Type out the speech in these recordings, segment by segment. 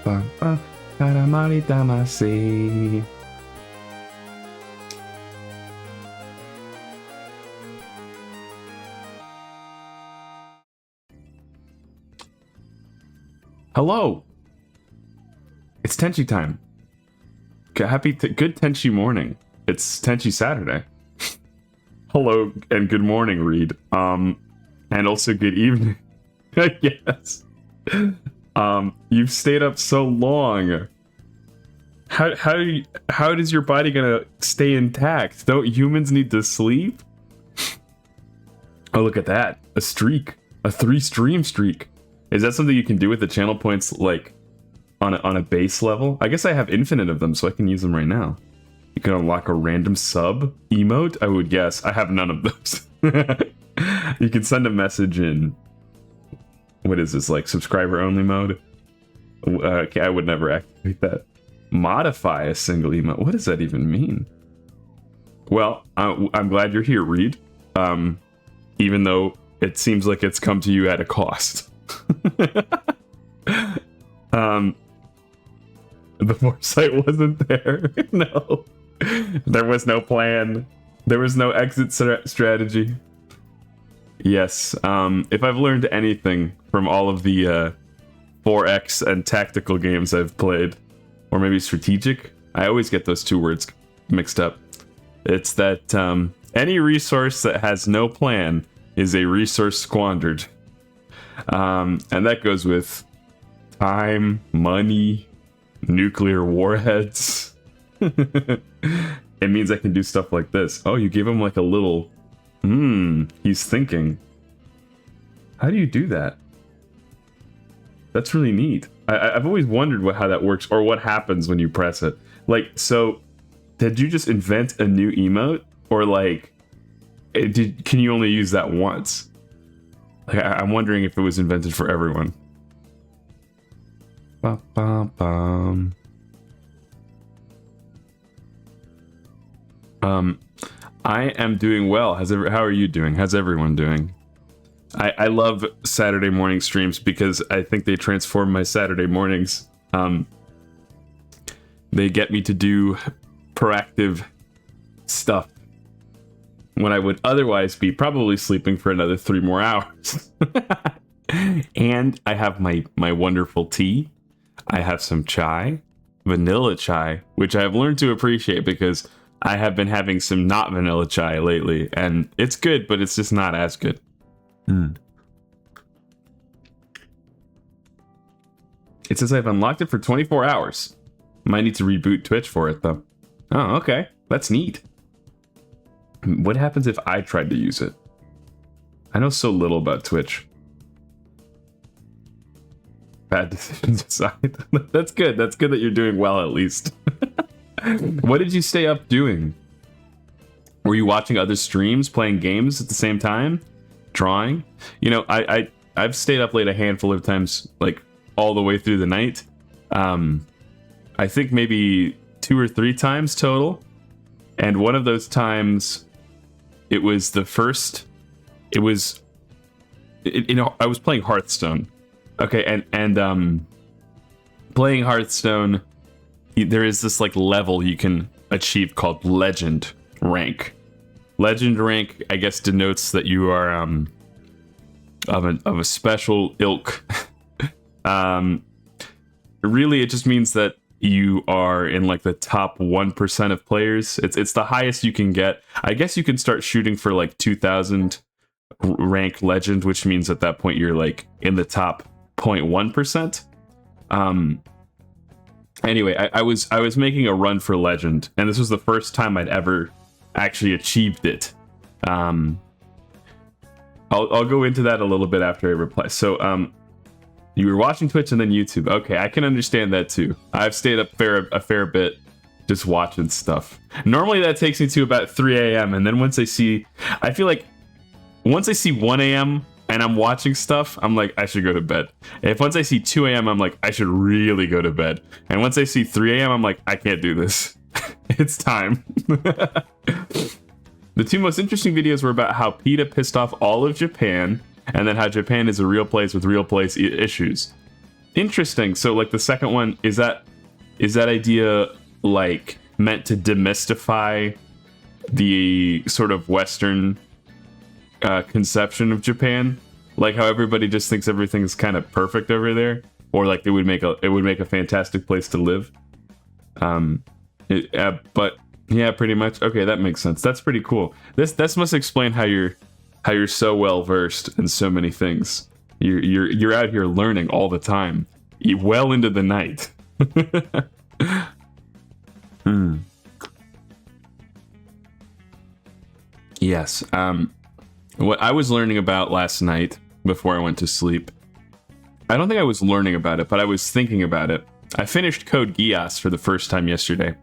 Karamari Damasi. Hello. It's Tenchi time. Good Tenchi morning. It's Tenchi Saturday. Hello and good morning, Reed. And also good evening. Yes. You've stayed up so long. How does your body gonna stay intact? Don't humans need to sleep? Oh, look at that. A streak. A 3-stream streak. Is that something you can do with the channel points, like, on a base level? I guess I have infinite of them, so I can use them right now. You can unlock a random sub emote, I would guess. I have none of those. You can send a message in... What is this, like, subscriber-only mode? Okay, I would never activate that. Modify a single emote. What does that even mean? Well, I'm glad you're here, Reed. Even though it seems like it's come to you at a cost. The foresight wasn't there. No. There was no plan. There was no exit strategy. Yes, if I've learned anything from all of the 4X and tactical games I've played, or maybe strategic, I always get those two words mixed up. It's that any resource that has no plan is a resource squandered. And that goes with time, money, nuclear warheads. It means I can do stuff like this. Oh, you gave him like a little... he's thinking. How do you do that? That's really neat. I've always wondered how that works, or what happens when you press it. Like, so, did you just invent a new emote? Or like, can you only use that once? Like, I'm wondering if it was invented for everyone. Bum, bum, bum. I am doing well. How are you doing? How's everyone doing? I love Saturday morning streams because I think they transform my Saturday mornings. They get me to do proactive stuff when I would otherwise be probably sleeping for another 3 more hours. And I have my wonderful tea. I have some chai, vanilla chai, which I have learned to appreciate because I have been having some not vanilla chai lately, and it's good, but it's just not as good. It says I've unlocked it for 24 hours. Might need to reboot Twitch for it, though. Oh, okay. That's neat. What happens if I tried to use it? I know so little about Twitch. Bad decisions aside. That's good. That's good that you're doing well, at least. What did you stay up doing? Were you watching other streams, playing games at the same time? Drawing? You know, I've stayed up late a handful of times, like, all the way through the night. I think maybe 2 or 3 times total. And one of those times, it was the first... It was... I was playing Hearthstone. Okay, and playing Hearthstone, there is this like level you can achieve called Legend rank. Legend rank, I guess, denotes that you are of a special ilk. Really, it just means that you are in like the top 1% of players. It's the highest you can get. I guess you can start shooting for like 2000 rank Legend, which means at that point you're like in the top 0.1%. Anyway, I was making a run for Legend, and this was the first time I'd ever actually achieved it. I'll go into that a little bit after I reply. So, you were watching Twitch and then YouTube. Okay, I can understand that too. I've stayed up a fair bit just watching stuff. Normally that takes me to about 3 a.m. and then once I feel like once I see 1 a.m. and I'm watching stuff, I'm like, I should go to bed. If once I see 2 a.m., I'm like, I should really go to bed. And once I see 3 a.m., I'm like, I can't do this. It's time. The 2 most interesting videos were about how PETA pissed off all of Japan, and then how Japan is a real place with real place issues. Interesting. So like the second one, is that idea like meant to demystify the sort of Western conception of Japan? Like how everybody just thinks everything's kind of perfect over there, or like it would make a fantastic place to live. But yeah, pretty much. Okay, that makes sense. That's pretty cool. This must explain how you're so well versed in so many things. You're out here learning all the time, well into the night. Yes. What I was learning about last night before I went to sleep, I don't think I was learning about it, but I was thinking about it. I finished Code Geass for the first time yesterday,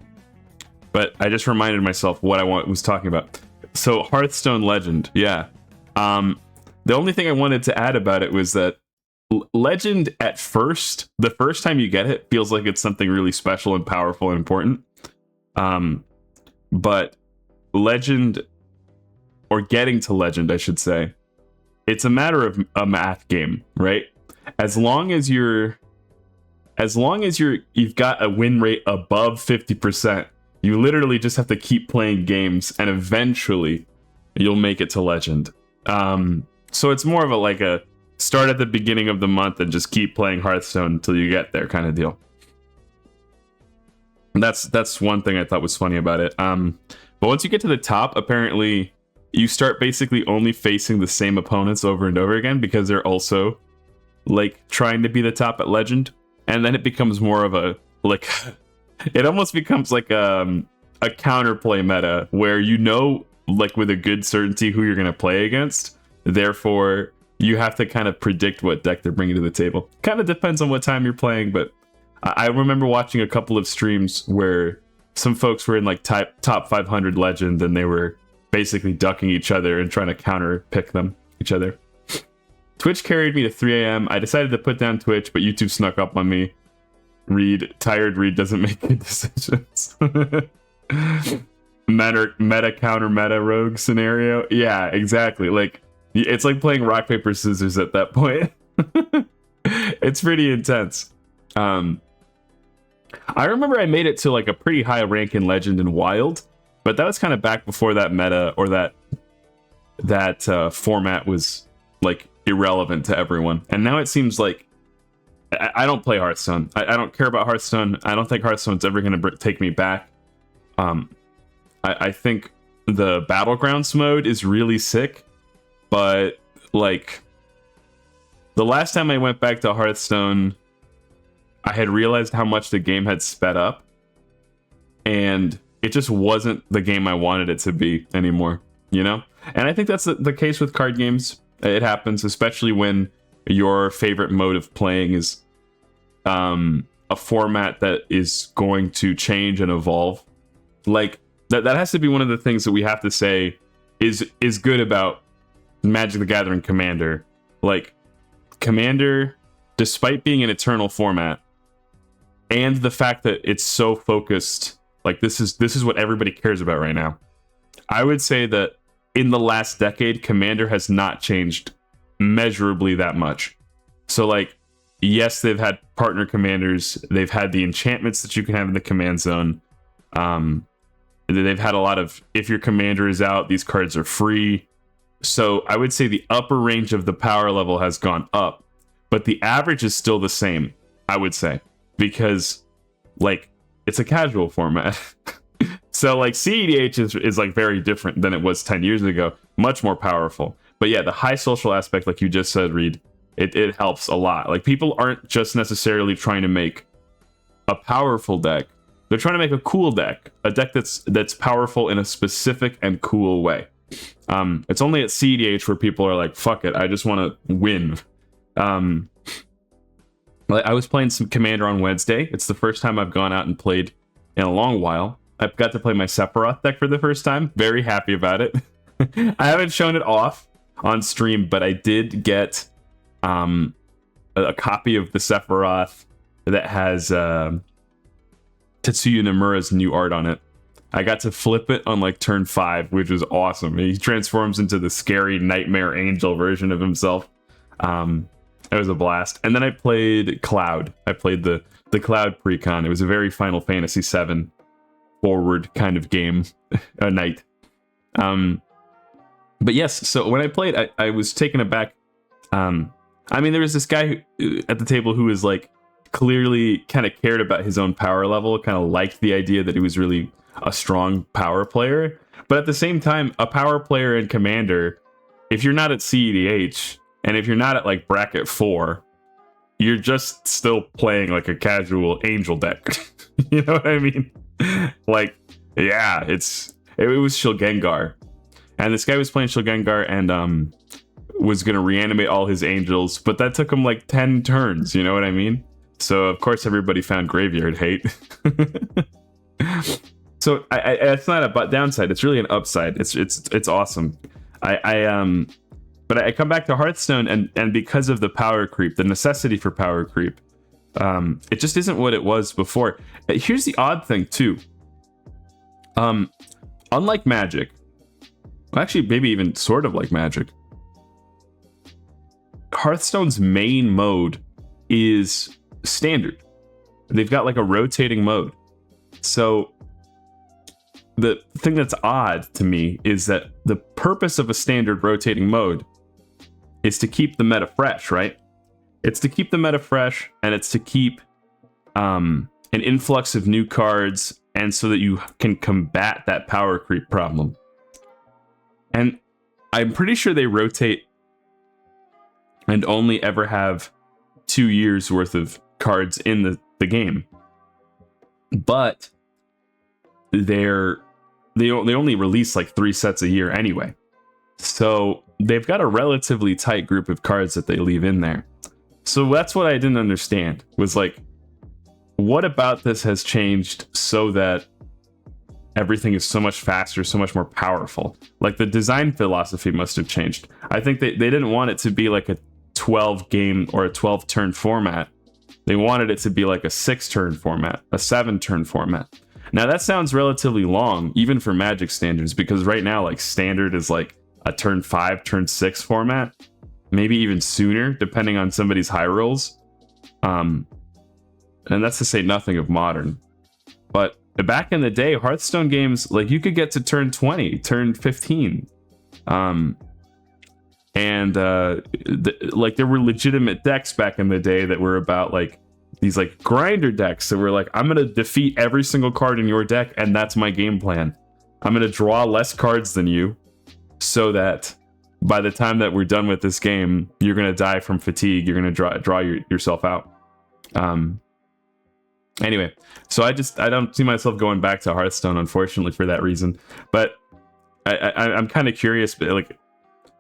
but I just reminded myself what I was talking about. So Hearthstone Legend, yeah. The only thing I wanted to add about it was that Legend at first, the first time you get it, feels like it's something really special and powerful and important. But Legend, or getting to Legend, I should say, it's a matter of a math game, right? As long as you've got a win rate above 50%, you literally just have to keep playing games, and eventually you'll make it to Legend. So it's more of a start at the beginning of the month and just keep playing Hearthstone until you get there kind of deal. And that's one thing I thought was funny about it. But once you get to the top, apparently you start basically only facing the same opponents over and over again, because they're also like trying to be the top at Legend. And then it becomes more of a it almost becomes like a counterplay meta where like with a good certainty who you're going to play against. Therefore, you have to kind of predict what deck they're bringing to the table. Kind of depends on what time you're playing, but I remember watching a couple of streams where some folks were in like top 500 Legend, and they were basically ducking each other and trying to counter pick each other. Twitch carried me to 3 a.m. I decided to put down Twitch, but YouTube snuck up on me. Tired Reed doesn't make good decisions. meta counter meta rogue scenario. Yeah, exactly. Like, it's like playing rock paper scissors at that point. It's pretty intense. I remember I made it to like a pretty high rank in Legend and Wild, but that was kind of back before that meta or that format was like irrelevant to everyone. And now it seems like I don't play Hearthstone. I don't care about Hearthstone. I don't think Hearthstone's ever going to take me back. I think the Battlegrounds mode is really sick, but like the last time I went back to Hearthstone, I had realized how much the game had sped up, and it just wasn't the game I wanted it to be anymore, you know? And I think that's the case with card games. It happens, especially when your favorite mode of playing is a format that is going to change and evolve. Like, that has to be one of the things that we have to say is good about Magic the Gathering Commander. Like, Commander, despite being an eternal format, and the fact that it's so focused, like this is what everybody cares about right now. I would say that in the last decade, Commander has not changed measurably that much. So like, yes, they've had partner commanders, they've had the enchantments that you can have in the command zone. They've had a lot of, if your commander is out, these cards are free. So I would say the upper range of the power level has gone up, but the average is still the same, I would say, because like it's a casual format. So like CEDH is like very different than it was 10 years ago, much more powerful. But yeah, the high social aspect, like you just said, Reed, it helps a lot. Like, people aren't just necessarily trying to make a powerful deck. They're trying to make a cool deck, a deck that's powerful in a specific and cool way. It's only at CEDH where people are like, fuck it, I just want to win. Like, I was playing some Commander on Wednesday. It's the first time I've gone out and played in a long while. I've got to play my Sephiroth deck for the first time. Very happy about it. I haven't shown it off on stream, but I did get a copy of the Sephiroth that has Tetsuya Nomura's new art on it. I got to flip it on like turn 5, which was awesome. He transforms into the scary nightmare angel version of himself. So It was a blast. And then I played Cloud. I played the Cloud Precon. It was a very Final Fantasy VII forward kind of game, a night. But yes, so when I played, I was taken aback. I mean, there was this guy at the table who was like clearly kind of cared about his own power level, kind of liked the idea that he was really a strong power player. But at the same time, a power player and commander, if you're not at CEDH, and if you're not at like bracket 4, you're just still playing like a casual angel deck. You know what I mean? Like, yeah, it was Shilgengar. And this guy was playing Shilgengar and was going to reanimate all his angels, but that took him like 10 turns, you know what I mean? So, of course, everybody found Graveyard Hate. So, it's not a downside. It's really an upside. It's awesome. But I come back to Hearthstone, and because of the power creep, the necessity for power creep, it just isn't what it was before. Here's the odd thing, too. Unlike Magic, actually, maybe even sort of like Magic, Hearthstone's main mode is standard. They've got like a rotating mode. So the thing that's odd to me is that the purpose of a standard rotating mode is to keep the meta fresh, right? It's to keep the meta fresh, and it's to keep an influx of new cards, and so that you can combat that power creep problem. And I'm pretty sure they rotate and only ever have 2 years worth of cards in the game. But they only release like 3 sets a year anyway. So they've got a relatively tight group of cards that they leave in there. So that's what I didn't understand, was like, what about this has changed so that everything is so much faster, so much more powerful? Like, the design philosophy must have changed. I think they didn't want it to be like a 12 game or a 12 turn format. They wanted it to be like a 6 turn format, a 7 turn format. Now that sounds relatively long, even for Magic standards, because right now, like, standard is like a turn 5, turn 6 format, maybe even sooner, depending on somebody's high rolls. And that's to say nothing of modern. But back in the day, Hearthstone games, like, you could get to turn 20, turn 15. Like, there were legitimate decks back in the day that were about like these like grinder decks that were like, I'm gonna defeat every single card in your deck, and that's my game plan. I'm gonna draw less cards than you, so that by the time that we're done with this game, you're gonna die from fatigue. You're gonna draw yourself out. Anyway, so I don't see myself going back to Hearthstone, unfortunately, for that reason. But I'm kind of curious, but like,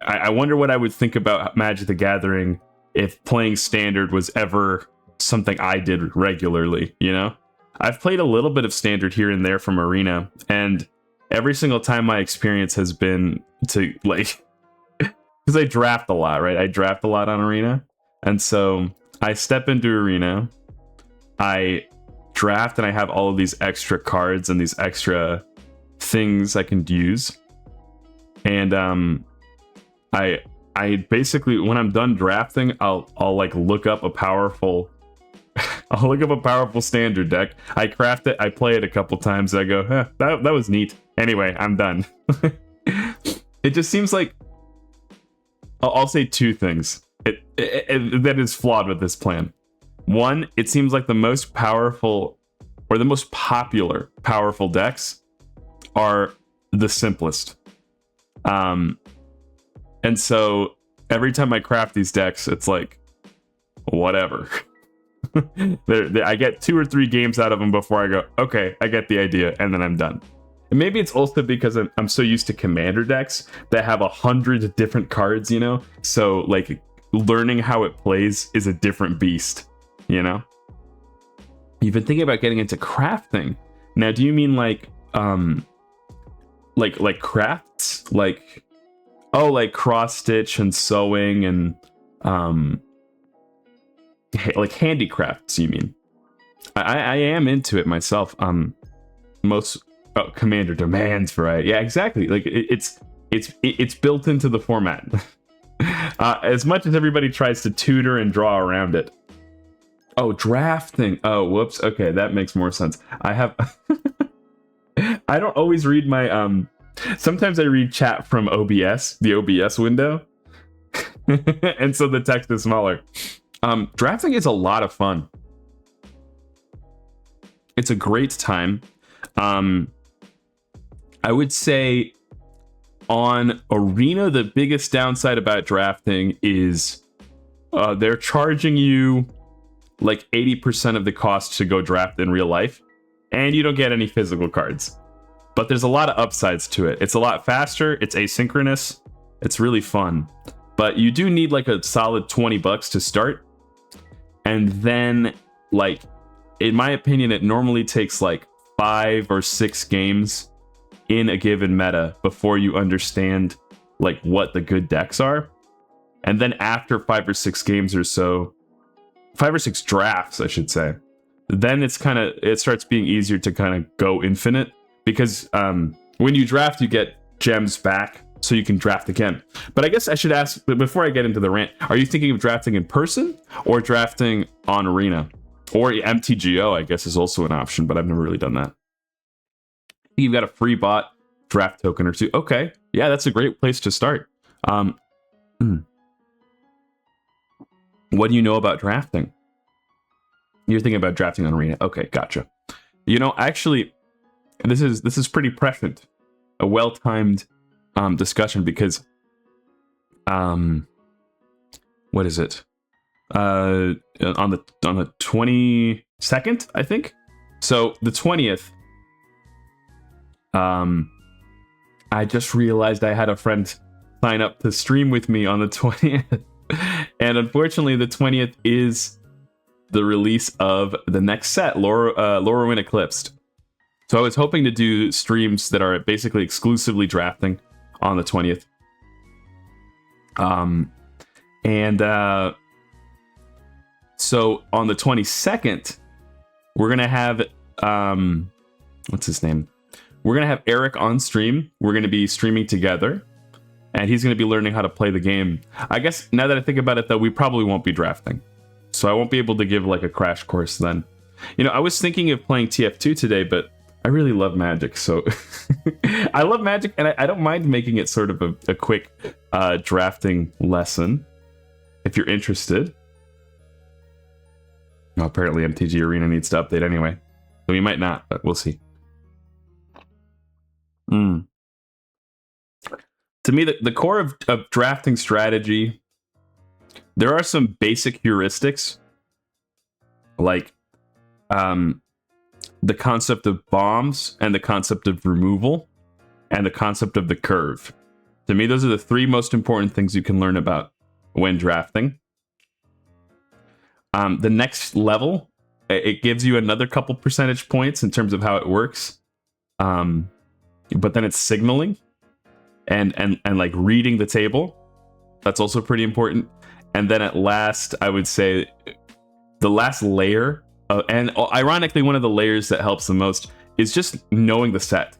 I wonder what I would think about Magic the Gathering if playing Standard was ever something I did regularly, you know? I've played a little bit of Standard here and there from Arena, and every single time my experience has been to, like, because I draft a lot, right? I draft a lot on Arena, and so I step into Arena, I draft, and I have all of these extra cards and these extra things I can use, and I basically, when I'm done drafting, I'll like look up a powerful I'll look up a powerful standard deck. I craft it, I play it a couple times, I go, that was neat. Anyway, I'm done. It just seems like, I'll say 2 things that is flawed with this plan. One, it seems like the most powerful, or the most popular powerful decks are the simplest. And so every time I craft these decks, it's like, whatever. I get 2 or 3 games out of them before I go, okay, I get the idea, and then I'm done. And maybe it's also because I'm so used to commander decks that have 100 different cards, you know? So, like, learning how it plays is a different beast, you know? You've been thinking about getting into crafting. Now, do you mean like crafts? Like, oh, like cross-stitch and sewing and like handicrafts, you mean? I am into it myself. Most commander demands variety. Yeah, exactly. Like it's built into the format. As much as everybody tries to tutor and draw around it. Oh, drafting. Oh, whoops. Okay, that makes more sense. I have I don't always read my sometimes I read chat from OBS, the OBS window. And so the text is smaller. Drafting is a lot of fun. It's a great time. I would say on Arena, the biggest downside about drafting is they're charging you like 80% of the cost to go draft in real life, and you don't get any physical cards. But there's a lot of upsides to it. It's a lot faster, it's asynchronous, it's really fun. But you do need like a solid $20 to start. And then, like, in my opinion, it normally takes like 5 or 6 games in a given meta before you understand like what the good decks are. And then after 5 or 6 games or so, 5 or 6 drafts, I should say, then it starts being easier to kind of go infinite, because when you draft, you get gems back, so you can draft again. But I guess I should ask, before I get into the rant, are you thinking of drafting in person or drafting on Arena? Or MTGO, I guess, is also an option, but I've never really done that. You've got a free bot draft token or two. Okay, yeah, that's a great place to start. What do you know about drafting? You're thinking about drafting on Arena. Okay, gotcha. You know, actually, this is pretty prescient. A well-timed discussion, because what is it? On the 22nd, I think. So the 20th, I just realized I had a friend sign up to stream with me on the 20th. And unfortunately, the 20th is the release of the next set, Lorwyn Eclipsed. So I was hoping to do streams that are basically exclusively drafting on the 20th. So on the 22nd, we're going to have, what's his name? We're going to have Eric on stream. We're going to be streaming together, and he's going to be learning how to play the game. I guess now that I think about it, though, we probably won't be drafting. So I won't be able to give like a crash course then. You know, I was thinking of playing TF2 today, but I really love Magic. So I love Magic, and I don't mind making it sort of a quick drafting lesson if you're interested. Well, apparently MTG Arena needs to update anyway. So we might not, but we'll see. To me, the core of drafting strategy, there are some basic heuristics, like the concept of bombs and the concept of removal and the concept of the curve. To me, those are the 3 most important things you can learn about when drafting. The next level, it gives you another couple percentage points in terms of how it works. But then it's signaling and like reading the table. That's also pretty important. And then at last, I would say the last layer, and ironically, one of the layers that helps the most is just knowing the set.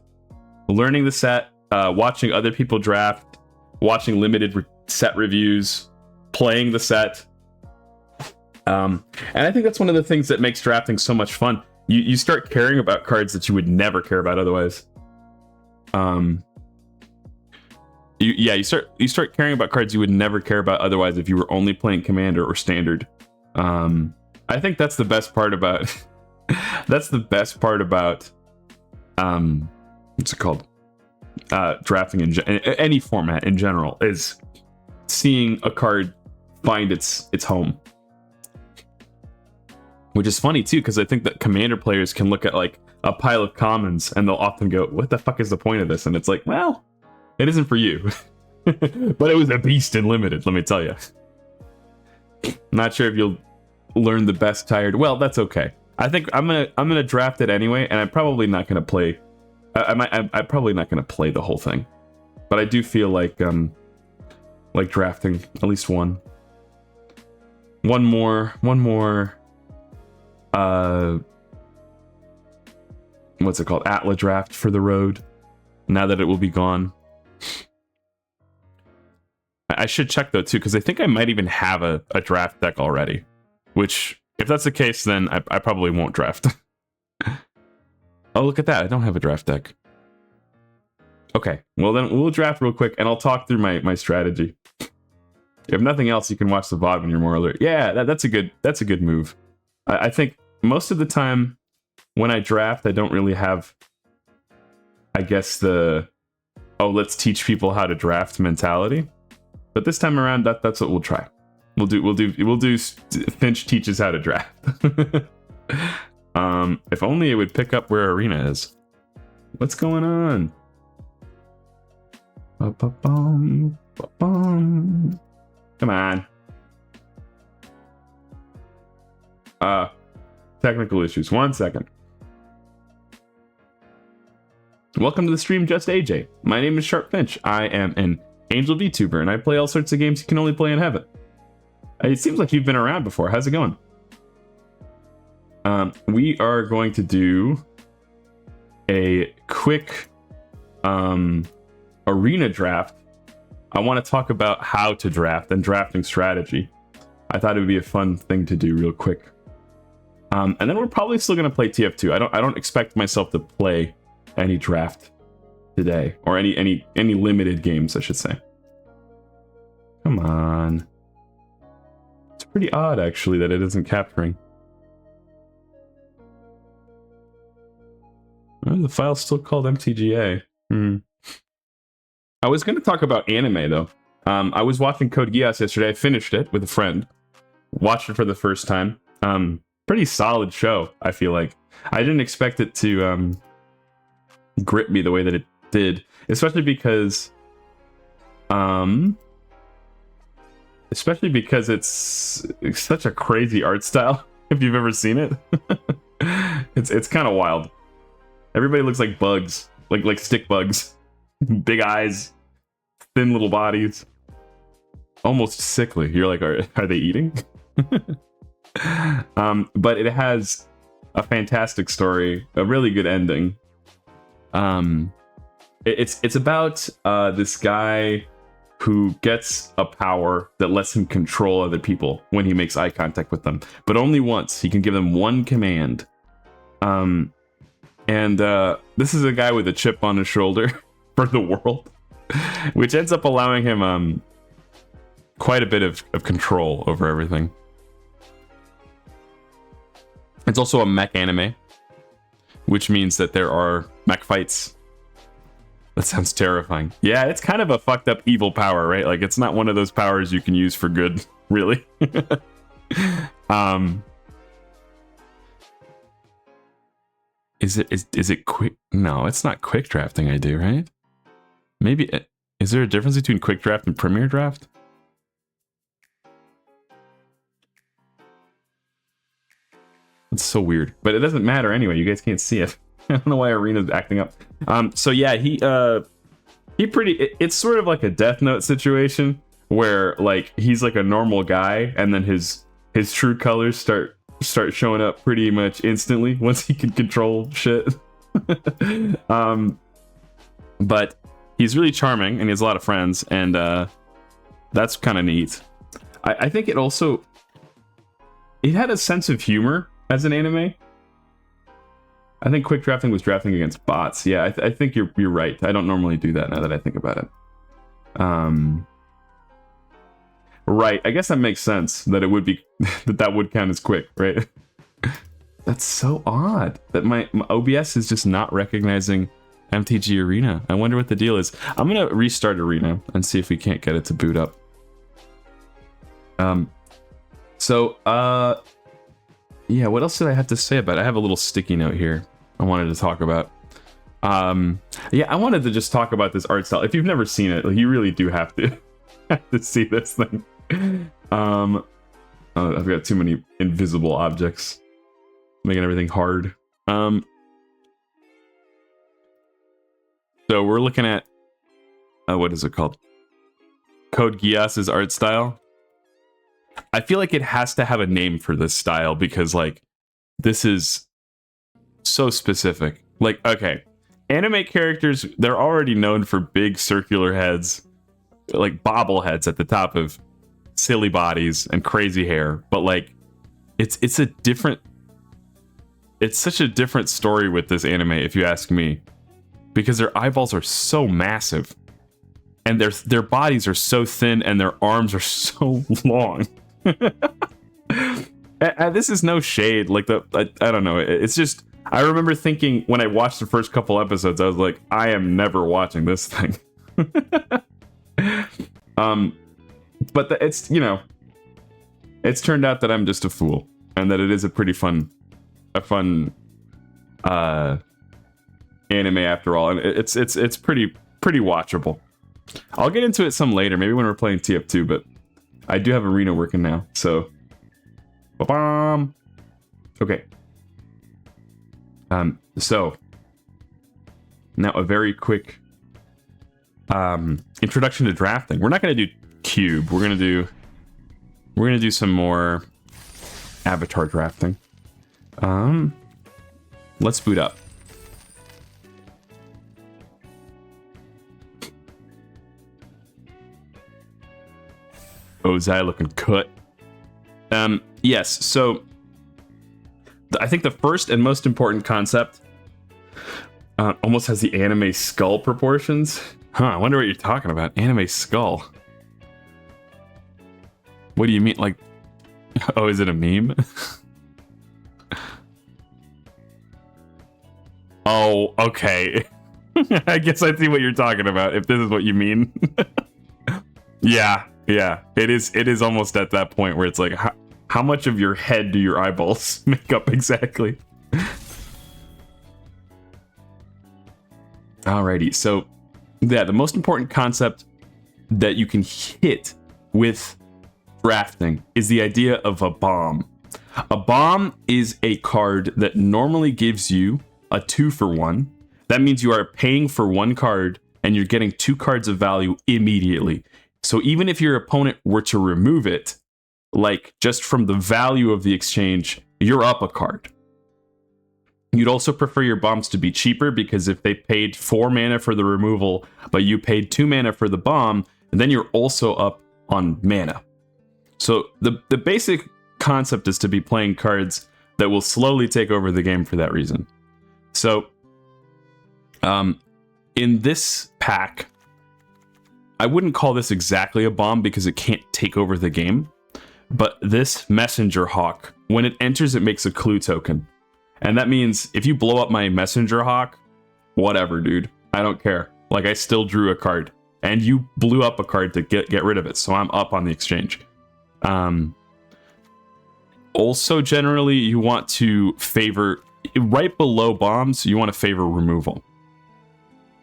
Learning the set, watching other people draft, watching limited set reviews, playing the set. And I think that's one of the things that makes drafting so much fun. You start caring about cards that you would never care about otherwise. You start caring about cards you would never care about otherwise if you were only playing Commander or Standard. I think that's the best part about what's it called? Drafting in any format in general, is seeing a card find its home. Which is funny too, because I think that Commander players can look at like a pile of commons and they'll often go, what the fuck is the point of this? And it's like, well, it isn't for you. But it was a beast in Limited, let me tell you. Not sure if you'll learn the best tired. Well, that's okay. I think I'm gonna draft it anyway, and I'm probably not gonna play. I'm probably not gonna play the whole thing, but I do feel like drafting at least one more. What's it called? ATLA draft for the road. Now that it will be gone. I should check though too, because I think I might even have a draft deck already. Which, if that's the case, then I probably won't draft. Oh, look at that. I don't have a draft deck. Okay, well then we'll draft real quick, and I'll talk through my strategy. If nothing else, you can watch the VOD when you're more alert. Yeah, that's a good move. I think most of the time when I draft, I don't really have, I guess, the let's teach people how to draft mentality. But this time around, that's what we'll try. We'll do Finch teaches how to draft. If only it would pick up where Arena is. What's going on? Ba-ba-bum, ba-bum. Come on. Technical issues. 1 second. Welcome to the stream, Just AJ. My name is Sharp Finch. I am an Angel VTuber, and I play all sorts of games you can only play in heaven. It seems like you've been around before. How's it going? We are going to do a quick arena draft. I want to talk about how to draft and drafting strategy. I thought it would be a fun thing to do real quick. And then we're probably still going to play TF2. I don't expect myself to play any draft today, or any limited games, I should say. Come on. It's pretty odd, actually, that it isn't capturing. Oh, the file's still called MTGA. I was going to talk about anime, though. I was watching Code Geass yesterday. I finished it with a friend. Watched it for the first time. Pretty solid show, I feel like. I didn't expect it to grip me the way that it did. Especially because it's such a crazy art style, if you've ever seen it. It's kind of wild. Everybody looks like bugs, like stick bugs. Big eyes, thin little bodies, almost sickly. You're like, are they eating? But it has a fantastic story, a really good ending. It's about this guy who gets a power that lets him control other people when he makes eye contact with them, but only once. He can give them one command. And this is a guy with a chip on his shoulder for the world, which ends up allowing him quite a bit of control over everything. It's also a mech anime, which means that there are mech fights. That sounds terrifying. Yeah, it's kind of a fucked up evil power, right? Like, it's not one of those powers you can use for good, really. Is it quick? No, it's not quick drafting I do, right? Maybe, is there a difference between quick draft and premier draft? It's so weird, but it doesn't matter anyway. You guys can't see it. I don't know why Arena's acting up. So yeah, it's sort of like a Death Note situation where like he's like a normal guy, and then his true colors start showing up pretty much instantly once he can control shit. But he's really charming, and he has a lot of friends, and that's kind of neat. I think it had a sense of humor as an anime. I think quick drafting was drafting against bots. Yeah, I think you're right. I don't normally do that now that I think about it. Right, I guess that makes sense that it would be that would count as quick, right? That's so odd that my OBS is just not recognizing MTG Arena. I wonder what the deal is. I'm gonna restart Arena and see if we can't get it to boot up. Yeah, what else did I have to say about it? I have a little sticky note here I wanted to talk about. Yeah, I wanted to just talk about this art style. If you've never seen it, you really do have to see this thing. I've got too many invisible objects making everything hard. So we're looking at what is it called? Code Geass's art style. I feel like it has to have a name for this style because like this is so specific. Like, okay, anime characters, they're already known for big circular heads like bobbleheads at the top of silly bodies and crazy hair, but like it's such a different story with this anime, if you ask me, because their eyeballs are so massive and their bodies are so thin and their arms are so long. And this is no shade, like I don't know, it's just, I remember thinking when I watched the first couple episodes, I was like, I am never watching this thing. But it's, you know, it's turned out that I'm just a fool, and that it is a fun anime after all, and it's pretty watchable. I'll get into it some later, maybe when we're playing TF2, but I do have Arena working now, so ba-bam. Okay. So now a very quick introduction to drafting. We're not going to do cube. We're going to do some more avatar drafting. Let's boot up. Ozai looking cut. Yes, so I think the first and most important concept almost has the anime skull proportions. I wonder what you're talking about. Anime skull. What do you mean? Like, oh, is it a meme? Oh, okay. I guess I see what you're talking about, if this is what you mean. Yeah. It is almost at that point where it's like, how much of your head do your eyeballs make up exactly? Alrighty, so yeah, the most important concept that you can hit with drafting is the idea of a bomb. A bomb is a card that normally gives you a 2-for-1. That means you are paying for one card and you're getting 2 cards of value immediately. So even if your opponent were to remove it, like just from the value of the exchange, you're up a card. You'd also prefer your bombs to be cheaper, because if they paid 4 mana for the removal, but you paid 2 mana for the bomb, then you're also up on mana. So the basic concept is to be playing cards that will slowly take over the game for that reason. So in this pack, I wouldn't call this exactly a bomb because it can't take over the game, but this Messenger Hawk, when it enters, it makes a clue token. And that means if you blow up my Messenger Hawk, whatever, dude. I don't care. Like, I still drew a card. And you blew up a card to get rid of it, so I'm up on the exchange. Also, generally, you want to favor, right below bombs, you want to favor removal.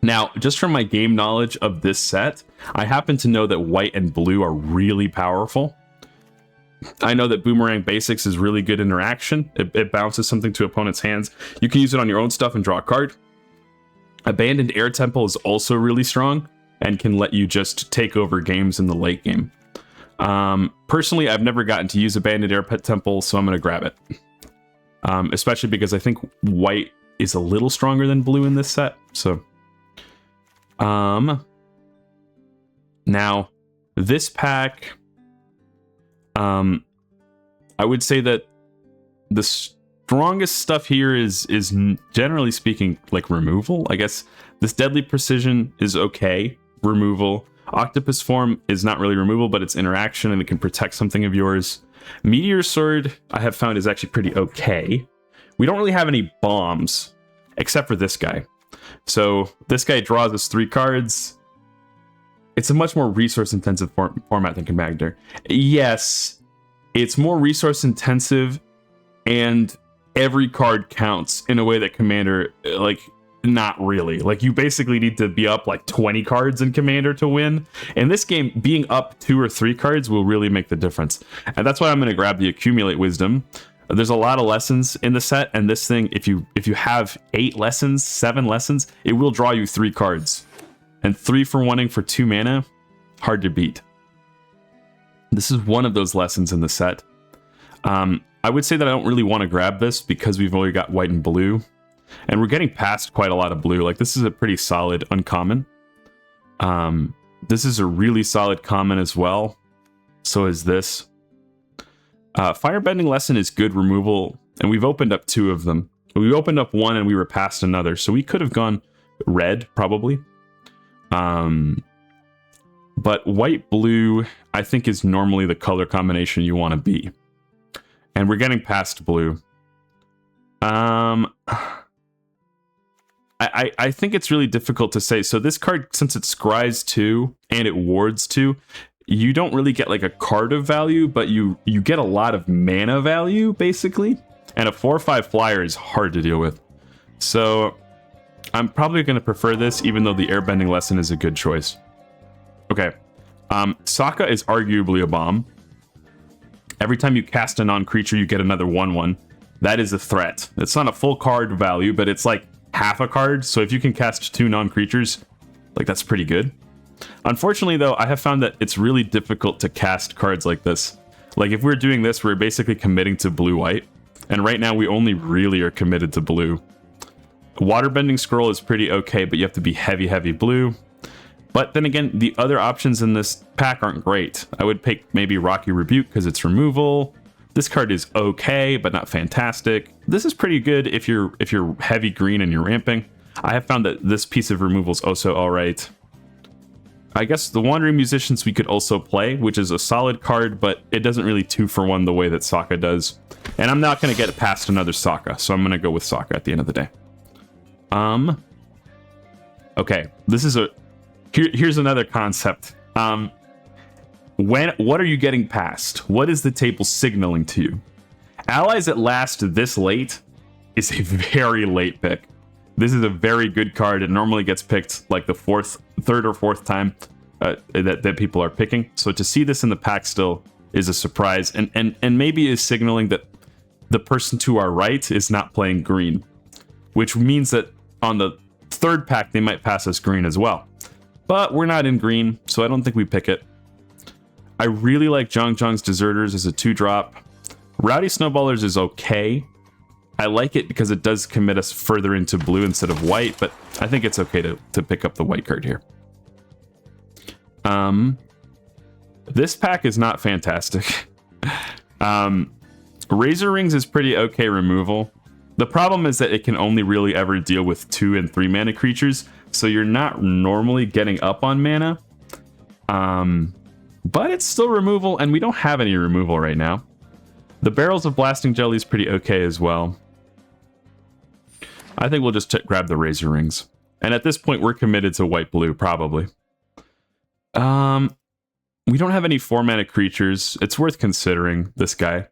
Now, just from my game knowledge of this set, I happen to know that white and blue are really powerful. I know that Boomerang Basics is really good interaction. It bounces something to opponent's hands. You can use it on your own stuff and draw a card. Abandoned Air Temple is also really strong and can let you just take over games in the late game. Personally, I've never gotten to use Abandoned Air Temple, so I'm going to grab it. Especially because I think white is a little stronger than blue in this set, so... Now, this pack, I would say that the strongest stuff here is generally speaking, like removal. I guess this Deadly Precision is okay, removal. Octopus Form is not really removal, but it's interaction and it can protect something of yours. Meteor Sword, I have found, is actually pretty okay. We don't really have any bombs, except for this guy. So this guy draws us 3 cards. It's a much more resource-intensive format than Commander. Yes, it's more resource-intensive, and every card counts in a way that Commander, like, not really. Like, you basically need to be up, like, 20 cards in Commander to win. In this game, being up 2 or 3 cards will really make the difference. And that's why I'm going to grab the Accumulate Wisdom. There's a lot of lessons in the set, and this thing, if you have 8 lessons, 7 lessons, it will draw you 3 cards. And 3-for-1ing for 2 mana, hard to beat. This is one of those lessons in the set. I would say that I don't really want to grab this because we've only got white and blue. And we're getting past quite a lot of blue. Like, this is a pretty solid uncommon. This is a really solid common as well. So is this. Firebending Lesson is good removal, and we've opened up 2 of them. We opened up 1 and we were past another, so we could have gone red, probably. But white-blue, I think, is normally the color combination you want to be. And we're getting past blue. I think it's really difficult to say. So this card, since it scries 2 and it wards 2, you don't really get like a card of value, but you get a lot of mana value, basically. And a 4/5 flyer is hard to deal with. So I'm probably going to prefer this, even though the Airbending Lesson is a good choice. Okay. Sokka is arguably a bomb. Every time you cast a non-creature, you get another 1/1. That is a threat. It's not a full card value, but it's like half a card. So if you can cast 2 non-creatures, like that's pretty good. Unfortunately, though, I have found that it's really difficult to cast cards like this. Like, if we're doing this, we're basically committing to blue-white. And right now, we only really are committed to blue. Waterbending Scroll is pretty okay, but you have to be heavy, heavy blue. But then again, the other options in this pack aren't great. I would pick maybe Rocky Rebuke because it's removal. This card is okay, but not fantastic. This is pretty good if you're heavy green and you're ramping. I have found that this piece of removal is also all right. I guess the Wandering Musicians we could also play, which is a solid card, but it doesn't really 2-for-1 the way that Sokka does. And I'm not going to get past another Sokka, so I'm going to go with Sokka at the end of the day. Okay, this is here's another concept. What are you getting past? What is the table signaling to you? Allies at Last this late is a very late pick. This is a very good card. It normally gets picked like the third or fourth time that people are picking. So to see this in the pack still is a surprise, and maybe is signaling that the person to our right is not playing green, which means that on the 3rd pack they might pass us green as well. But we're not in green, so I don't think we pick it. I really like Zhang's Deserters as a 2-drop. Rowdy Snowballers is okay. I like it because it does commit us further into blue instead of white, but I think it's okay to pick up the white card here. This pack is not fantastic. Razor Rings is pretty okay removal. The problem is that it can only really ever deal with 2 and 3 mana creatures, so you're not normally getting up on mana. But it's still removal, and we don't have any removal right now. The Barrels of Blasting Jelly is pretty okay as well. I think we'll just grab the Razor Rings. And at this point, we're committed to white-blue, probably. We don't have any 4-mana creatures. It's worth considering this guy,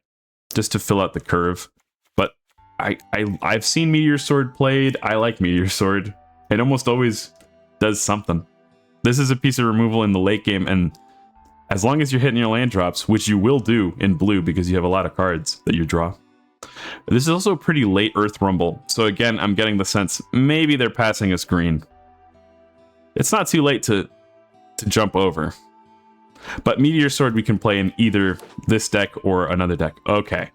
just to fill out the curve. But I've seen Meteor Sword played. I like Meteor Sword. It almost always does something. This is a piece of removal in the late game, and as long as you're hitting your land drops, which you will do in blue because you have a lot of cards that you draw. This is also a pretty late Earth Rumble, so again, I'm getting the sense maybe they're passing us green. It's not too late to jump over. But Meteor Sword we can play in either this deck or another deck. Okay.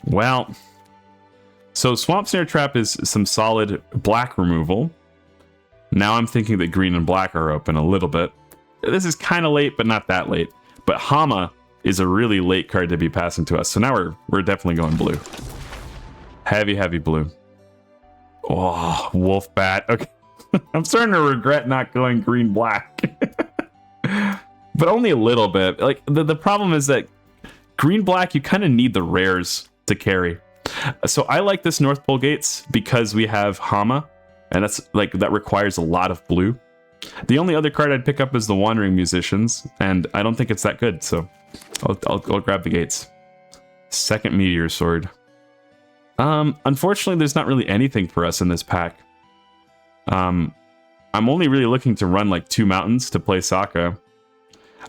Well, so Swamp Snare Trap is some solid black removal. Now I'm thinking that green and black are open a little bit. This is kind of late, but not that late. But Hama is a really late card to be passing to us. So now we're definitely going blue. Heavy, heavy blue. Oh, Wolf Bat. Okay. I'm starting to regret not going green-black. But only a little bit. Like, the problem is that green-black, you kind of need the rares to carry. So I like this North Pole Gates because we have Hama. And that requires a lot of blue. The only other card I'd pick up is the Wandering Musicians, and I don't think it's that good, so I'll grab the Gates. Second Meteor Sword. Unfortunately, there's not really anything for us in this pack. I'm only really looking to run like 2 mountains to play Sokka.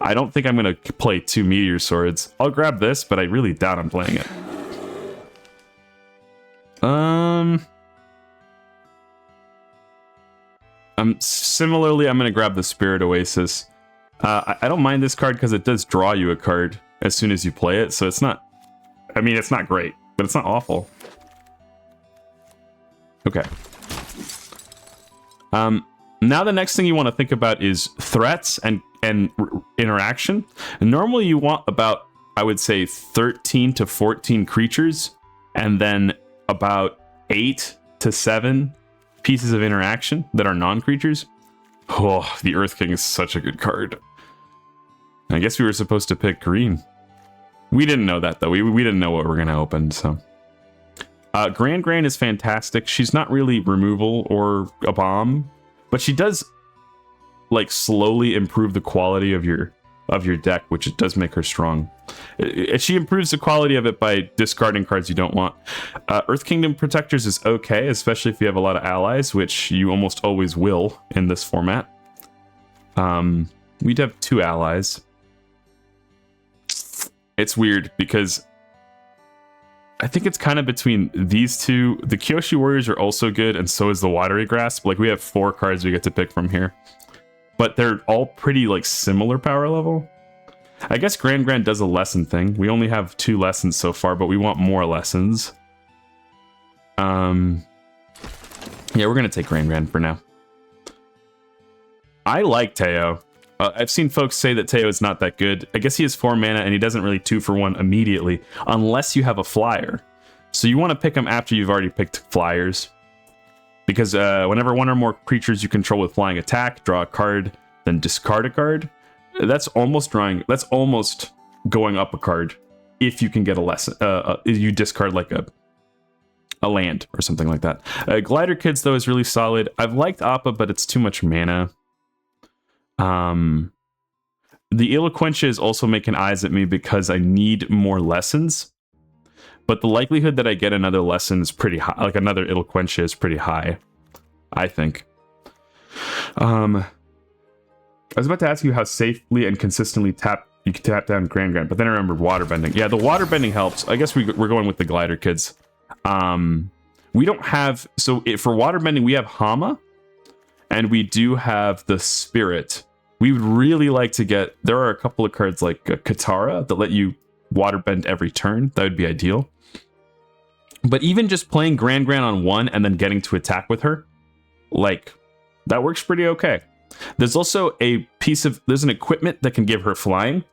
I don't think I'm going to play 2 Meteor Swords. I'll grab this, but I really doubt I'm playing it. Similarly, I'm going to grab the Spirit Oasis. I don't mind this card because it does draw you a card as soon as you play it, so it's not... I mean, it's not great, but it's not awful. Okay. Now the next thing you want to think about is threats and interaction. And normally you want about, I would say, 13 to 14 creatures, and then about 8 to 7 pieces of interaction that are non-creatures. Oh, the Earth King is such a good card. I guess we were supposed to pick green. We didn't know that, though. We didn't know what we're going to open, so... Gran is fantastic. She's not really removal or a bomb, but she does, like, slowly improve the quality of your deck, which it does make her strong. She improves the quality of it by discarding cards you don't want. Earth Kingdom Protectors is okay, especially if you have a lot of allies, which you almost always will in this format. We'd have 2 allies. It's weird because I think it's kind of between these two. The Kyoshi Warriors are also good, and so is the Watery Grasp. Like, we have 4 cards we get to pick from here. But they're all pretty, like, similar power level. I guess Gran does a lesson thing. We only have 2 lessons so far, but we want more lessons. Yeah, we're going to take Gran for now. I like Teo. I've seen folks say that Teo is not that good. I guess he has 4 mana, and he doesn't really 2-for-1 immediately, unless you have a flyer. So you want to pick him after you've already picked flyers. Because whenever 1 or more creatures you control with flying attack, draw a card, then discard a card, that's almost going up a card if you can get a lesson. You discard like a land or something like that. Glider Kids, though, is really solid. I've liked Appa, but it's too much mana. The Eloquentia is also making eyes at me because I need more lessons. But the likelihood that I get another lesson is pretty high. Like, another Eloquentia is pretty high, I think. I was about to ask you how safely and consistently you can tap down Gran, but then I remembered waterbending. Yeah, the waterbending helps. I guess we're going with the Glider Kids. We don't have... So, for waterbending, we have Hama, and we do have the Spirit. We would really like to get... There are a couple of cards like Katara that let you waterbend every turn. That would be ideal. But even just playing Gran on 1 and then getting to attack with her, like, that works pretty okay. There's also there's an equipment that can give her flying,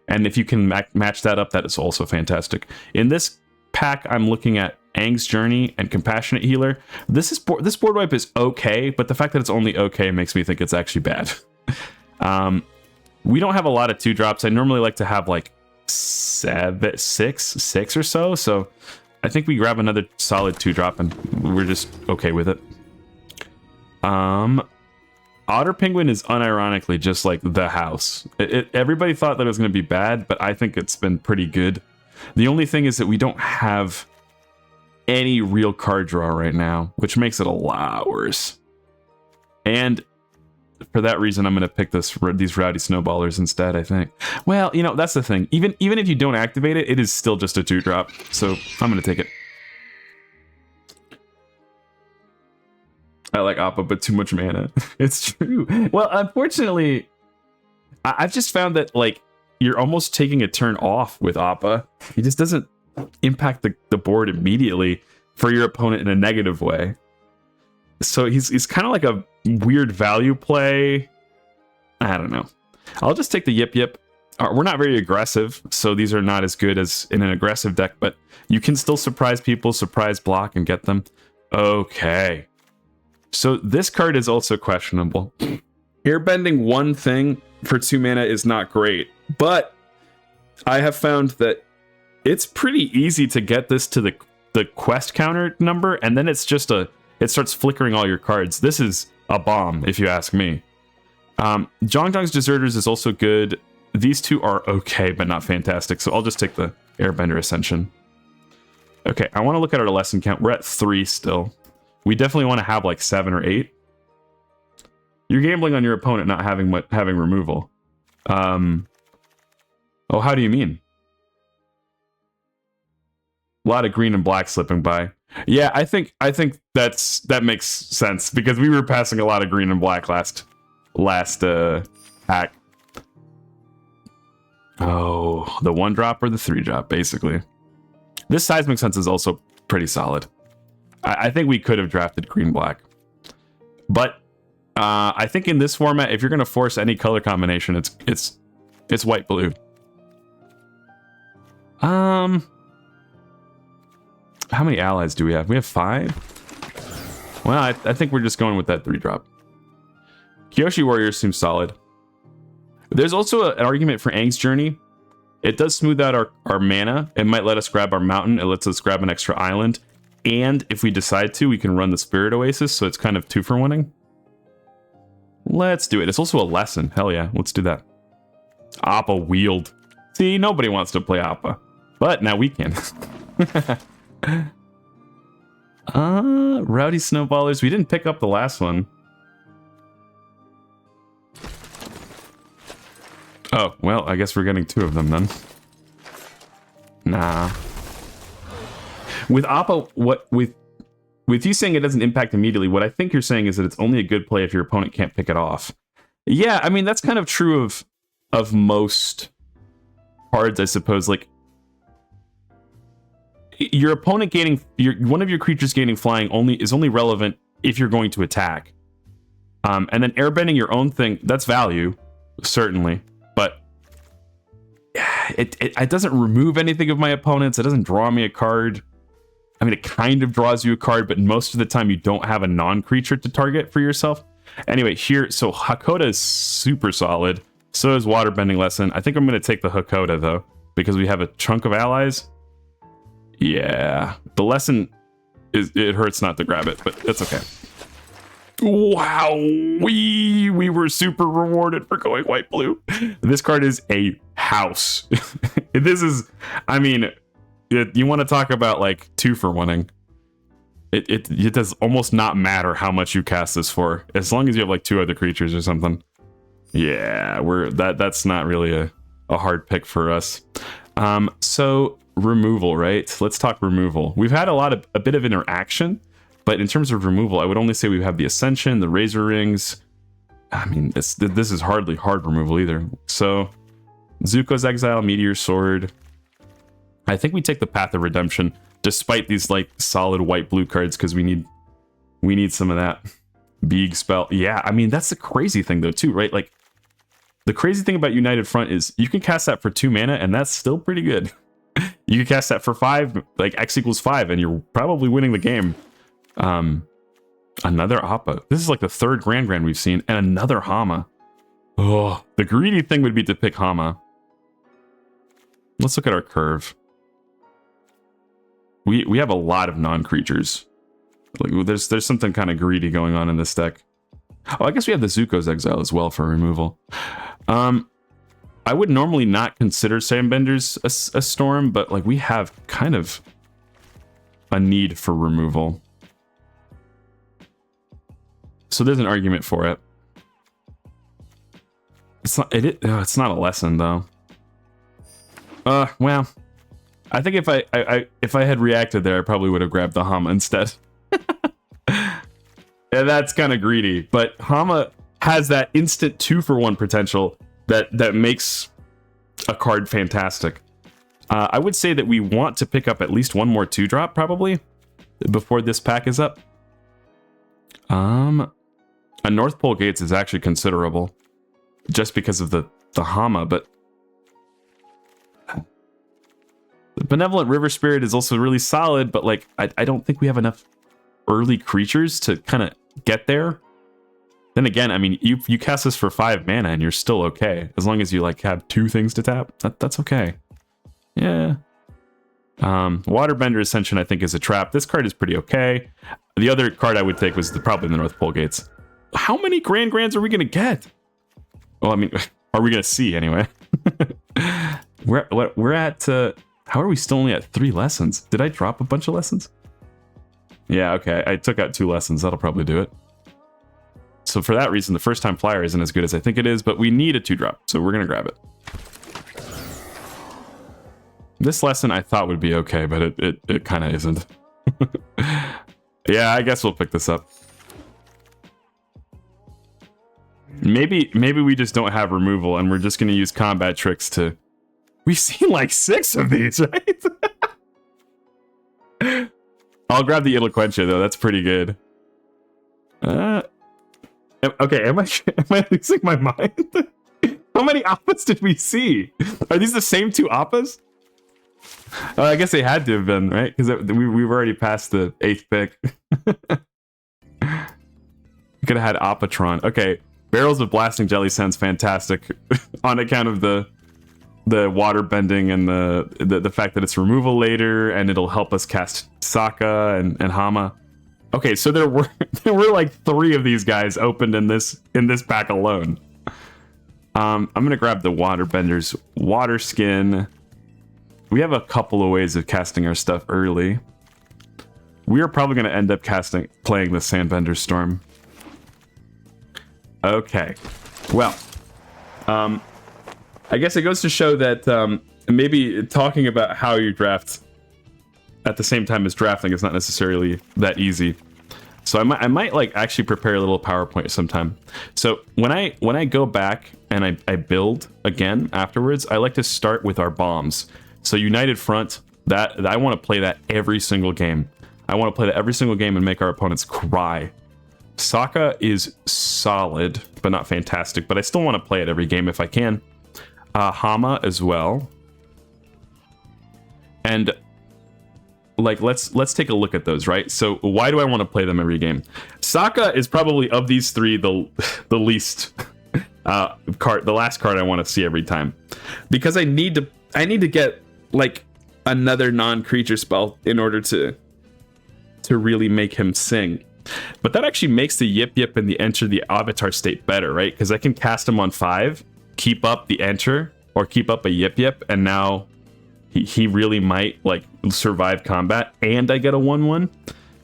and if you can match that up, that is also fantastic. In this pack, I'm looking at Aang's Journey and Compassionate Healer. This board wipe is okay, but the fact that it's only okay makes me think it's actually bad. We don't have a lot of 2-drops. I normally like to have like 6 or so. So I think we grab another solid 2-drop and we're just okay with it. Otter Penguin is unironically just like the house. Everybody thought that it was going to be bad, but I think it's been pretty good. The only thing is that we don't have any real card draw right now, which makes it a lot worse. And for that reason, I'm going to pick these Rowdy Snowballers instead, I think. Well, you know, that's the thing. Even if you don't activate it, it is still just a 2-drop. So I'm going to take it. I like Appa, but too much mana. It's true. Well, unfortunately, I've just found that, like, you're almost taking a turn off with Appa. He just doesn't impact the board immediately for your opponent in a negative way. So he's kind of like a weird value play. I don't know. I'll just take the Yip Yip. We're not very aggressive, so these are not as good as in an aggressive deck, but you can still surprise people, surprise block, and get them. Okay. So this card is also questionable. Airbending 1 thing for 2 mana is not great, but I have found that it's pretty easy to get this to the quest counter number, and then it's just it starts flickering all your cards. This is a bomb, if you ask me. Zhongzhang's Deserters is also good. These 2 are okay, but not fantastic, so I'll just take the Airbender Ascension. Okay, I want to look at our lesson count. We're at 3 still. We definitely want to have like 7 or 8. You're gambling on your opponent not having removal. Oh, how do you mean? A lot of green and black slipping by. Yeah, I think that makes sense because we were passing a lot of green and black last hack. Oh, the 1-drop or the 3-drop, basically. This Seismic Sense is also pretty solid. I think we could have drafted green black, but I think in this format, if you're gonna force any color combination, it's white blue. How many allies do we have? We have 5. Well, I think we're just going with that 3-drop. Kyoshi Warriors seems solid. There's also an argument for Aang's Journey. It does smooth out our mana. It might let us grab our mountain. It lets us grab an extra island. And if we decide to, we can run the Spirit Oasis, so it's kind of 2-for-1ing. Let's do it. It's also a lesson. Hell yeah, let's do that. Appa Wield. See, nobody wants to play Appa. But now we can. Rowdy Snowballers. We didn't pick up the last one. Oh, well, I guess we're getting 2 of them then. Nah. With Appa, with you saying it doesn't impact immediately, what I think you're saying is that it's only a good play if your opponent can't pick it off. Yeah, I mean, that's kind of true of most cards, I suppose. Like, your opponent gaining, one of your creatures gaining flying is only relevant if you're going to attack. And then airbending your own thing, that's value, certainly. But it doesn't remove anything of my opponent's. It doesn't draw me a card. I mean, it kind of draws you a card, but most of the time you don't have a non-creature to target for yourself. Anyway, here, so Hakoda is super solid. So is Waterbending Lesson. I think I'm going to take the Hakoda, though, because we have a chunk of allies. Yeah, the lesson it hurts not to grab it, but that's okay. Wow, we were super rewarded for going white-blue. This card is a house. This is, I mean, you want to talk about like 2-for-1ing. It does almost not matter how much you cast this for, as long as you have like 2 other creatures or something. Yeah, that's not really a hard pick for us. So removal, right? Let's talk removal. We've had a bit of interaction. But in terms of removal, I would only say we have the Ascension, the Razor Rings. I mean, this is hardly hard removal either. So, Zuko's Exile, Meteor Sword. I think we take the Path of Redemption, despite these like solid white-blue cards, because we need some of that. Beeg Spell. Yeah, I mean, that's the crazy thing though too, right? Like, the crazy thing about United Front is you can cast that for 2 mana, and that's still pretty good. You can cast that for 5, like X = 5, and you're probably winning the game. Another Appa. This is like the 3rd Grand we've seen, and another Hama. Oh, the greedy thing would be to pick Hama. Let's look at our curve. We have a lot of non-creatures. Like, there's something kind of greedy going on in this deck. Oh, I guess we have the Zuko's Exile as well for removal. I would normally not consider Sandbenders a storm, but like we have kind of a need for removal. So there's an argument for it. It's not a lesson though. Well, I think if I had reacted there, I probably would have grabbed the Hama instead. Yeah, that's kind of greedy, but Hama has that instant 2-for-1 potential that makes a card fantastic. I would say that we want to pick up at least 1 more 2-drop probably before this pack is up. A North Pole Gates is actually considerable, just because of the Hama, but the Benevolent River Spirit is also really solid, but like I don't think we have enough early creatures to kind of get there. Then again, I mean, you cast this for 5 mana and you're still okay, as long as you like have 2 things to tap. That's okay. Yeah. Waterbender Ascension, I think, is a trap. This card is pretty okay. The other card I would take was probably the North Pole Gates. How many Grands are we gonna get? Well, I mean, are we gonna see anyway? we're at. How are we still only at 3 lessons? Did I drop a bunch of lessons? Yeah, okay. I took out 2 lessons. That'll probably do it. So for that reason, the first time flyer isn't as good as I think it is, but we need a 2-drop, so we're gonna grab it. This lesson I thought would be okay, but it kind of isn't. Yeah, I guess we'll pick this up. Maybe we just don't have removal and we're just going to use combat tricks to... We've seen like 6 of these, right? I'll grab the Eloquentia though, that's pretty good. Okay, am I losing my mind? How many Appas did we see? Are these the same two Appas? Oh, I guess they had to have been, right? Because we've already passed the 8th pick. Could have had Appatron. Okay, Barrels of Blasting Jelly sounds fantastic on account of the water bending and the fact that it's removal later, and it'll help us cast Sokka and Hama. Okay, so there were like 3 of these guys opened in this pack alone. I'm gonna grab the Waterbenders Water Skin. We have a couple of ways of casting our stuff early. We are probably gonna end up playing the Sandbender Storm. Okay, well, I guess it goes to show that maybe talking about how you draft at the same time as drafting is not necessarily that easy. So I might like actually prepare a little PowerPoint sometime. So when I go back and I build again afterwards, I like to start with our bombs. So United Front, that I want to play that every single game. I want to play that every single game and make our opponents cry. Sokka is solid, but not fantastic. But I still want to play it every game if I can. Hama as well. And like let's take a look at those, right? So why do I want to play them every game? Sokka is probably of these 3 the least card, the last card I want to see every time, because I need to get like another non-creature spell in order to really make him sing. But that actually makes the Yip Yip and the Enter the Avatar state better, right? Because I can cast him on 5, keep up the Enter, or keep up a Yip Yip, and now he really might like survive combat, and I get a 1/1.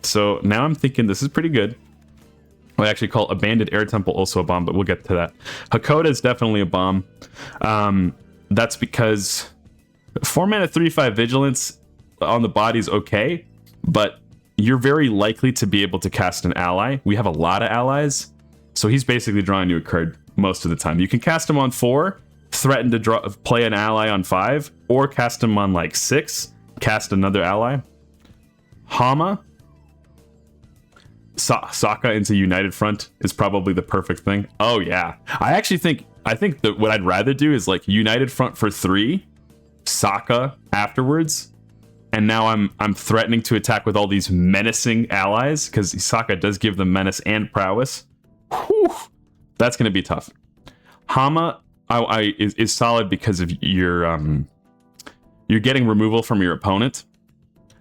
So now I'm thinking this is pretty good. I actually call Abandoned Air Temple also a bomb, but we'll get to that. Hakoda is definitely a bomb. That's because 4 mana 3/5 Vigilance on the body is okay, but you're very likely to be able to cast an ally. We have a lot of allies, so he's basically drawing you a card most of the time. You can cast him on 4, threaten to play an ally on 5, or cast him on like 6, cast another ally. Hama, Sokka into United Front is probably the perfect thing. Oh yeah, I think that what I'd rather do is like United Front for 3, Sokka afterwards, and now I'm threatening to attack with all these menacing allies, because Sokka does give them menace and prowess. Whew, that's gonna be tough. Hama is solid because of you're getting removal from your opponent.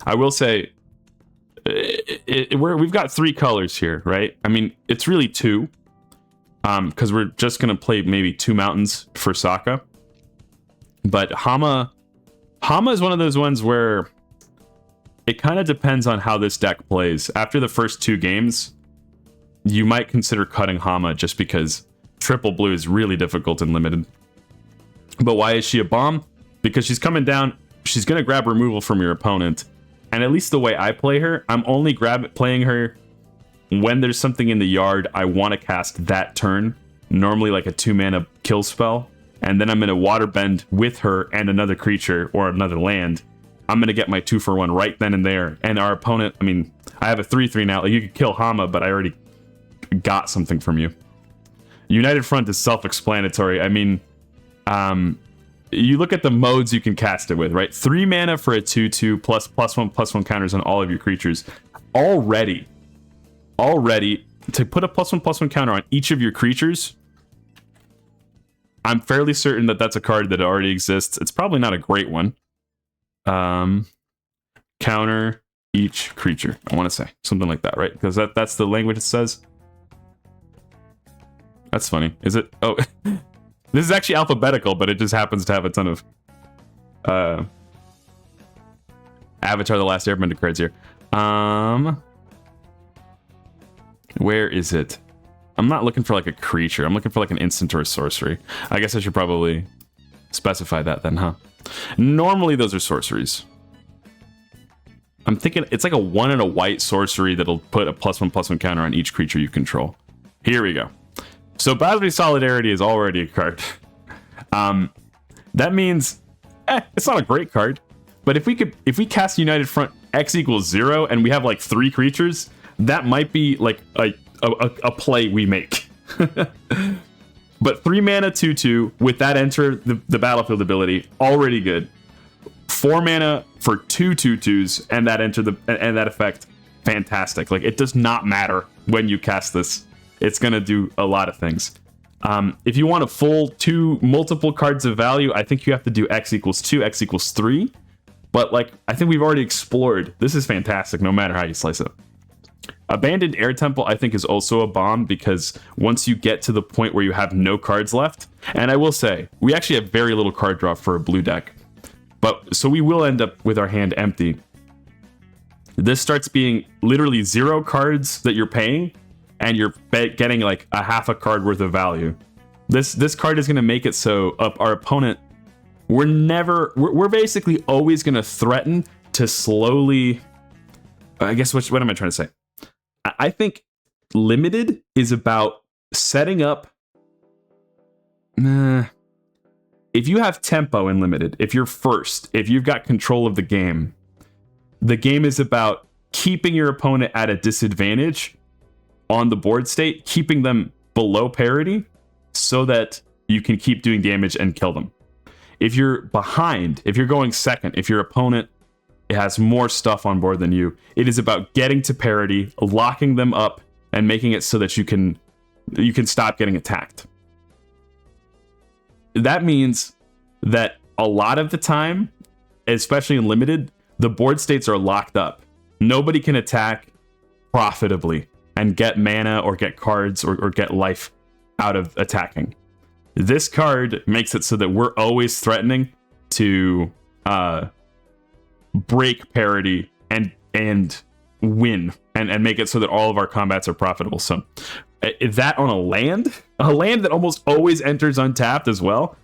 I will say we've got 3 colors here, right? I mean, it's really 2, because we're just gonna play maybe 2 mountains for Sokka. But Hama is one of those ones where it kind of depends on how this deck plays. After the first 2 games, you might consider cutting Hama just because triple blue is really difficult and limited. But why is she a bomb? Because she's coming down, she's going to grab removal from your opponent. And at least the way I play her, I'm only playing her when there's something in the yard I want to cast that turn. Normally like a 2 mana kill spell. And then I'm going to waterbend with her and another creature or another land. I'm going to get my 2-for-1 right then and there. And our opponent, I mean, I have a 3/3 now. Like, you could kill Hama, but I already got something from you. United Front is self-explanatory. I mean, you look at the modes you can cast it with, right? 3 mana for a 2/2 plus +1/+1 counters on all of your creatures. Already, to put a +1/+1 counter on each of your creatures, I'm fairly certain that that's a card that already exists. It's probably not a great one. Counter each creature, I want to say. Something like that, right? Because that's the language it says. That's funny. Is it? Oh, this is actually alphabetical, but it just happens to have a ton of Avatar: The Last Airbender cards here. Where is it? I'm not looking for like a creature. I'm looking for like an instant or a sorcery. I guess I should probably specify that then, huh? Normally those are sorceries. I'm thinking it's like a 1 and a white sorcery that'll put a +1/+1 counter on each creature you control. Here we go. So Basri Solidarity is already a card. That means it's not a great card, but if we cast United Front X = 0 and we have like 3 creatures, that might be like a play we make. But 3 mana 2/2 with that enter the battlefield ability, already good. 4 mana for 2 2/2s and that enter and that effect, fantastic. Like, it does not matter when you cast this. It's gonna do a lot of things. If you want a full multiple cards of value, I think you have to do X equals 2, X equals 3. But like, I think we've already explored. This is fantastic, no matter how you slice it. Abandoned Air Temple, I think, is also a bomb, because once you get to the point where you have no cards left, and I will say, we actually have very little card draw for a blue deck, but so we will end up with our hand empty. This starts being literally 0 cards that you're paying, and you're getting like a half a card worth of value. This card is going to make it so our opponent, we're basically always going to threaten to slowly, I guess, what am I trying to say? I think limited is about setting up. If you have tempo in limited, if you're first, if you've got control of the game is about keeping your opponent at a disadvantage on the board state, keeping them below parity so that you can keep doing damage and kill them. If you're behind, if you're going second, if your opponent has more stuff on board than you, it is about getting to parity, locking them up, and making it so that you can stop getting attacked. That means that a lot of the time, especially in limited, the board states are locked up. Nobody can attack profitably and get mana or get cards or get life out of attacking. This card makes it so that we're always threatening to break parity and win and make it so that all of our combats are profitable. So that on a land that almost always enters untapped as well,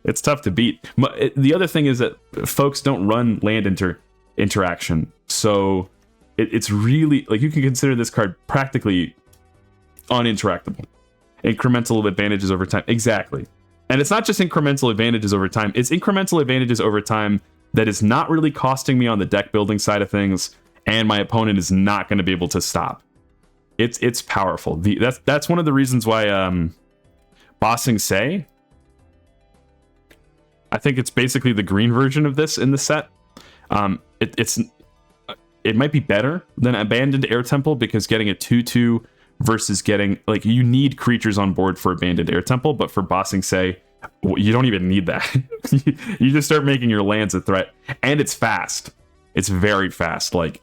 it's tough to beat. The other thing is that folks don't run land interaction, so it's really like, you can consider this card practically uninteractable. Incremental advantages over time, exactly. And it's not just incremental advantages over time, it's incremental advantages over time that is not really costing me on the deck building side of things, and my opponent is not going to be able to stop. It's powerful. That's one of the reasons why Bossing Say, I think it's basically the green version of this in the set. It might be better than Abandoned Air Temple, because getting a 2/2 versus getting, like, you need creatures on board for Abandoned Air Temple, but for Bossing Say, you don't even need that. You just start making your lands a threat, and it's fast. It's very fast. Like,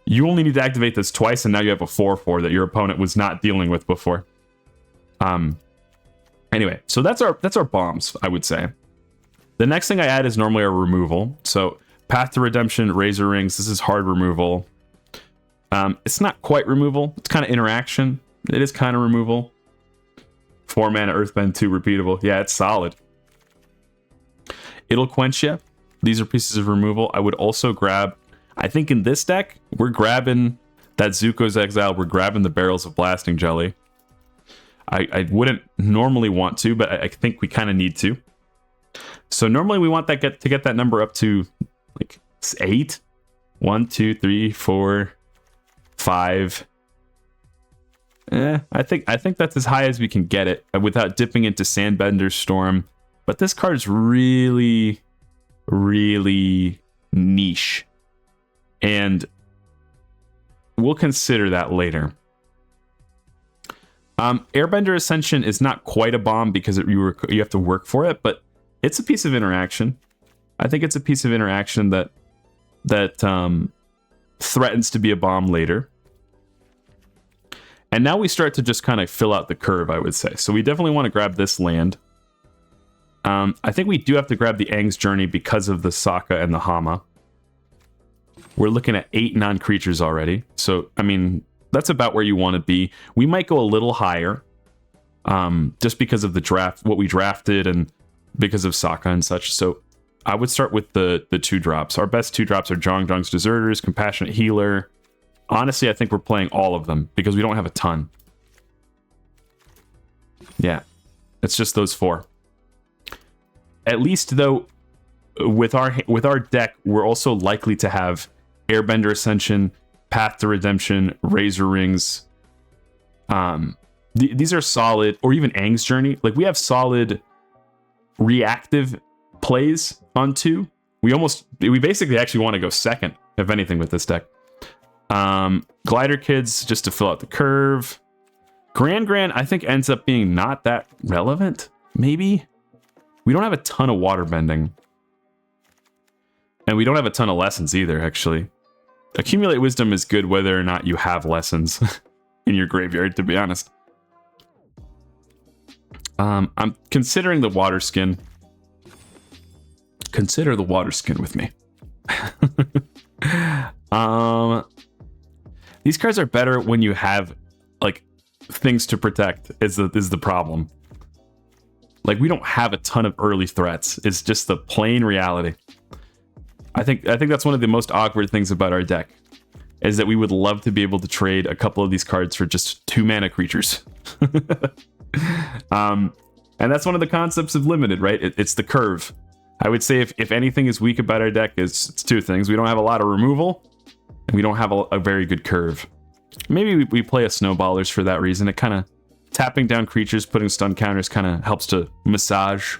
you only need to activate this twice, and now you have a 4/4 that your opponent was not dealing with before. Anyway, so that's our bombs, I would say. The next thing I add is normally our removal. So Path to Redemption, Razor Rings, this is hard removal. It's not quite removal. It's kind of interaction. It is kind of removal. 4 mana Earthbend 2 repeatable. Yeah, it's solid. It'll quench you. These are pieces of removal. I would also grab, I think in this deck, we're grabbing that Zuko's Exile. We're grabbing the Barrels of Blasting Jelly. I wouldn't normally want to, but I think we kind of need to. So normally we want that to get that number up to like 8. 1, 2, 3, 4, 5. I think that's as high as we can get it without dipping into Sandbender's Storm. But this card's really, really niche, and we'll consider that later. Airbender Ascension is not quite a bomb because you have to work for it, but it's a piece of interaction. I think it's a piece of interaction that threatens to be a bomb later. And now we start to just kind of fill out the curve, I would say. So we definitely want to grab this land. I think we do have to grab the Aang's Journey because of the Sokka and the Hama. We're looking at 8 non-creatures already. So, I mean, that's about where you want to be. We might go a little higher, just because of the draft, what we drafted, and because of Sokka and such. So I would start with the 2 drops. Our best 2 drops are Zhong's Deserters, Compassionate Healer. Honestly, I think we're playing all of them because we don't have a ton. Yeah, it's just those 4. At least, though, with our deck, we're also likely to have Airbender Ascension, Path to Redemption, Razor Rings, These are solid, or even Aang's Journey. Like, we have solid reactive plays on 2. We basically actually want to go second, if anything, with this deck. Glider Kids, just to fill out the curve. Grand, I think, ends up being not that relevant, maybe? We don't have a ton of water bending. And we don't have a ton of lessons either, actually. Accumulate Wisdom is good whether or not you have lessons in your graveyard, to be honest. I'm considering the water skin. Consider the water skin with me. These cards are better when you have, like, things to protect is the problem. Like, we don't have a ton of early threats. It's just the plain reality. I think that's one of the most awkward things about our deck, is that we would love to be able to trade a couple of these cards for just 2 mana creatures. And that's one of the concepts of limited, right? It's the curve. I would say if anything is weak about our deck, it's 2 things. We don't have a lot of removal, and we don't have a very good curve. Maybe we play a Snowballers for that reason. It kind of, tapping down creatures, putting stun counters kind of helps to massage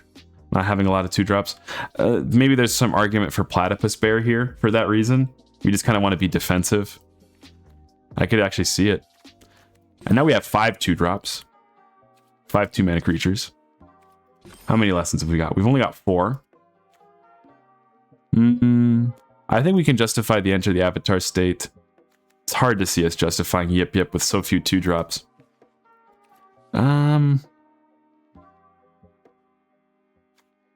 not having a lot of 2-drops. Maybe there's some argument for Platypus Bear here for that reason. We just kind of want to be defensive. I could actually see it. And now we have 5 2-drops. 5 2-mana creatures. How many lessons have we got? We've only got 4. I think we can justify the Enter the Avatar state. It's hard to see us justifying Yip Yip with so few 2-drops.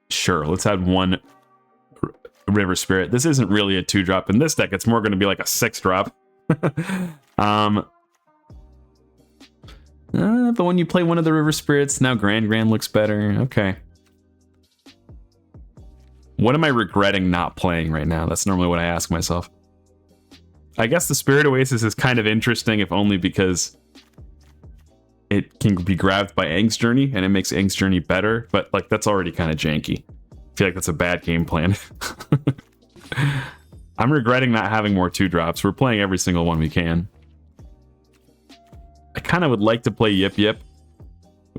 Sure, let's add 1 River Spirit. This isn't really a 2-drop in this deck. It's more going to be like a 6-drop. But when you play one of the River Spirits, now Grand looks better. Okay. What am I regretting not playing right now? That's normally what I ask myself. I guess the Spirit Oasis is kind of interesting, if only because it can be grabbed by Aang's Journey, and it makes Aang's Journey better, but like that's already kind of janky. I feel like that's a bad game plan. I'm regretting not having more 2-drops. We're playing every single one we can. I kind of would like to play Yip Yip.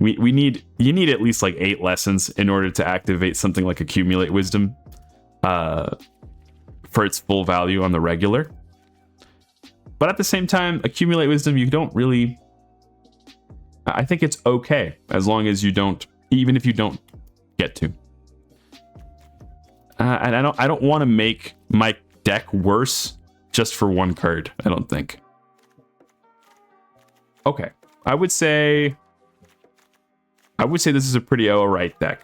You need at least like 8 lessons in order to activate something like Accumulate Wisdom for its full value on the regular. But at the same time, Accumulate Wisdom, you don't really... I think it's okay, as long as you don't... Even if you don't get to. And I don't want to make my deck worse just for 1 card, I don't think. Okay. I would say this is a pretty alright deck.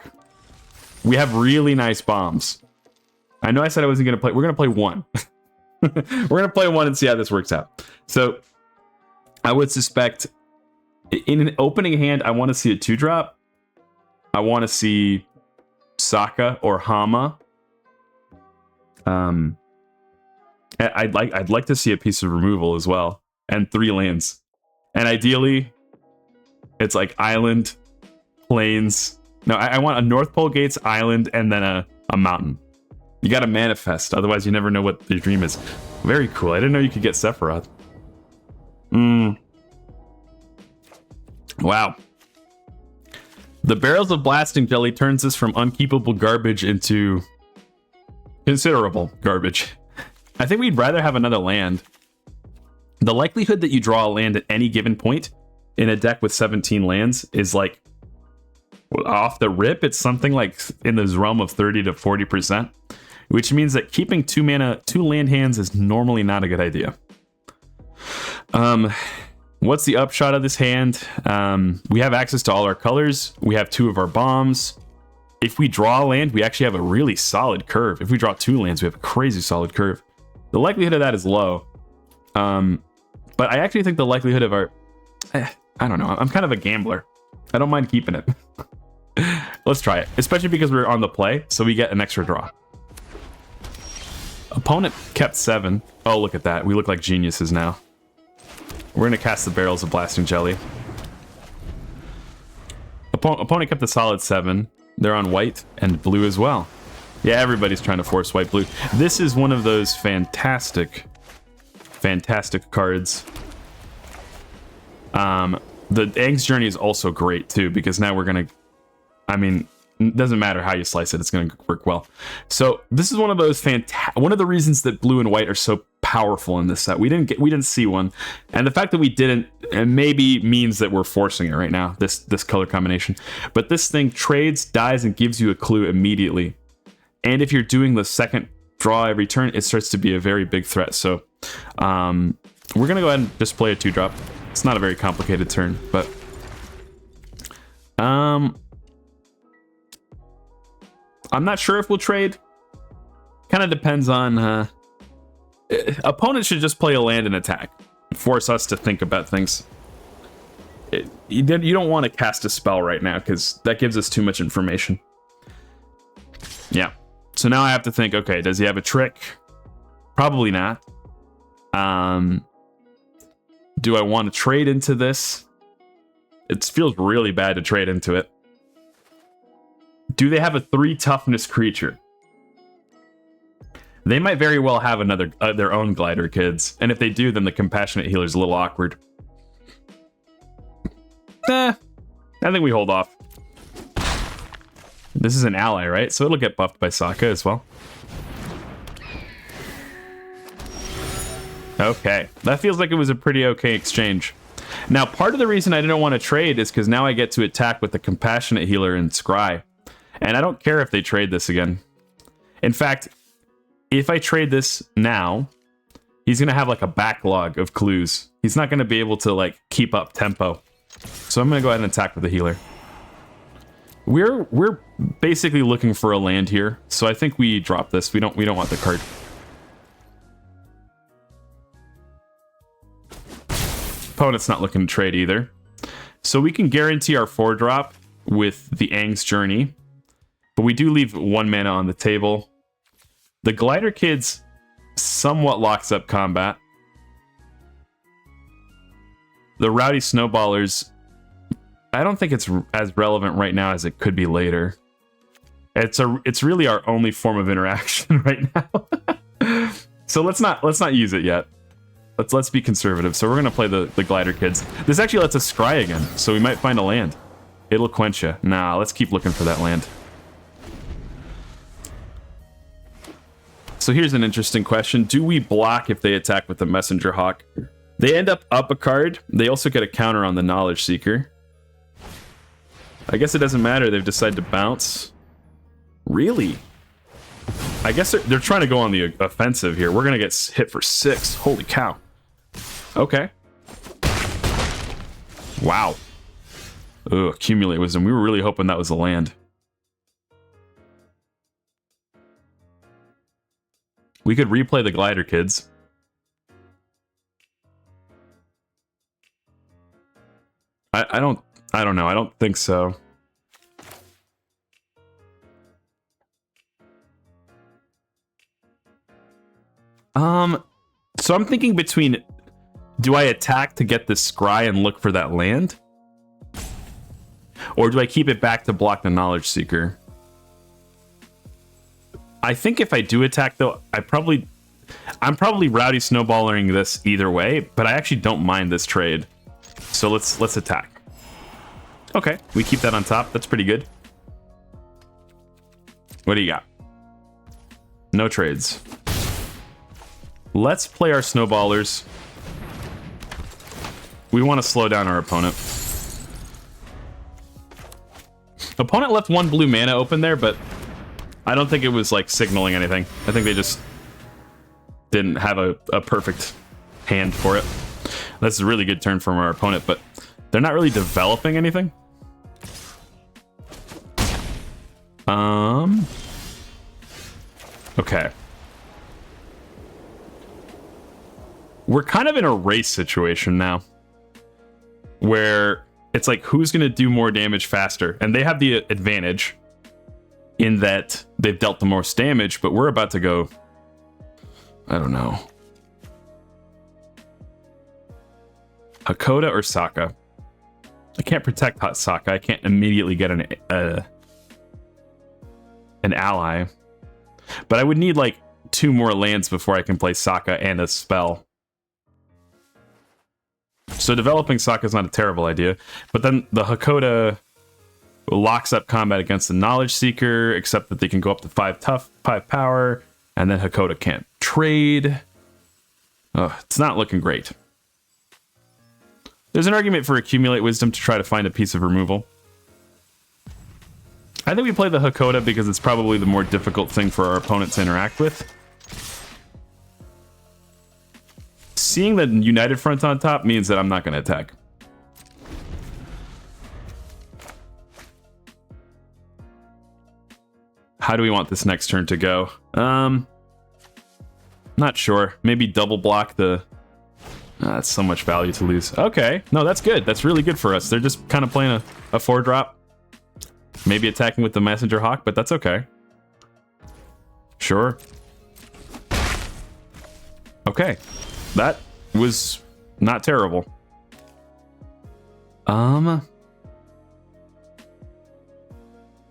We have really nice bombs. I know I said I wasn't going to play... We're going to play 1. We're going to play 1 and see how this works out. So, I would suspect... In an opening hand, I want to see a 2-drop. I want to see Sokka or Hama. I'd like to see a piece of removal as well, and 3 lands. And ideally, it's like island, plains. No, I want a North Pole Gates island and then a mountain. You got to manifest, otherwise you never know what your dream is. Very cool. I didn't know you could get Sephiroth. Wow. The Barrels of Blasting Jelly turns us from unkeepable garbage into considerable garbage. I think we'd rather have another land. The likelihood that you draw a land at any given point in a deck with 17 lands is like, off the rip, it's something like in this realm of 30 to 40%, which means that keeping 2 land hands is normally not a good idea. What's the upshot of this hand? We have access to all our colors. We have 2 of our bombs. If we draw a land, we actually have a really solid curve. If we draw 2 lands, we have a crazy solid curve. The likelihood of that is low. But I actually think the likelihood of our... I don't know. I'm kind of a gambler. I don't mind keeping it. Let's try it. Especially because we're on the play, so we get an extra draw. Opponent kept 7. Oh, look at that. We look like geniuses now. We're going to cast the Barrels of Blasting Jelly. Opponent kept a solid 7. They're on white and blue as well. Yeah, everybody's trying to force white blue. This is one of those fantastic cards. The The Aang's Journey is also great too, because now we're gonna, I mean, it doesn't matter how you slice it, it's gonna work well. So this is one of those one of the reasons that blue and white are so powerful in this set. We didn't see one, and the fact that we didn't, and maybe means that we're forcing it right now. This color combination, but this thing trades, dies, and gives you a clue immediately. And if you're doing the second draw every turn, it starts to be a very big threat. So we're gonna go ahead and just play a 2-drop. It's not a very complicated turn, but I'm not sure if we'll trade. Kind of depends on opponents should just play a land and attack, force us to think about things. You don't want to cast a spell right now because that gives us too much information. Yeah, so now I have to think, okay, does he have a trick? Probably not. Do I want to trade into this? It feels really bad to trade into it. Do they have a 3 toughness creature? They might very well have another their own glider kids, and if they do, then the compassionate healer is a little awkward. I think we hold off. This is an ally, right? So it'll get buffed by Sokka as well. Okay, that feels like it was a pretty okay exchange. Now, part of the reason I didn't want to trade is because now I get to attack with the compassionate healer and Scry. And I don't care if they trade this again. In fact, if I trade this now, he's going to have like a backlog of clues. He's not going to be able to like keep up tempo. So I'm going to go ahead and attack with the healer. We're basically looking for a land here. So I think we drop this. We don't want the card. Opponent's not looking to trade either. So we can guarantee our 4-drop with the Aang's Journey. But we do leave 1 mana on the table. The Glider Kids somewhat locks up combat. The Rowdy Snowballers, I don't think it's as relevant right now as it could be later. It's really our only form of interaction right now. So let's not use it yet. Let's be conservative. So we're gonna play the Glider Kids. This actually lets us scry again, so we might find a land. It'll quench you. Nah, let's keep looking for that land. So here's an interesting question. Do we block if they attack with the Messenger Hawk? They end up a card. They also get a counter on the Knowledge Seeker. I guess it doesn't matter. They've decided to bounce. Really? I guess they're trying to go on the offensive here. We're going to get hit for 6. Holy cow. Okay. Wow. Ugh, Accumulate Wisdom. We were really hoping that was a land. We could replay the Glider Kids. I don't know. I don't think so. So I'm thinking between, do I attack to get the Scry and look for that land? Or do I keep it back to block the Knowledge Seeker? I think if I do attack though, I'm probably Rowdy Snowballing this either way, but I actually don't mind this trade. So let's attack. Okay, we keep that on top. That's pretty good. What do you got? No trades. Let's play our Snowballers. We want to slow down our opponent. Opponent left 1 blue mana open there, but I don't think it was like signaling anything. I think they just didn't have a perfect hand for it. That's a really good turn from our opponent, but they're not really developing anything. Okay. We're kind of in a race situation now, where it's like, who's going to do more damage faster? And they have the advantage in that they've dealt the most damage, but we're about to go, I don't know. Hakoda or Sokka? I can't protect Sokka. I can't immediately get an ally. But I would need like 2 more lands before I can play Sokka and a spell. So developing Sokka is not a terrible idea. But then the Hakoda locks up combat against the Knowledge Seeker, except that they can go up to 5 tough, 5 power, and then Hakoda can't trade. It's not looking great. There's an argument for Accumulate Wisdom to try to find a piece of removal. I think we play the Hakoda because it's probably the more difficult thing for our opponent to interact with. Seeing the United Front on top means that I'm not going to attack. How do we want this next turn to go? Not sure. Maybe double block the... that's so much value to lose. Okay. No, that's good. That's really good for us. They're just kind of playing a 4-drop. Maybe attacking with the Messenger Hawk, but that's okay. Sure. Okay. That was not terrible.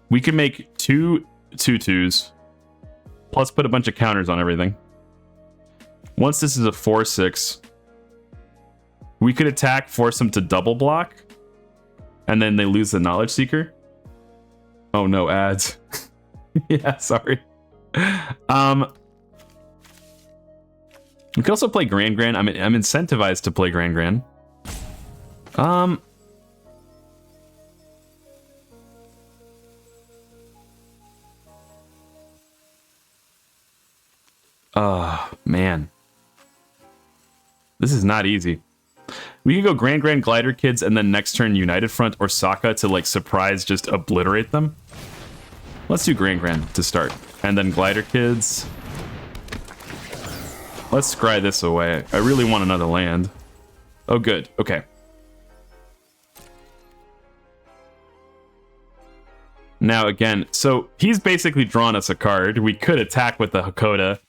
We can make 2 2/2s, plus put a bunch of counters on everything. Once this is a 4/6, we could attack, force them to double block, and then they lose the Knowledge Seeker. Oh no, ads. Yeah, sorry. We could also play Grand Grand. I'm incentivized to play Grand Grand. Oh, man. This is not easy. We can go Grand Grand Glider Kids and then next turn United Front or Sokka to like surprise just obliterate them. Let's do Grand Grand to start. And then Glider Kids. Let's scry this away. I really want another land. Oh, good. Okay. Now, again, so he's basically drawn us a card. We could attack with the Hakoda.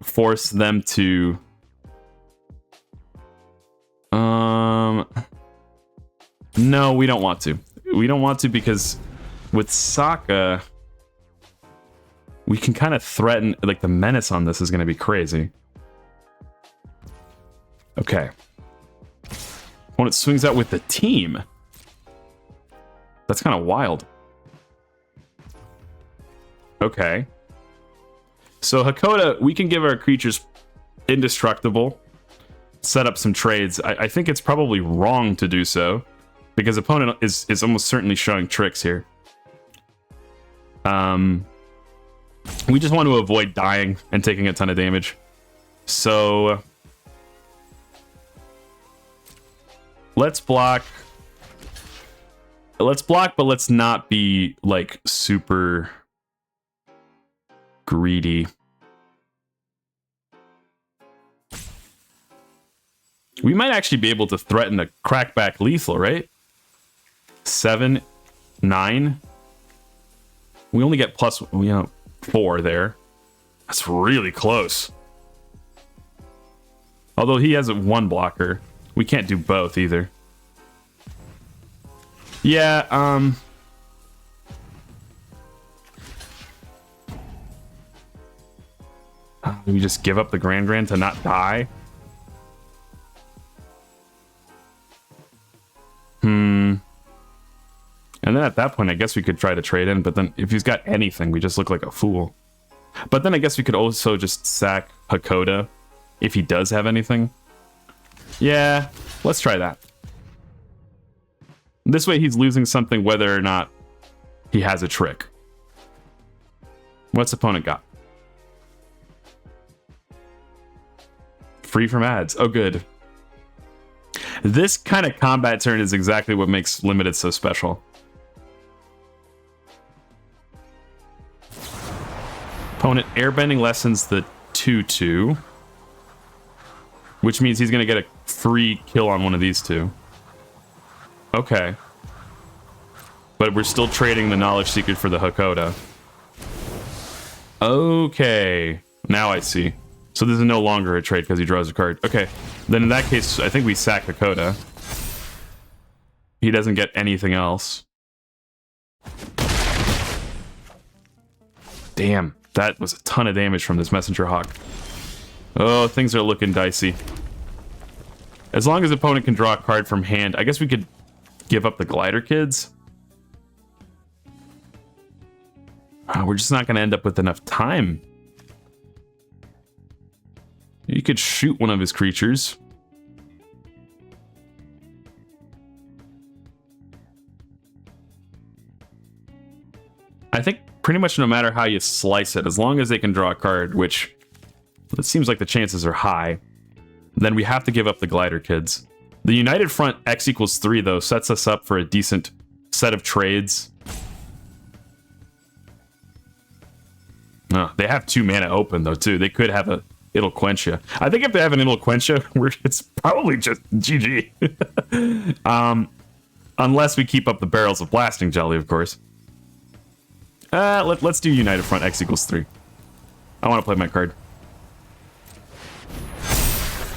Force them to... No, we don't want to. We don't want to because with Sokka, we can kind of threaten... Like, the menace on this is going to be crazy. Okay. Opponent swings out with the team. That's kind of wild. Okay. So Hakoda, we can give our creatures indestructible, set up some trades. I think it's probably wrong to do so, because opponent is almost certainly showing tricks here. We just want to avoid dying and taking a ton of damage. So let's block. Let's block, but let's not be like super greedy. We might actually be able to threaten a crackback lethal, right? 7, 9. We only get plus, 4 there. That's really close. Although he has a 1 blocker. We can't do both either. Yeah, do we just give up the Grand Grand to not die? And then at that point, I guess we could try to trade in, but then if he's got anything, we just look like a fool. But then I guess we could also just sack Hakoda if he does have anything. Yeah, let's try that. This way he's losing something whether or not he has a trick. What's opponent got? Free from ads. Oh, good. This kind of combat turn is exactly what makes Limited so special. Opponent airbending lessens the 2/2, which means he's going to get a free kill on one of these two. Okay. But we're still trading the Knowledge Seeker for the Hakoda. Okay. Now I see. So this is no longer a trade because he draws a card. Okay. Then in that case, I think we sack Hakoda. He doesn't get anything else. Damn. That was a ton of damage from this Messenger Hawk. Oh, things are looking dicey. As long as the opponent can draw a card from hand, I guess we could give up the Glider Kids. We're just not going to end up with enough time. You could shoot one of his creatures. I think pretty much no matter how you slice it, as long as they can draw a card, which it seems like the chances are high, then we have to give up the Glider Kids. The United Front X equals 3, though, sets us up for a decent set of trades. They have 2 mana open, though, too. They could have a It'll Quench You. I think if they have an It'll Quench You, it's probably just GG. Unless we keep up the Barrels of Blasting Jelly, of course. Let's do United Front X equals 3. I want to play my card.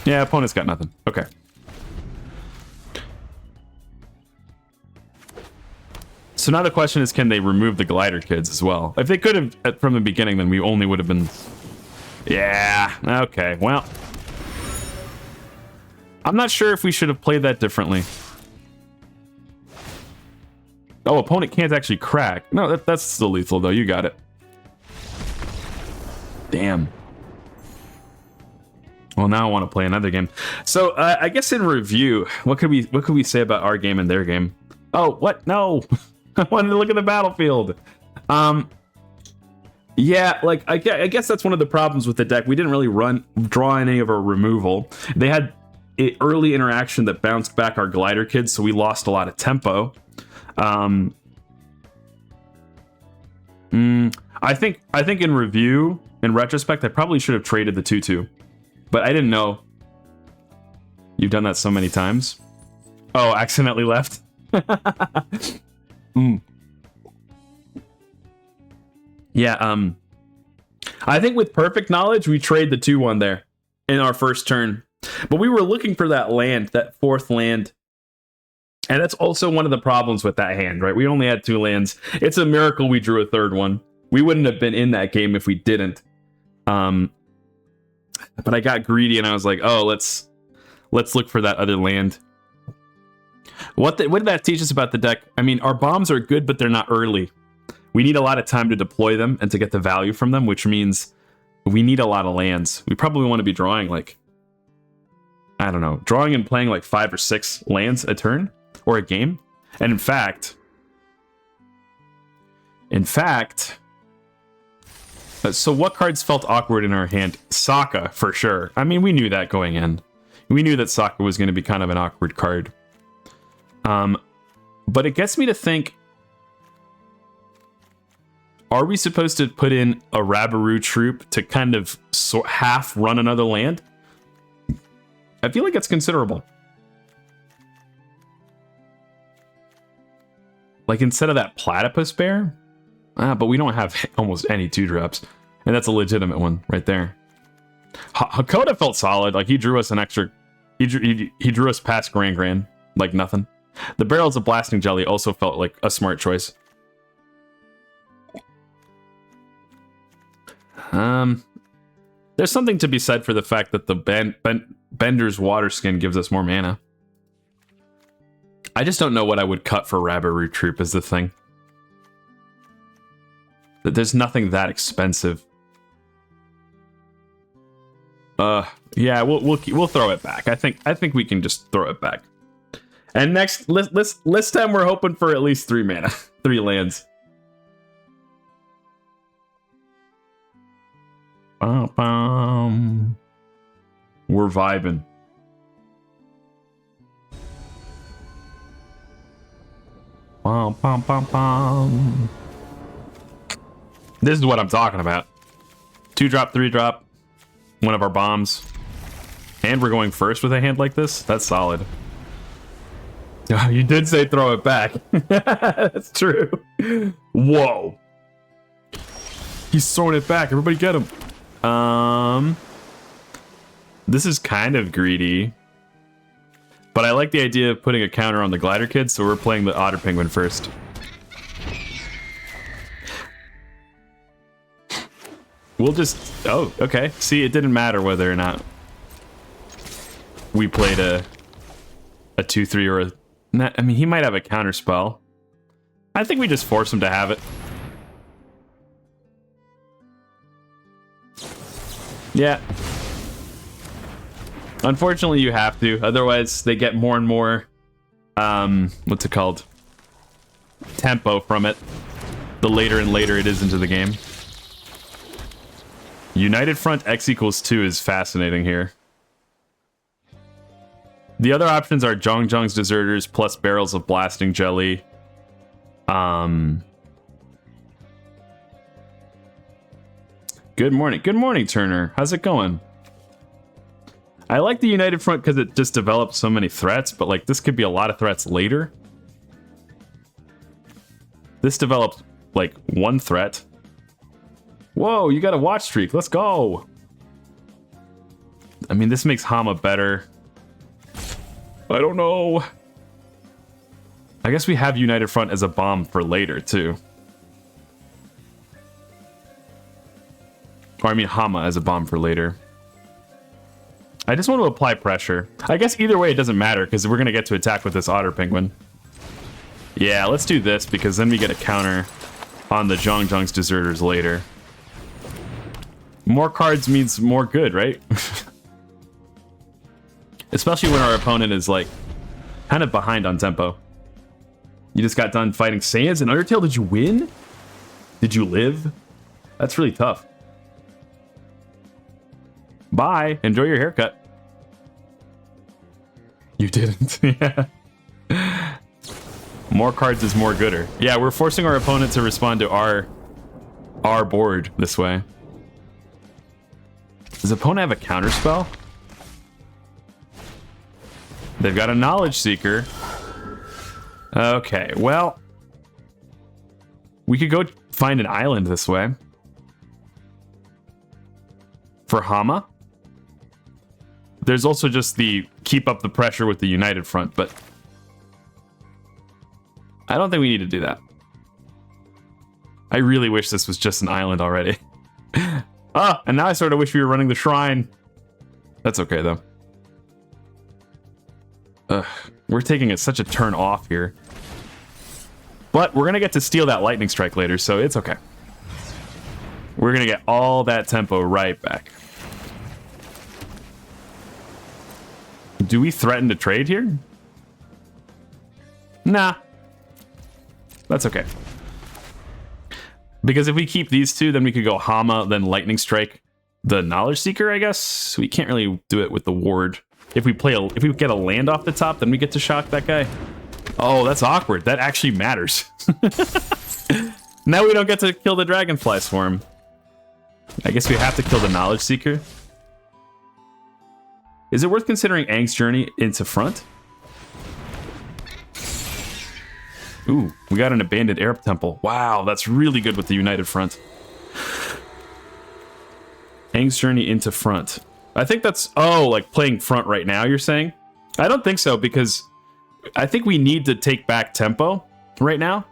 Yeah, opponent's got nothing. Okay. So now the question is, can they remove the Glider Kids as well? If they could have from the beginning, then we only would have been... Yeah, okay, well... I'm not sure if we should have played that differently. Oh, opponent can't actually crack. No, that's still lethal, though. You got it. Damn. Well, now I want to play another game. So, I guess in review, what could we say about our game and their game? Oh, what? No! I wanted to look at the battlefield. Yeah, like, I guess that's one of the problems with the deck. We didn't really draw any of our removal. They had an early interaction that bounced back our Glider Kids, so we lost a lot of tempo. I think in review, in retrospect, I probably should have traded the 2/2. But I didn't know. You've done that so many times. Oh, accidentally left. Yeah, I think with perfect knowledge, we trade the 2/1 there in our first turn. But we were looking for that land, that 4th land. And that's also one of the problems with that hand, right? We only had 2 lands. It's a miracle we drew a 3rd one. We wouldn't have been in that game if we didn't. But I got greedy and I was like, oh, let's look for that other land. What did that teach us about the deck? I mean, our bombs are good, but they're not early. We need a lot of time to deploy them and to get the value from them, which means we need a lot of lands. We probably want to be drawing like, I don't know, drawing and playing like 5 or 6 lands a turn or a game. And in fact, so what cards felt awkward in our hand? Sokka, for sure. I mean, we knew that going in. We knew that Sokka was going to be kind of an awkward card. But it gets me to think, are we supposed to put in a Rabaroo Troop to kind of half run another land? I feel like it's considerable. Like instead of that Platypus Bear? But we don't have almost any 2-drops. And that's a legitimate one right there. Hakoda felt solid. Like he drew us an extra... He drew us past Grand like nothing. The Barrels of Blasting Jelly also felt like a smart choice. There's something to be said for the fact that the Bender's Water Skin gives us more mana. I just don't know what I would cut for Rabaroo Troop is the thing. There's nothing that expensive. Yeah, we'll throw it back. I think we can just throw it back. And next, this time we're hoping for at least 3 mana, 3 lands. We're vibing. This is what I'm talking about. 2-drop, 3-drop, one of our bombs. And we're going first with a hand like this? That's solid. Oh, you did say throw it back. That's true. Whoa. He's throwing it back. Everybody get him. This is kind of greedy. But I like the idea of putting a counter on the Glider Kids, so we're playing the Otter Penguin first. We'll just... Oh, okay. See, it didn't matter whether or not we played a a 2/3 or a... Nah, I mean, he might have a counter spell. I think we just force him to have it. Yeah. Unfortunately, you have to. Otherwise, they get more and more... what's it called? Tempo from it. The later and later it is into the game. United Front X = 2 is fascinating here. The other options are Zhong's Deserters plus Barrels of Blasting Jelly. Good morning. Good morning, Turner. How's it going? I like the United Front because it just develops so many threats, but like this could be a lot of threats later. This developed like one threat. Whoa, you got a watch streak. Let's go. I mean, this makes Hama better. I don't know. I guess we have United Front as a bomb for later, too. Or I mean, Hama as a bomb for later. I just want to apply pressure. I guess either way it doesn't matter, because we're going to get to attack with this Otter Penguin. Yeah, let's do this, because then we get a counter on the Zhong's Deserters later. More cards means more good, right? Especially when our opponent is, like, kind of behind on tempo. You just got done fighting Saiyans and Undertale. Did you win? Did you live? That's really tough. Bye. Enjoy your haircut. You didn't. Yeah. More cards is more gooder. Yeah, we're forcing our opponent to respond to our board this way. Does the opponent have a counter spell? They've got a Knowledge Seeker. Okay, well, we could go find an island this way. For Hama. There's also just the keep up the pressure with the United Front, but I don't think we need to do that. I really wish this was just an island already. Ah, and now I sort of wish we were running the shrine. That's okay, though. Ugh, we're taking such a turn off here. But we're going to get to steal that lightning strike later, so it's okay. We're going to get all that tempo right back. Do we threaten to trade here? Nah. That's okay. Because if we keep these two, then we could go Hama, then Lightning Strike the Knowledge Seeker, I guess. We can't really do it with the Ward. If we get a land off the top, then we get to shock that guy. Oh, that's awkward. That actually matters. Now we don't get to kill the Dragonfly Swarm. I guess we have to kill the Knowledge Seeker. Is it worth considering Aang's Journey into front? Ooh, we got an abandoned air temple. Wow, that's really good with the United Front. Aang's Journey into front. I think that's... Oh, like playing front right now, you're saying? I don't think so, because I think we need to take back tempo right now.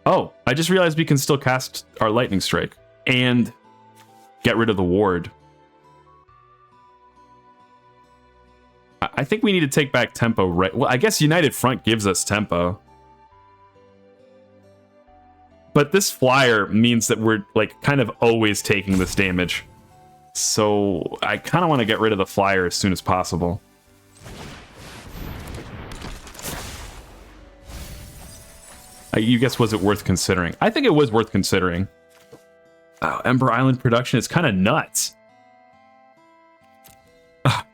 Oh, I just realized we can still cast our Lightning Strike and get rid of the Ward. I think we need to take back tempo right... Well, I guess United Front gives us tempo. But this flyer means that we're, like, kind of always taking this damage. So I kind of want to get rid of the flyer as soon as possible. You guess, was it worth considering? I think it was worth considering. Oh, Ember Island production is kind of nuts.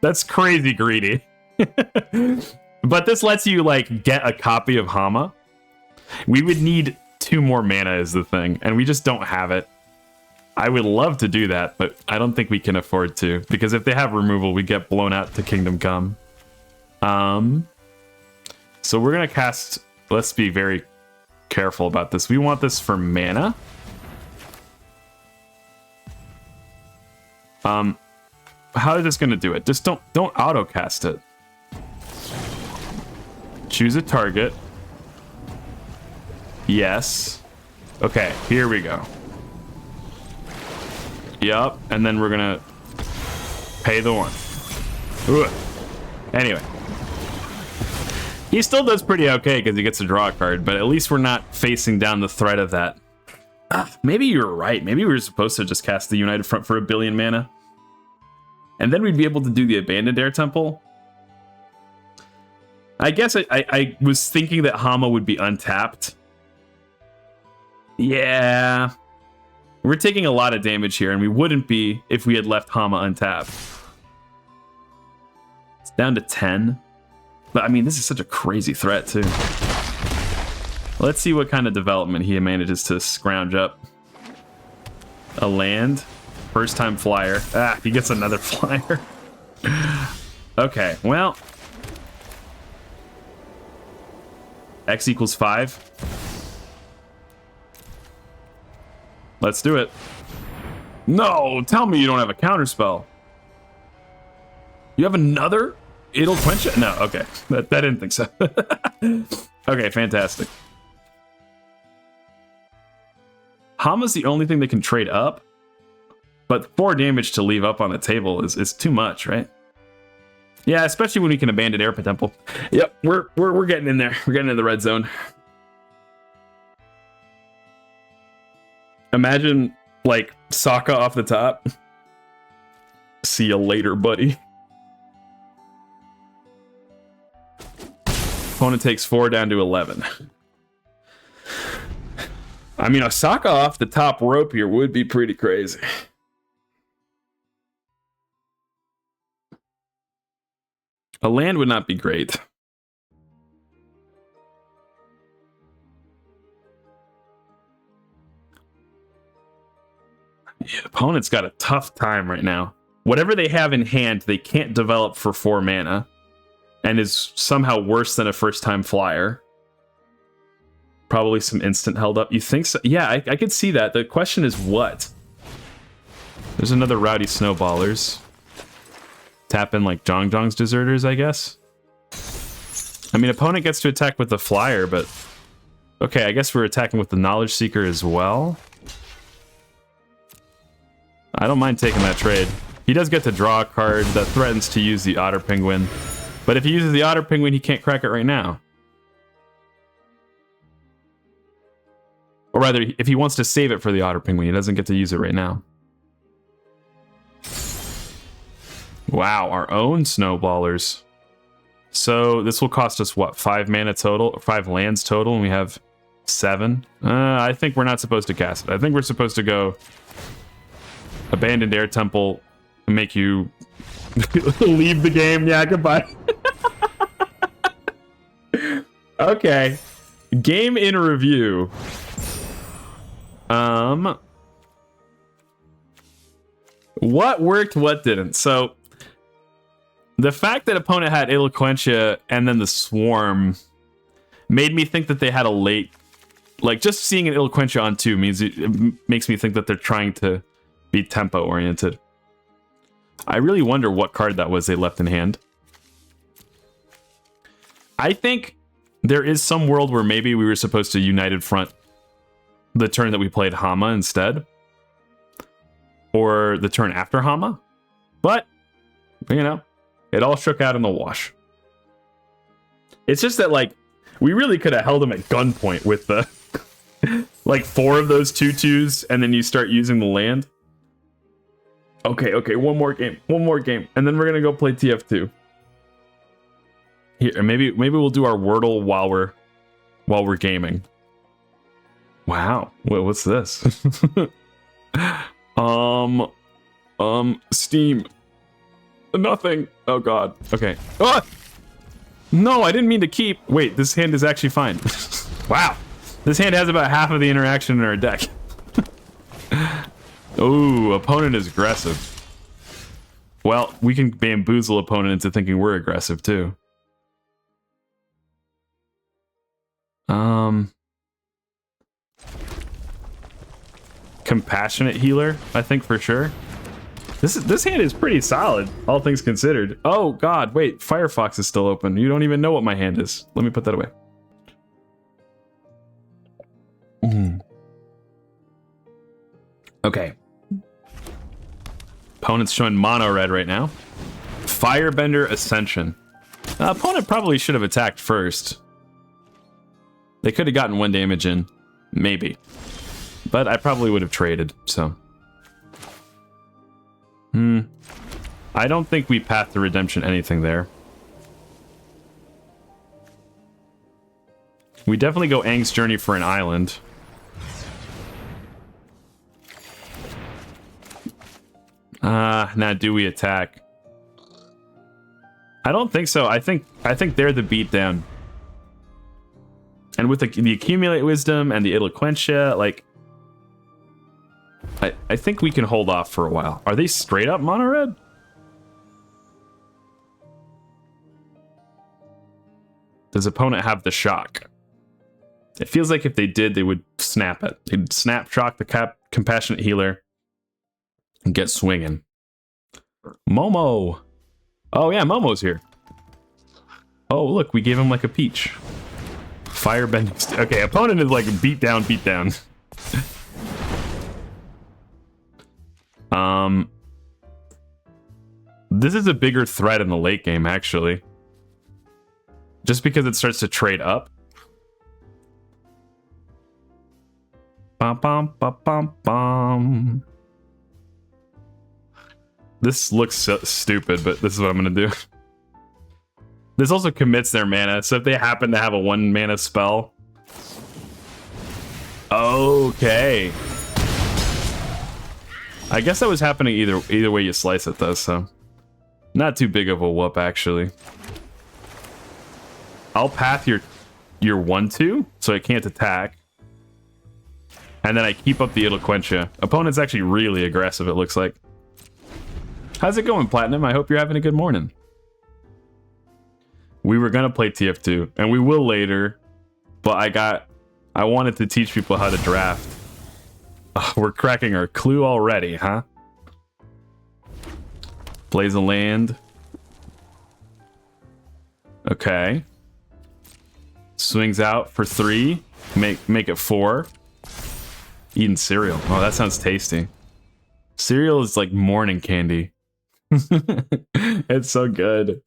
That's crazy greedy. But this lets you, like, get a copy of Hama. We would need 2 more mana is the thing, and we just don't have it. I would love to do that, but I don't think we can afford to, because if they have removal, we get blown out to Kingdom Come. So we're gonna cast... Let's be very careful about this. We want this for mana. How is this gonna do it? Just don't auto cast it. Choose a target. Yes. Okay, here we go. Yup, and then we're gonna pay the 1. Ugh. Anyway. He still does pretty okay because he gets to draw a card, but at least we're not facing down the threat of that. Maybe you're right. Maybe we were supposed to just cast the United Front for 1 billion mana. And then we'd be able to do the Abandoned Air Temple. I guess I was thinking that Hama would be untapped. Yeah. We're taking a lot of damage here, and we wouldn't be if we had left Hama untapped. It's down to 10. But, I mean, this is such a crazy threat, too. Let's see what kind of development he manages to scrounge up. A land. First time flyer. Ah, he gets another flyer. Okay, well. X equals 5. Let's do it. No, tell me you don't have a counterspell. You have another? It'll quench it? No, okay. I didn't think so. Okay, fantastic. Hama's the only thing that can trade up, but 4 damage to leave up on the table is too much, right? Yeah, especially when we can abandon Air Temple. Yep, we're getting in there. We're getting in the red zone. Imagine, like, Sokka off the top. See you later, buddy. Opponent takes 4 down to 11. I mean, Osaka off the top rope here would be pretty crazy. A land would not be great. Yeah, opponent's got a tough time right now. Whatever they have in hand, they can't develop for 4 mana. And is somehow worse than a first-time flyer. Probably some instant held up. You think so? Yeah, I could see that. The question is what? There's another Rowdy Snowballers. Tap in like Zhong's Deserters, I guess. I mean, opponent gets to attack with the flyer, but... Okay, I guess we're attacking with the Knowledge Seeker as well. I don't mind taking that trade. He does get to draw a card that threatens to use the Otter Penguin. But if he uses the Otter Penguin, he can't crack it right now. Or rather, if he wants to save it for the Otter Penguin, he doesn't get to use it right now. Wow, our own Snowballers. So this will cost us, what, 5 mana total? 5 lands total, and we have 7? I think we're not supposed to cast it. I think we're supposed to go Abandoned Air Temple and make you leave the game. Yeah, goodbye. Okay. Game in review. What worked, what didn't? So, the fact that opponent had Eloquentia and then the Swarm made me think that they had a late... Like, just seeing an Eloquentia on 2 means it makes me think that they're trying to be tempo-oriented. I really wonder what card that was they left in hand. I think there is some world where maybe we were supposed to United Front the turn that we played Hama instead. Or the turn after Hama. But, you know, it all shook out in the wash. It's just that, like, we really could have held him at gunpoint with the, like, 4 of those 2/2s, and then you start using the land. Okay, one more game, and then we're gonna go play TF2. Here, maybe we'll do our Wordle while we're gaming. Wow, what's this? Steam. Nothing. Oh god. Okay. Ah! No, I didn't mean to keep. Wait, this hand is actually fine. Wow. This hand has about half of the interaction in our deck. Ooh, opponent is aggressive. Well, we can bamboozle opponent into thinking we're aggressive too. Compassionate Healer, I think for sure. This hand is pretty solid, all things considered. Oh god, wait, Firefox is still open. You don't even know what my hand is. Let me put that away. Okay. Opponent's showing mono red right now. Firebender Ascension. Opponent probably should have attacked first. They could have gotten 1 damage in. Maybe. But I probably would have traded, so. I don't think we Path to Redemption anything there. We definitely go Aang's Journey for an island. Now do we attack? I don't think so. I think they're the beatdown. And with the Accumulate Wisdom and the Eloquentia, like... I think we can hold off for a while. Are they straight up mono red? Does opponent have the shock? It feels like if they did, they would snap it. They'd snap shock the Compassionate Healer and get swinging. Momo! Oh yeah, Momo's here. Oh look, we gave him like a peach. Firebending. Okay, opponent is like beat down. This is a bigger threat in the late game, actually. Just because it starts to trade up. Bum, bum, bum, bum, bum. This looks so stupid, but this is what I'm gonna do. This also commits their mana, so if they happen to have a 1 mana spell... Okay. I guess that was happening either way you slice it, though, so... Not too big of a whoop, actually. I'll path your 1/2, so it can't attack. And then I keep up the Eloquentia. Opponent's actually really aggressive, it looks like. How's it going, Platinum? I hope you're having a good morning. We were gonna play TF2, and we will later, but I wanted to teach people how to draft. Oh, we're cracking our clue already, huh? Plays a land. Okay. Swings out for 3. Make it 4. Eating cereal. Oh, that sounds tasty. Cereal is like morning candy. It's so good.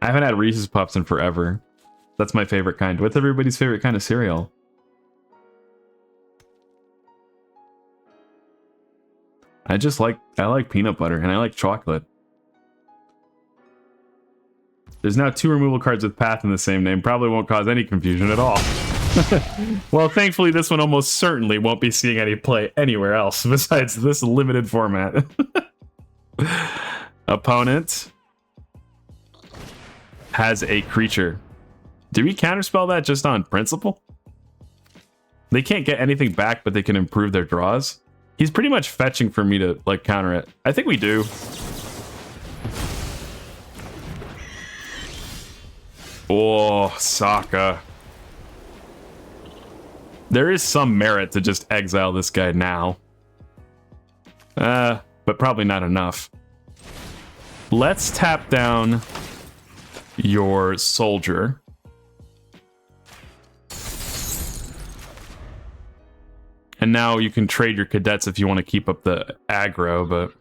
I haven't had Reese's Puffs in forever. That's my favorite kind. What's everybody's favorite kind of cereal? I like peanut butter and I like chocolate. There's now 2 removal cards with Path in the same name. Probably won't cause any confusion at all. Well, thankfully this one almost certainly won't be seeing any play anywhere else besides this limited format. Opponent has a creature. Do we counterspell that just on principle? They can't get anything back, but they can improve their draws. He's pretty much fetching for me to, like, counter it. I think we do. Oh, Sokka. There is some merit to just exile this guy now. But probably not enough. Let's tap down your soldier. And now you can trade your cadets if you want to keep up the aggro, but...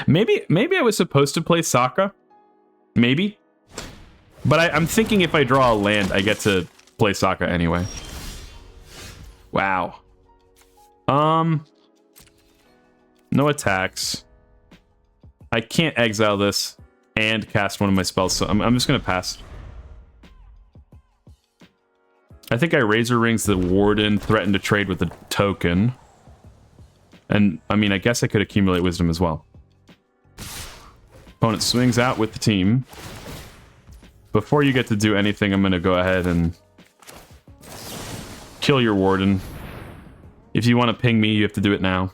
Maybe I was supposed to play Sokka. Maybe. But I'm thinking if I draw a land, I get to play Sokka anyway. Wow. No attacks. I can't exile this and cast one of my spells, so I'm just gonna pass. I think I Razor Rings the Warden, threaten to trade with the token. And, I mean, I guess I could accumulate wisdom as well. Opponent swings out with the team. Before you get to do anything, I'm going to go ahead and kill your Warden. If you want to ping me, you have to do it now.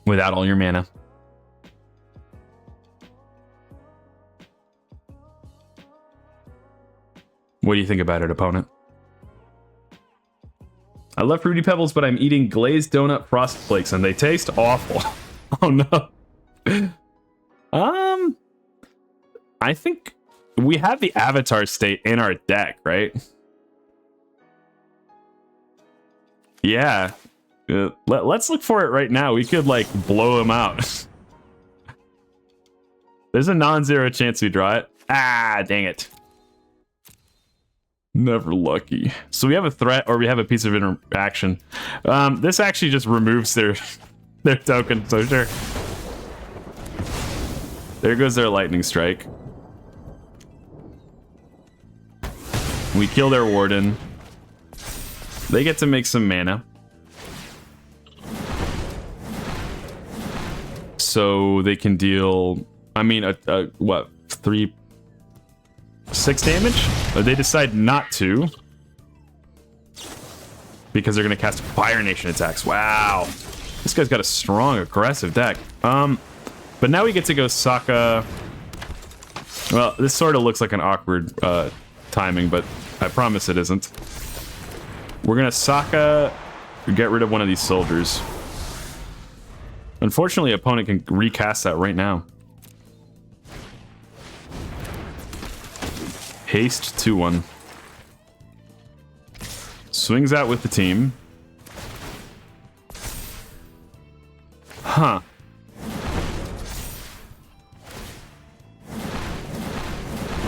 Without all your mana. What do you think about it, opponent? I love Fruity Pebbles, but I'm eating glazed donut frosted flakes and they taste awful. Oh no. I think we have the Avatar state in our deck, right? Yeah. Let's look for it right now. We could like blow him out. There's a non-zero chance we draw it. Ah, dang it. Never lucky. So we have a threat or we have a piece of interaction. This actually just removes their token, so sure. There goes their lightning strike. We kill their warden. They get to make some mana. So they can deal, I mean, what, 6 damage? They decide not to. Because they're gonna cast Fire Nation attacks. Wow. This guy's got a strong, aggressive deck. But now we get to go Sokka. Well, this sort of looks like an awkward timing, but I promise it isn't. We're gonna Sokka, get rid of one of these soldiers. Unfortunately, opponent can recast that right now. Haste 2-1. Swings out with the team. Huh.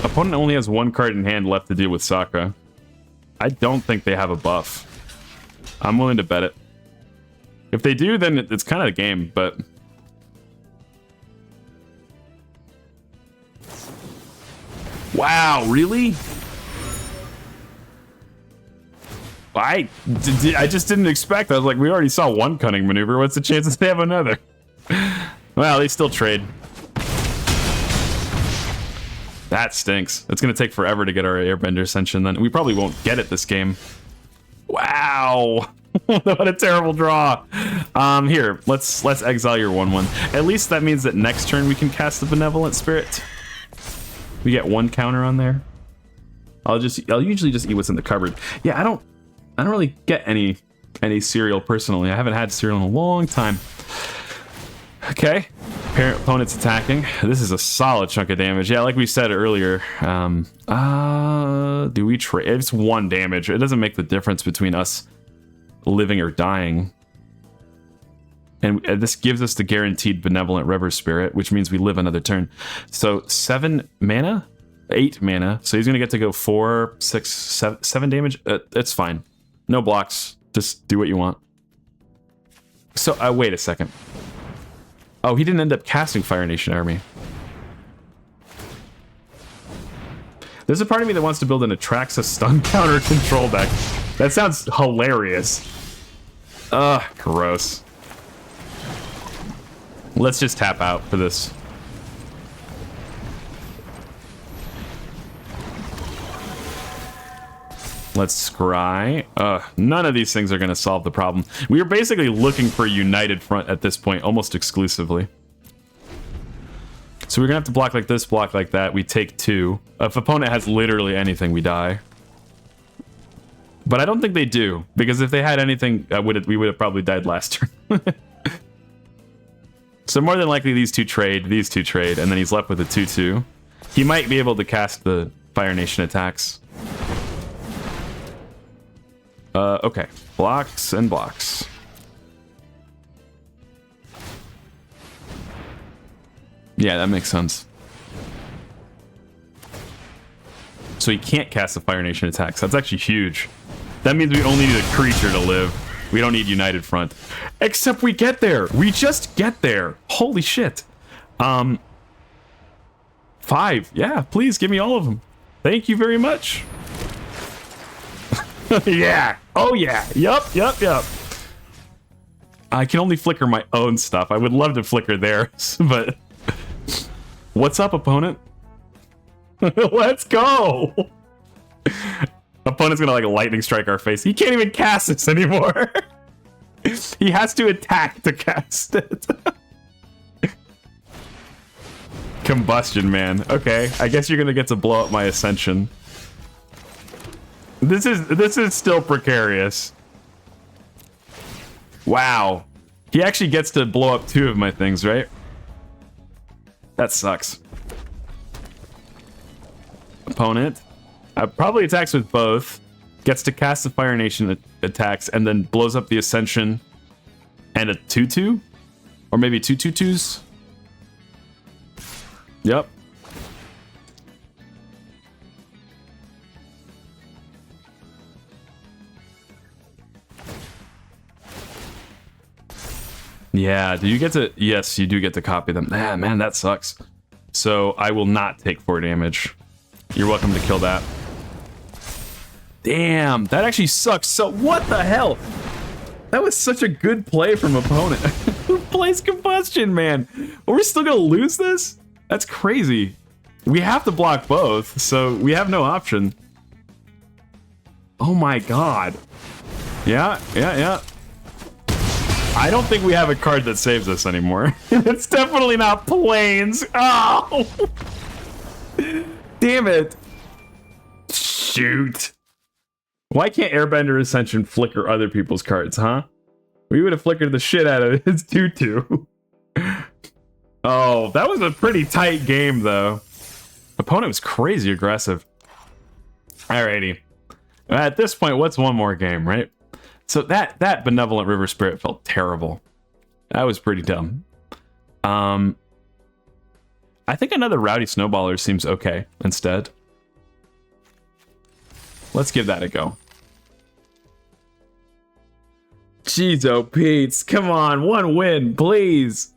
Opponent only has 1 card in hand left to deal with Sokka. I don't think they have a buff. I'm willing to bet it. If they do, then it's kind of a game, but... Wow, really? I just didn't expect. I was like, we already saw 1 cunning maneuver. What's the chances they have another? Well, they still trade. That stinks. It's going to take forever to get our Airbender Ascension then. We probably won't get it this game. Wow. What a terrible draw. Here, let's exile your 1/1. At least that means that next turn we can cast the Benevolent Spirit. We get 1 counter on there. I'll usually just eat what's in the cupboard. Yeah, I don't really get any cereal personally. I haven't had cereal in a long time. Okay. Parent opponent's attacking. This is a solid chunk of damage. Yeah, like we said earlier. Do we trade? It's 1 damage. It doesn't make the difference between us living or dying. And this gives us the guaranteed Benevolent River Spirit, which means we live another turn. So 7 mana? 8 mana. So he's going to get to go 4, 6, 7 damage. It's fine. No blocks. Just do what you want. So, wait a second. Oh, he didn't end up casting Fire Nation Army. There's a part of me that wants to build an Atraxa stun counter control deck. That sounds hilarious. Ugh, gross. Let's just tap out for this. Let's scry. None of these things are going to solve the problem. We are basically looking for a united front at this point, almost exclusively. So we're going to have to block like this, block like that. We take 2. If opponent has literally anything, we die. But I don't think they do, because if they had anything, we would have probably died last turn. So more than likely these two trade, and then he's left with a 2/2. He might be able to cast the Fire Nation attacks. Okay. Blocks and blocks. Yeah, that makes sense. So he can't cast the Fire Nation attacks. That's actually huge. That means we only need a creature to live. We don't need United Front. Except we get there. We just get there. Holy shit. 5. Yeah, please give me all of them. Thank you very much. Yeah. Oh, yeah. Yup. I can only flicker my own stuff. I would love to flicker theirs, but... What's up, opponent? Let's go! Opponent's gonna, like, lightning strike our face. He can't even cast this anymore. He has to attack to cast it. Combustion, man. Okay, I guess you're gonna get to blow up my Ascension. This is still precarious. Wow. He actually gets to blow up 2 of my things, right? That sucks. Opponent. Probably attacks with both. Gets to cast the Fire Nation attacks and then blows up the Ascension and a 2/2? Or maybe 2/2/2s? Yep. Yeah, do you get to... Yes, you do get to copy them. Ah, man, that sucks. So I will not take 4 damage. You're welcome to kill that. Damn, that actually sucks. So what the hell? That was such a good play from opponent. Who plays Combustion, man? Are we still gonna lose this? That's crazy. We have to block both, so we have no option. Oh my god. Yeah. I don't think we have a card that saves us anymore. It's definitely not Plains. Oh! Damn it. Shoot. Why can't Airbender Ascension flicker other people's cards, huh? We would have flickered the shit out of his tutu. Oh, that was a pretty tight game, though. Opponent was crazy aggressive. Alrighty. At this point, what's one more game, right? So that Benevolent River Spirit felt terrible. That was pretty dumb. I think another Rowdy Snowballer seems okay instead. Let's give that a go. Jeez, oh Pete's, come on, 1 win, please.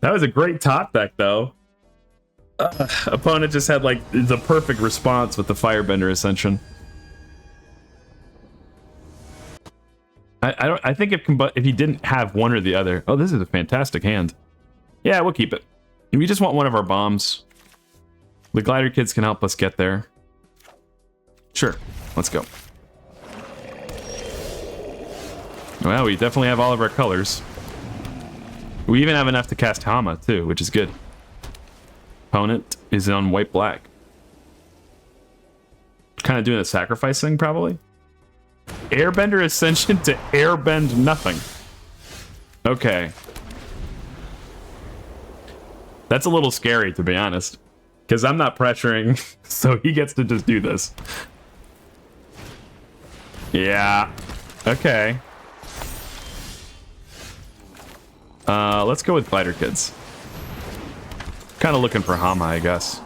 That was a great top deck, though. Opponent just had like the perfect response with the Firebender Ascension. I think if he didn't have one or the other. Oh, this is a fantastic hand. Yeah, we'll keep it. We just want one of our bombs. The Glider Kids can help us get there. Sure, let's go. Well, we definitely have all of our colors. We even have enough to cast Hama, too, which is good. Opponent is on white-black. Kind of doing a sacrifice thing, probably. Airbender Ascension to airbend nothing. Okay. That's a little scary, to be honest. Because I'm not pressuring, so he gets to just do this. Yeah. Okay. Let's go with Glider Kids. Kind of looking for Hama, I guess.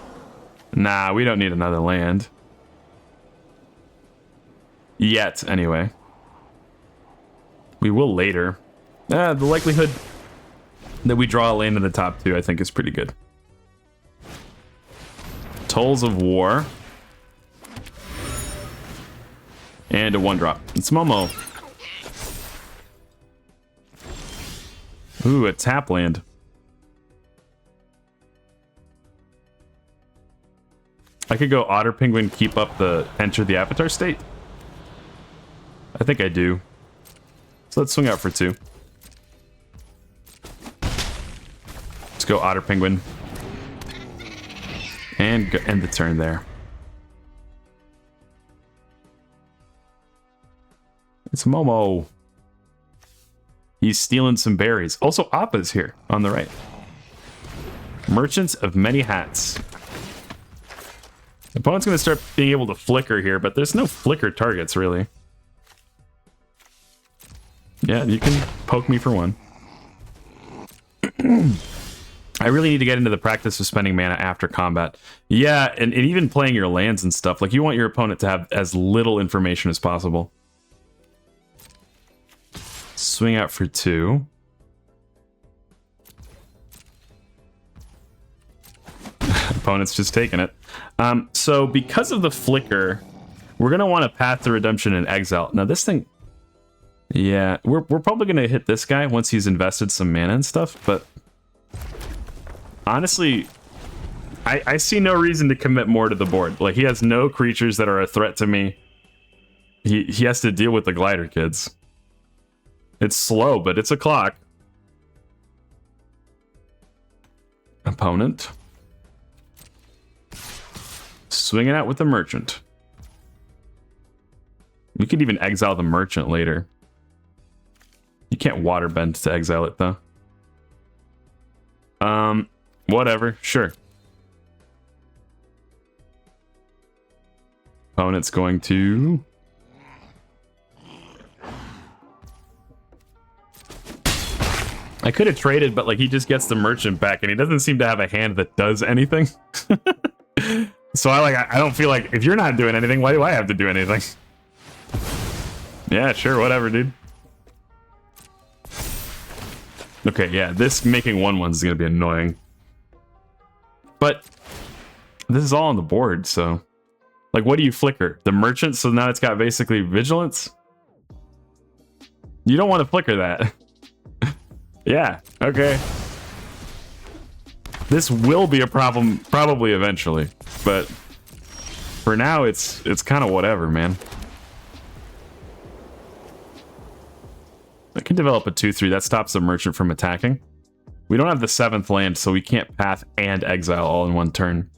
Nah, we don't need another land. Yet, anyway. We will later. The likelihood that we draw a land in the top 2, I think, is pretty good. Tolls of War. And a 1-drop. It's Momo. Ooh, a tap land. I could go Otter Penguin, keep up the enter the Avatar state. I think I do. So let's swing out for 2. Let's go Otter Penguin. And end the turn there. It's Momo. He's stealing some berries. Also, Appa's here on the right. Merchants of Many Hats. Opponent's going to start being able to flicker here, but there's no flicker targets, really. Yeah, you can poke me for 1. I really need to get into the practice of spending mana after combat. Yeah, and even playing your lands and stuff. Like, you want your opponent to have as little information as possible. Swing out for 2. Opponent's just taking it. So because of the flicker, we're gonna want to Path to Redemption and Exile. Now this thing, yeah, we're probably gonna hit this guy once he's invested some mana and stuff. But honestly, I see no reason to commit more to the board. Like, he has no creatures that are a threat to me. He has to deal with the Glider Kids. It's slow, but it's a clock. Opponent. Swinging out with the Merchant. We could even exile the Merchant later. You can't waterbend to exile it, though. Whatever. Sure. Opponent's going to... I could have traded, but like he just gets the merchant back, and he doesn't seem to have a hand that does anything. So I don't feel like if you're not doing anything, why do I have to do anything? Yeah, sure, whatever, dude. Okay, yeah, this making 1/1s is gonna be annoying. But this is all on the board, so like, what do you flicker? The merchant, so now it's got basically vigilance? You don't want to flicker that. Yeah, okay. This will be a problem probably eventually, but for now it's kind of whatever, man. I can develop a 2/3. That stops the merchant from attacking. We don't have the 7th land, so we can't path and exile all in one turn.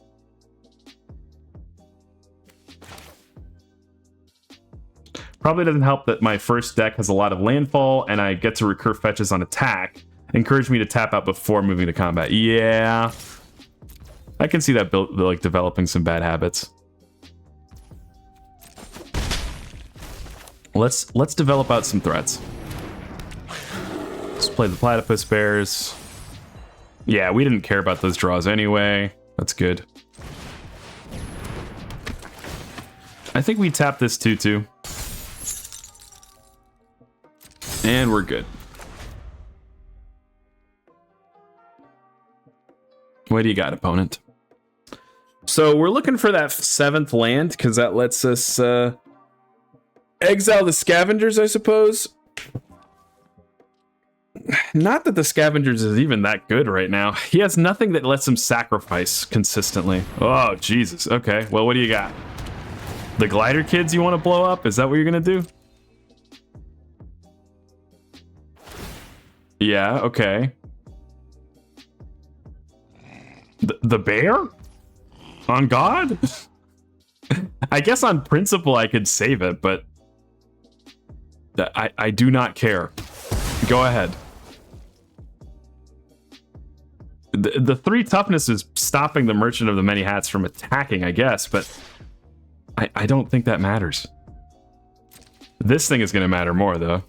Probably doesn't help that my first deck has a lot of landfall, and I get to recur fetches on attack. Encourage me to tap out before moving to combat. Yeah, I can see that like developing some bad habits. Let's develop out some threats. Let's play the platypus bears. Yeah, we didn't care about those draws anyway. That's good. I think we tap this 2/2. And we're good. What do you got, opponent? So we're looking for that 7th land, because that lets us exile the scavengers, I suppose. Not that the scavengers is even that good right now. He has nothing that lets him sacrifice consistently. Oh, Jesus. Okay, well, what do you got? The glider kids you want to blow up? Is that what you're going to do? Yeah, okay. The bear? On God? I guess on principle I could save it, but I do not care. Go ahead. The 3 toughness is stopping the Merchant of the Many Hats from attacking, I guess, but I don't think that matters. This thing is going to matter more, though.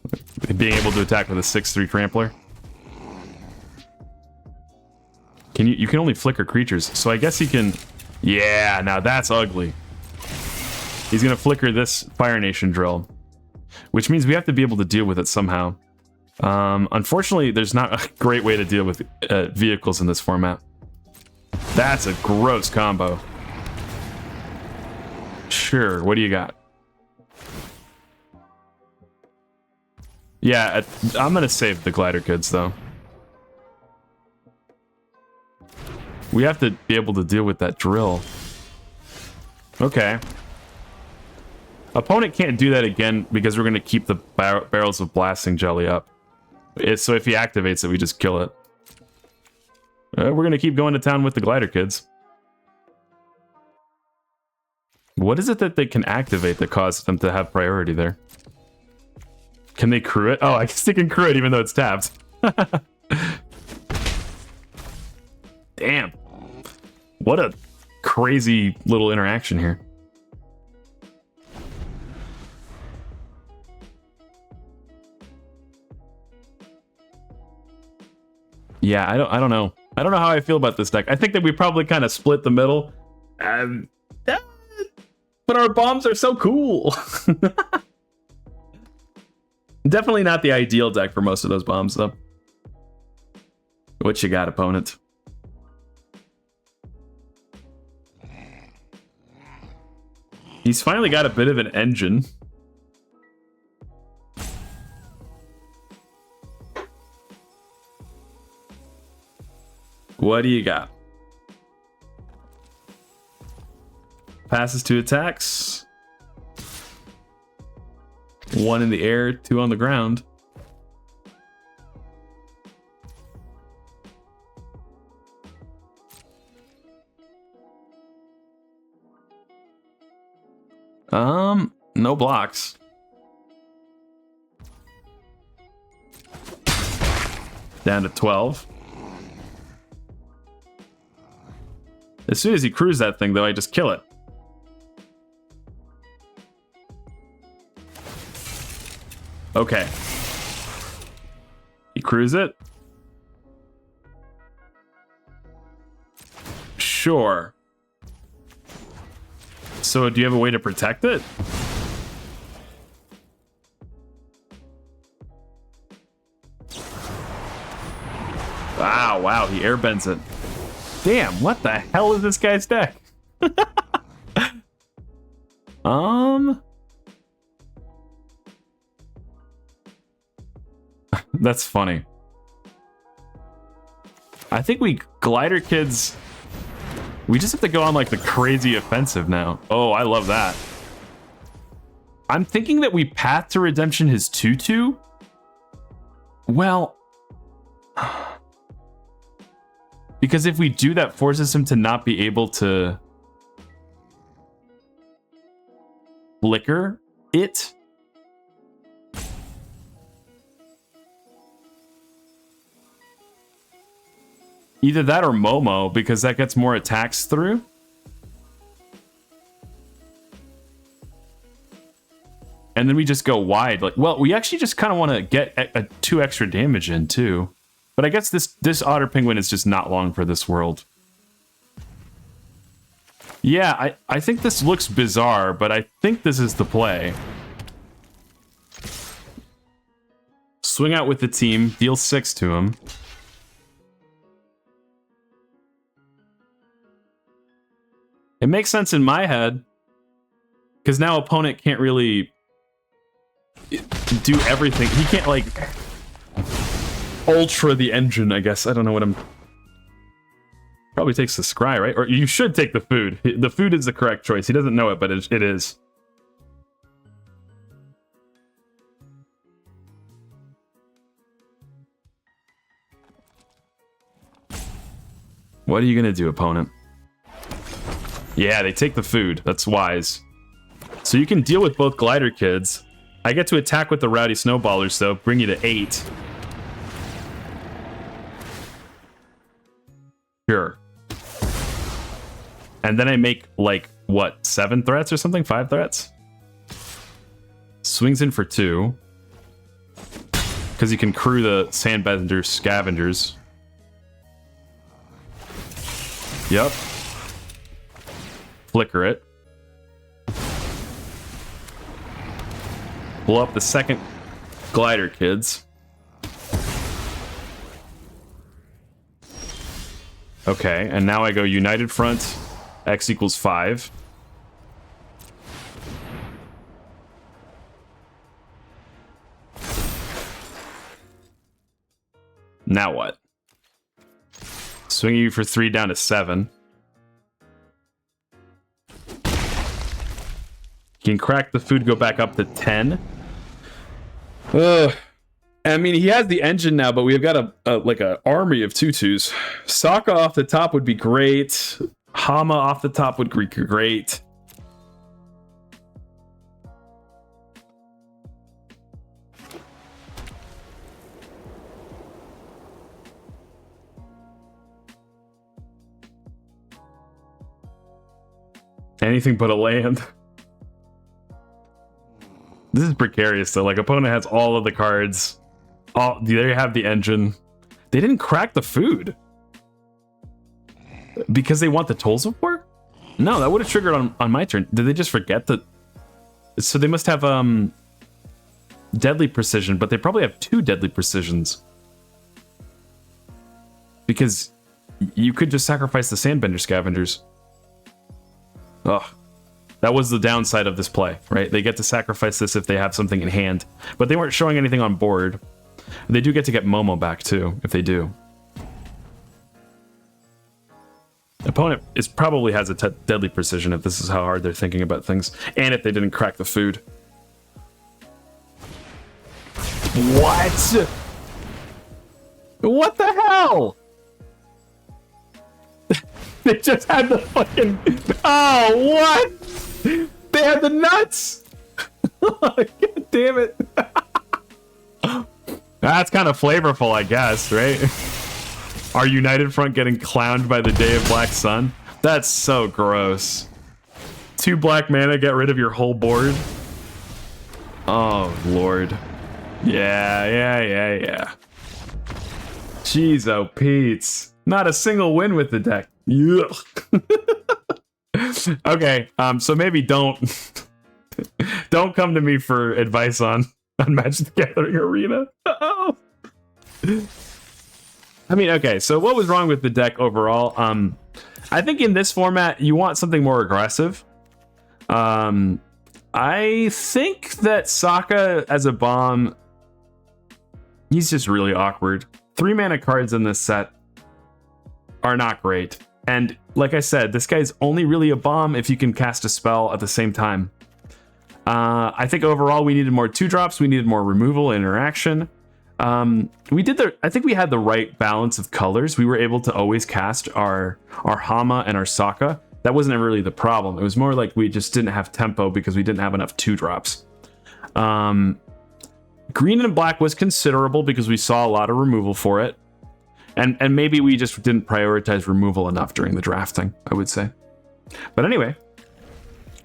Being able to attack with a 6/3 trampler. You can only flicker creatures, so I guess he can... Yeah, now that's ugly. He's going to flicker this Fire Nation drill, which means we have to be able to deal with it somehow. Unfortunately, there's not a great way to deal with vehicles in this format. That's a gross combo. Sure, what do you got? Yeah, I'm going to save the glider kids, though. We have to be able to deal with that drill. Okay. Opponent can't do that again because we're going to keep the barrels of blasting jelly up. So if he activates it, we just kill it. We're going to keep going to town with the glider kids. What is it that they can activate that causes them to have priority there? Can they crew it? Oh, I guess they can crew it even though it's tapped. Damn. What a crazy little interaction here. Yeah, I don't know. I don't know how I feel about this deck. I think that we probably kind of split the middle. But our bombs are so cool. Definitely not the ideal deck for most of those bombs, though. What you got, opponent? He's finally got a bit of an engine. What do you got? Passes 2 attacks. 1 in the air, 2 on the ground. No blocks. Down to 12. As soon as he crews that thing, though, I just kill it. Okay. He crews it. Sure. So do you have a way to protect it? Wow, he airbends it. Damn, what the hell is this guy's deck? That's funny. I think we glider kids. We just have to go on like the crazy offensive now. Oh, I love that. I'm thinking that we Path to Redemption his 2/2. Well, because if we do, that forces him to not be able to flicker it. Either that or Momo, because that gets more attacks through. And then we just go wide. Like, well, we actually just kind of want to get a 2 extra damage in too. But I guess this Otter Penguin is just not long for this world. Yeah, I think this looks bizarre, but I think this is the play. Swing out with the team, deal 6 to him. It makes sense in my head, because now opponent can't really do everything. He can't, like, ultra the engine, I guess. I don't know what I'm... Probably takes the scry, right? Or you should take the food. The food is the correct choice. He doesn't know it, but it is. What are you going to do, opponent? Yeah, they take the food. That's wise. So you can deal with both glider kids. I get to attack with the rowdy snowballers, though. Bring you to 8. Sure. And then I make, like, what, 7 threats or something? 5 threats? Swings in for 2. Because you can crew the Sandbender Scavengers. Yep. Flicker it. Blow up the second glider kids. Okay, and now I go United Front, X equals 5. Now what? Swinging you for 3 down to 7. You can crack the food, go back up to 10. Ugh. I mean, he has the engine now, but we've got like an army of 2/2s. Sokka off the top would be great. Hama off the top would be great. Anything but a land. This is precarious though. Like, opponent has all of the cards. Oh, they have the engine. They didn't crack the food. Because they want the tools of war? No, that would have triggered on my turn. Did they just forget that? So they must have deadly precision, but they probably have 2 deadly precisions. Because you could just sacrifice the Sandbender Scavengers. Ugh. That was the downside of this play, right? They get to sacrifice this if they have something in hand. But they weren't showing anything on board. They do get to get Momo back, too, if they do. Opponent probably has a deadly precision if this is how hard they're thinking about things. And if they didn't crack the food. What? What the hell? They just had the fucking... Oh, what? They had the nuts! God damn it. That's kind of flavorful, I guess, right? Our United Front getting clowned by the Day of Black Sun? That's so gross. 2 black mana, get rid of your whole board? Oh, Lord. Yeah. Jeez, oh, Pete's. Not a single win with the deck. Yuck. Okay, so maybe don't come to me for advice on Magic the Gathering Arena. Oh. I mean, okay, so what was wrong with the deck overall? I think in this format you want something more aggressive. I think that Sokka as a bomb, he's just really awkward. 3 mana cards in this set are not great. And like I said, this guy's only really a bomb if you can cast a spell at the same time. I think overall we needed more 2-drops. We needed more removal interaction. I think we had the right balance of colors. We were able to always cast our Hama and our Sokka. That wasn't really the problem. It was more like we just didn't have tempo because we didn't have enough 2-drops. Green and black was considerable because we saw a lot of removal for it. And maybe we just didn't prioritize removal enough during the drafting, I would say. But anyway,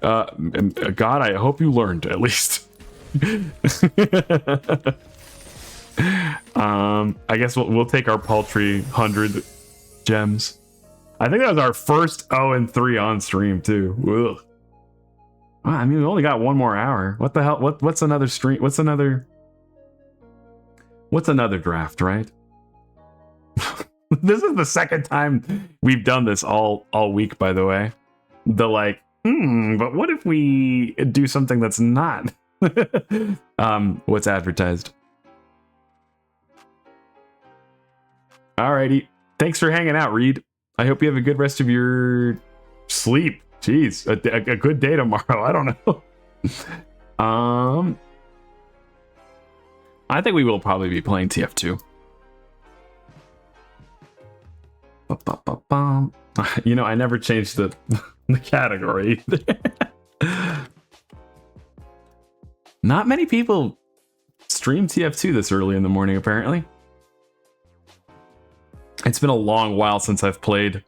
God, I hope you learned at least. I guess we'll take our paltry 100 gems. I think that was our first 0-3 on stream too. Ugh. Wow, I mean, we only got 1 more hour. What the hell? What's another stream? What's another draft, right? This is the second time we've done this all week, by the way. The like, but what if we do something that's not what's advertised? Alrighty. Thanks for hanging out, Reed. I hope you have a good rest of your sleep. Jeez, a good day tomorrow. I don't know. I think we will probably be playing TF2. You know, I never changed the category. Not many people stream TF2 this early in the morning, apparently. It's been a long while since I've played.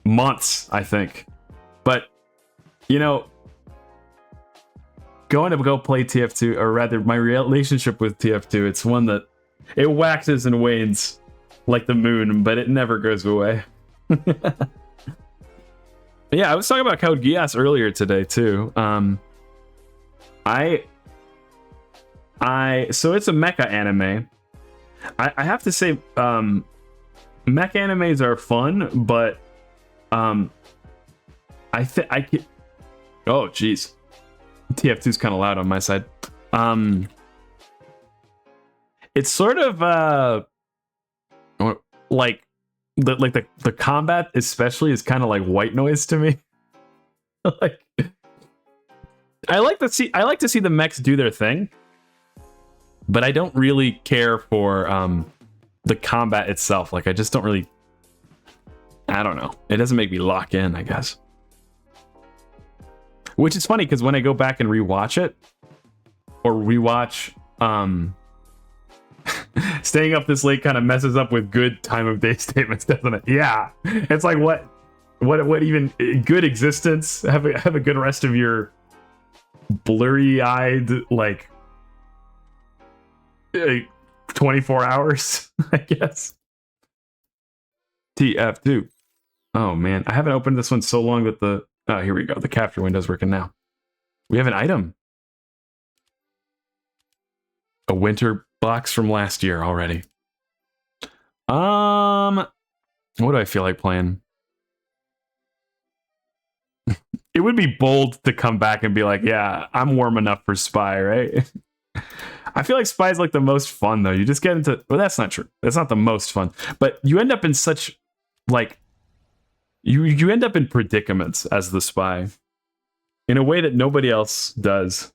Months, I think. But, you know, going to go play TF2, or rather my relationship with TF2, it's one that it waxes and wanes like the moon, but it never goes away. Yeah, I was talking about Code Geass earlier today too. So it's a mecha anime. I have to say, mecha animes are fun, but I can. Oh, geez, TF2's kind of loud on my side. It's sort of like the combat especially is kind of like white noise to me. Like, I like to see the mechs do their thing, but I don't really care for the combat itself. Like, I just don't really, I don't know, it doesn't make me lock in, I guess. Which is funny because when I go back and rewatch it, or rewatch staying up this late kind of messes up with good time of day statements, doesn't it? Yeah, it's like what even good existence? Have a good rest of your blurry-eyed like 24 hours, I guess. TF2. Oh man, I haven't opened this one so long that oh, here we go. The capture window's working now. We have an item. A winter box from last year already. What do I feel like playing? It would be bold to come back and be like, yeah, I'm warm enough for Spy, right? I feel like Spy is like the most fun though. You just get into, well, that's not true. That's not the most fun, but you end up in such like, you end up in predicaments as the Spy in a way that nobody else does.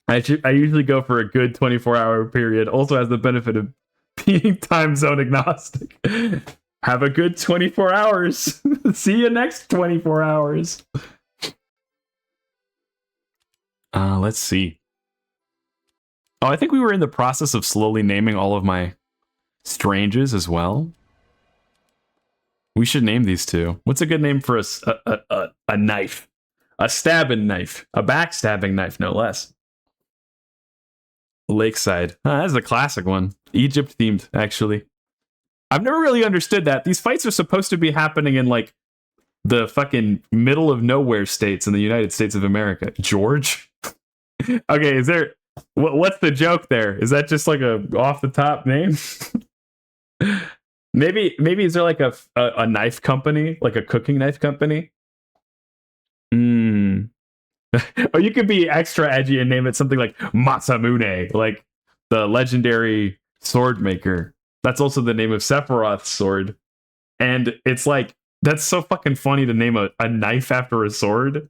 I usually go for a good 24-hour period. Also has the benefit of being time zone agnostic. Have a good 24 hours. See you next 24 hours. Let's see. Oh, I think we were in the process of slowly naming all of my stranges as well. We should name these two. What's a good name for a knife? A stabbing knife. A backstabbing knife, no less. Lakeside. That's the classic one. Egypt themed, actually. I've never really understood that. These fights are supposed to be happening in like the fucking middle of nowhere states in the United States of America. George? Okay, is there what's the joke there? Is that just like a off the top name? maybe is there like a knife company, like a cooking knife company? Hmm. Or you could be extra edgy and name it something like Masamune, like the legendary sword maker. That's also the name of Sephiroth's sword. And it's like, that's so fucking funny to name a knife after a sword.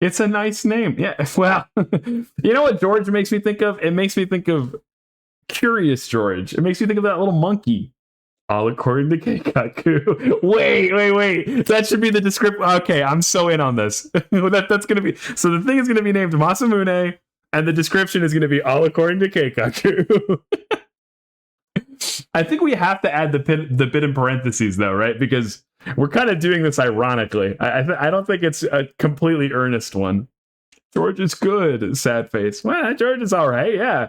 It's a nice name. Yeah, well, you know what George makes me think of? It makes me think of Curious George. It makes me think of that little monkey. All according to Keikaku. Wait. That should be the description. Okay, I'm so in on this. That's going to be... So the thing is going to be named Masamune, and the description is going to be all according to Keikaku. I think we have to add the bit in parentheses, though, right? Because we're kind of doing this ironically. I don't think it's a completely earnest one. George is good, sad face. Well, George is all right, yeah.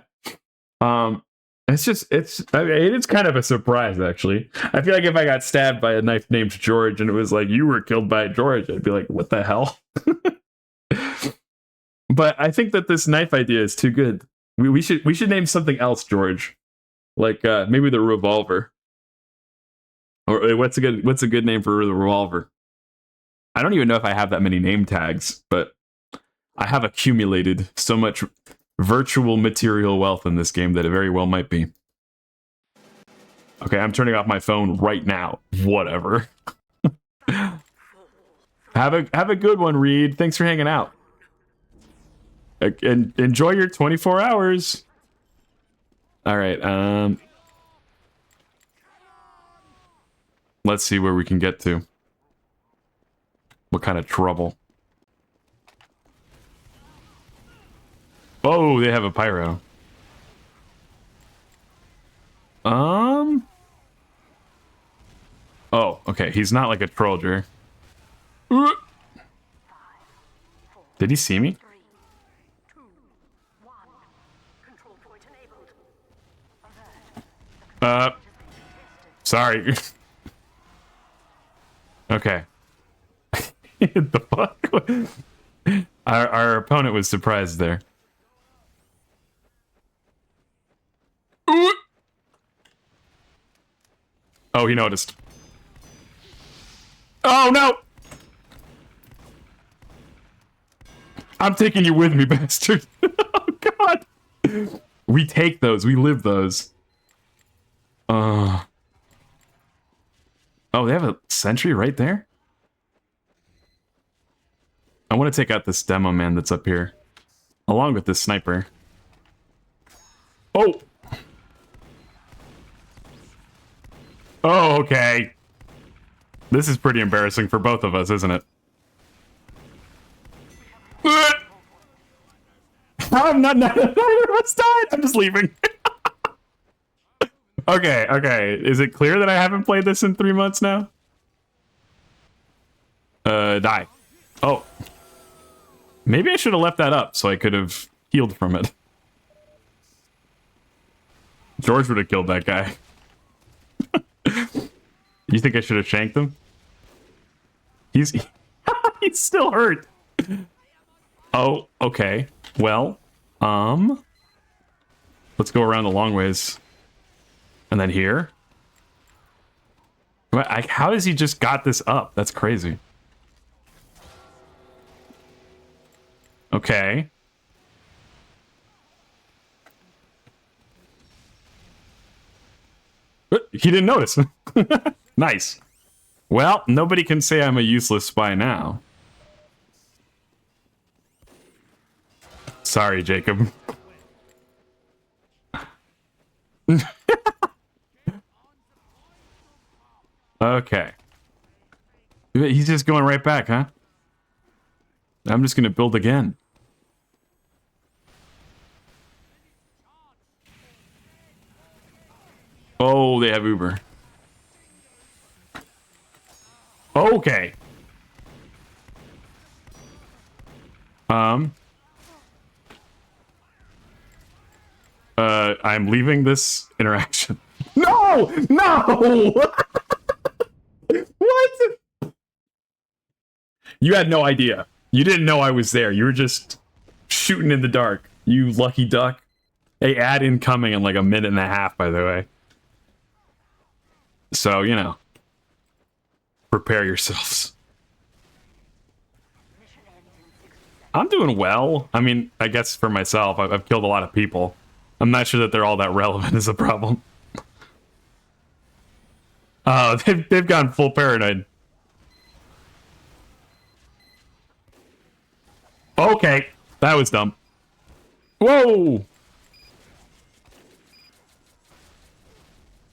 It's kind of a surprise, actually. I feel like if I got stabbed by a knife named George and it was like, you were killed by George, I'd be like, what the hell? But I think that this knife idea is too good. We should name something else George. Like maybe the revolver. Or what's a good name for the revolver? I don't even know if I have that many name tags, but I have accumulated so much virtual material wealth in this game that it very well might be. Okay, I'm turning off my phone right now. Whatever. Have a good one, Reed. Thanks for hanging out. And enjoy your 24 hours. All right. Let's see where we can get to. What kind of trouble? Oh, they have a pyro. Oh, okay. He's not like a troller. Did he see me? Sorry. Okay. The fuck? Our opponent was surprised there. Oh, he noticed. Oh, no! I'm taking you with me, bastard. Oh, God. We take those. We live those. Oh, they have a sentry right there? I want to take out this demo man that's up here. Along with this sniper. Oh! Oh, okay. This is pretty embarrassing for both of us, isn't it? I'm not let's die. I'm just leaving. Okay. Is it clear that I haven't played this in 3 months now? Die. Oh. Maybe I should have left that up so I could have healed from it. George would have killed that guy. You think I should have shanked him? He's he's still hurt. Oh, okay. Well, let's go around the long ways. And then here? How has he just got this up? That's crazy. Okay. He didn't notice. Nice. Well, nobody can say I'm a useless spy now. Sorry, Jacob. Okay. He's just going right back, huh? I'm just gonna build again. Oh, they have Uber. Okay. I'm leaving this interaction. No! No! What? You had no idea. You didn't know I was there. You were just shooting in the dark. You lucky duck. Hey, ad incoming in like a minute and a half, by the way. So, you know. Prepare yourselves. I'm doing well. I mean, I guess for myself, I've killed a lot of people. I'm not sure that they're all that relevant is a problem. They've gone full paranoid. Okay, that was dumb. Whoa!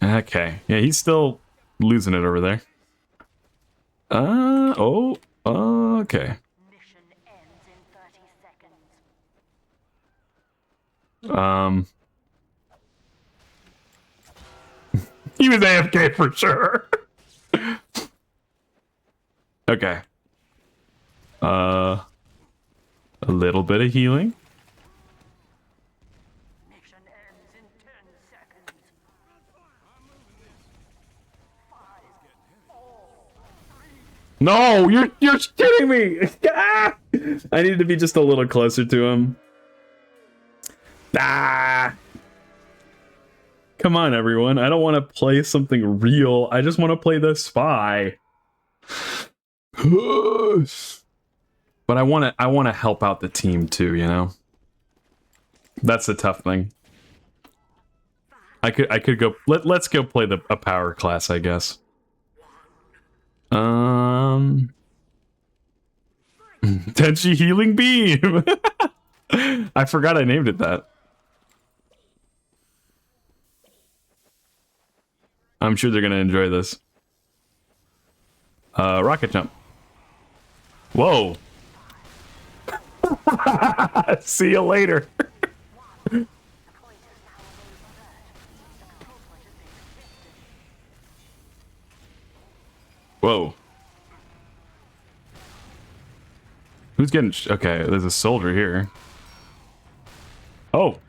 Okay, yeah, he's still losing it over there. Okay. Mission ends in 30 seconds. He was AFK for sure. Okay. A little bit of healing. Mission ends in 10 seconds. 5, 4, 3. No, you're kidding me. Ah! I need to be just a little closer to him. Ah. Come on, everyone. I don't want to play something real. I just want to play the spy. But I want to help out the team too, you know? That's the tough thing. I could go let's go play a power class, I guess. Tenchi Healing Beam. I forgot I named it that. I'm sure they're gonna enjoy this. Rocket jump. Whoa. See you later. Whoa. Who's getting... Okay, there's a soldier here. Oh.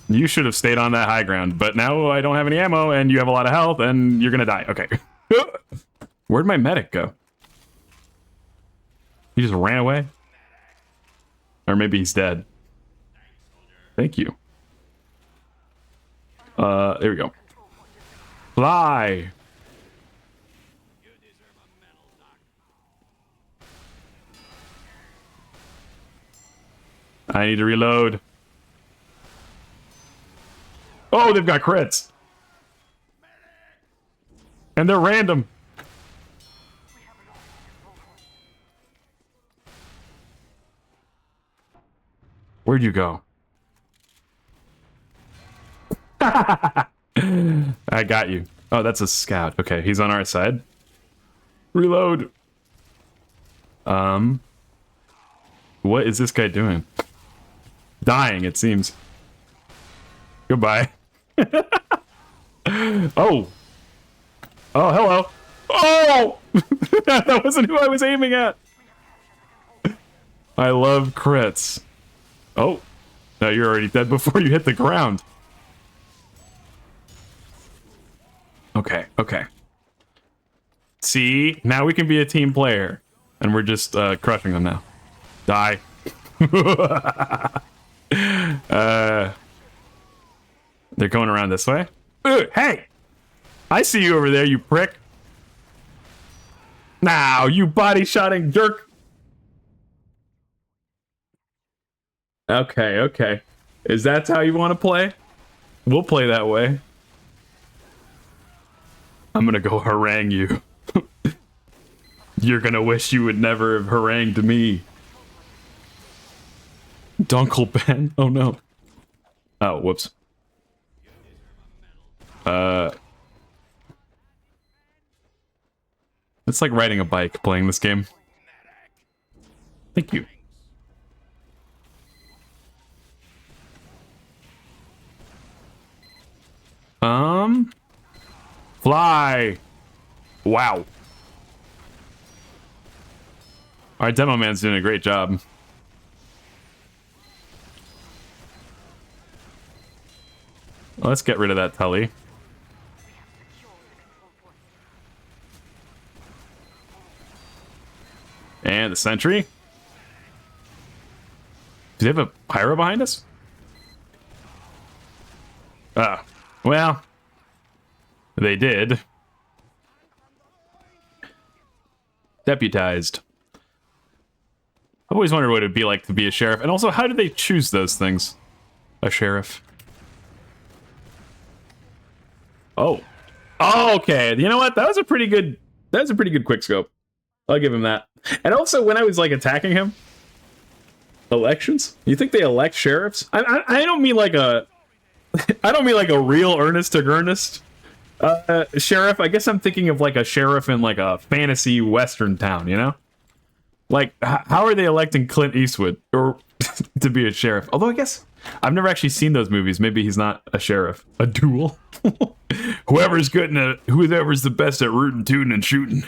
You should have stayed on that high ground, but now I don't have any ammo, and you have a lot of health, and you're gonna die. Okay. Where'd my medic go? He just ran away? Or maybe he's dead. Thank you. There we go. Fly! I need to reload. Oh, they've got crits. And they're random. Where'd you go? I got you. Oh, that's a scout. Okay, he's on our side. Reload. What is this guy doing? Dying, it seems. Goodbye. Oh. Oh, hello. Oh! That wasn't who I was aiming at. I love crits. Oh. No, you're already dead before you hit the ground. Okay, okay. See? Now we can be a team player. And we're just crushing them now. Die. They're going around this way. Hey! I see you over there, you prick. Now, you body-shotting jerk. Okay, okay. Is that how you want to play? We'll play that way. I'm gonna go harangue you. You're gonna wish you would never have harangued me. Dunkle Ben? Oh no. Oh, whoops. It's like riding a bike playing this game. Thank you. Fly! Wow. Our demo man's doing a great job. Let's get rid of that Tully. And the sentry. Do they have a pyro behind us? Ah, well, they did. Deputized. I've always wondered what it'd be like to be a sheriff. And also, how do they choose those things? A sheriff. Oh. Oh, okay. You know what? That was a pretty good quick scope. I'll give him that. And also, when I was like attacking him, elections? You think they elect sheriffs? I don't mean like a I don't mean like a real earnest to earnest sheriff. I guess I'm thinking of like a sheriff in like a fantasy western town, you know? Like, how are they electing Clint Eastwood or to be a sheriff? Although I guess I've never actually seen those movies. Maybe he's not a sheriff. A duel. Whoever's the best at rootin', tootin', and shooting.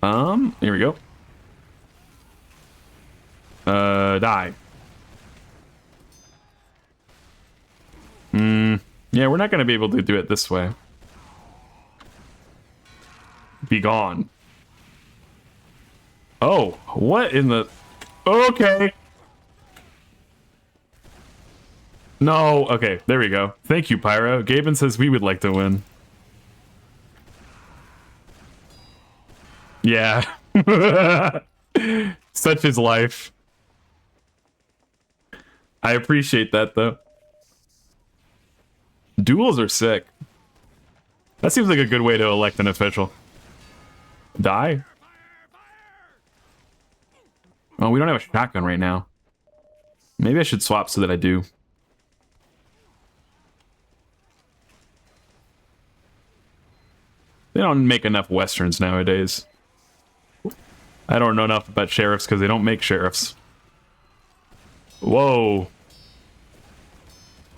Here we go. Die. Yeah, we're not gonna be able to do it this way. Be gone. Oh, what in the... Okay. No, okay, there we go. Thank you, Pyro. Gaben says we would like to win. Yeah. Such is life. I appreciate that, though. Duels are sick. That seems like a good way to elect an official. Die? Oh, we don't have a shotgun right now. Maybe I should swap so that I do. They don't make enough westerns nowadays. I don't know enough about sheriffs because they don't make sheriffs. Whoa.